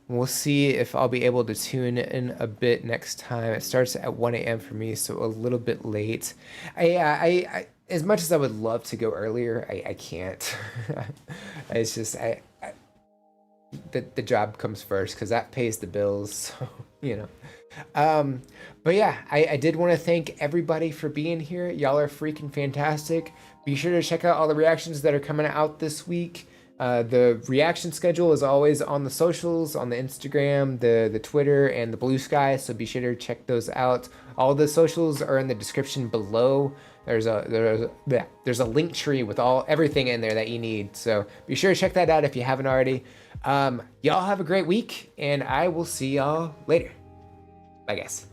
We'll see if I'll be able to tune in a bit next time. It starts at 1 a.m. for me, so a little bit late. I as much as I would love to go earlier, I can't. It's just the job comes first because that pays the bills. So, but yeah, I did want to thank everybody for being here. Y'all are freaking fantastic. Be sure to check out all the reactions that are coming out this week. The reaction schedule is always on the socials, on the Instagram, the Twitter, and the Blue Sky, so be sure to check those out. All the socials are in the description below. There's a link tree with everything in there that you need, so be sure to check that out if you haven't already. Y'all have a great week, and I will see y'all later. Bye, guys.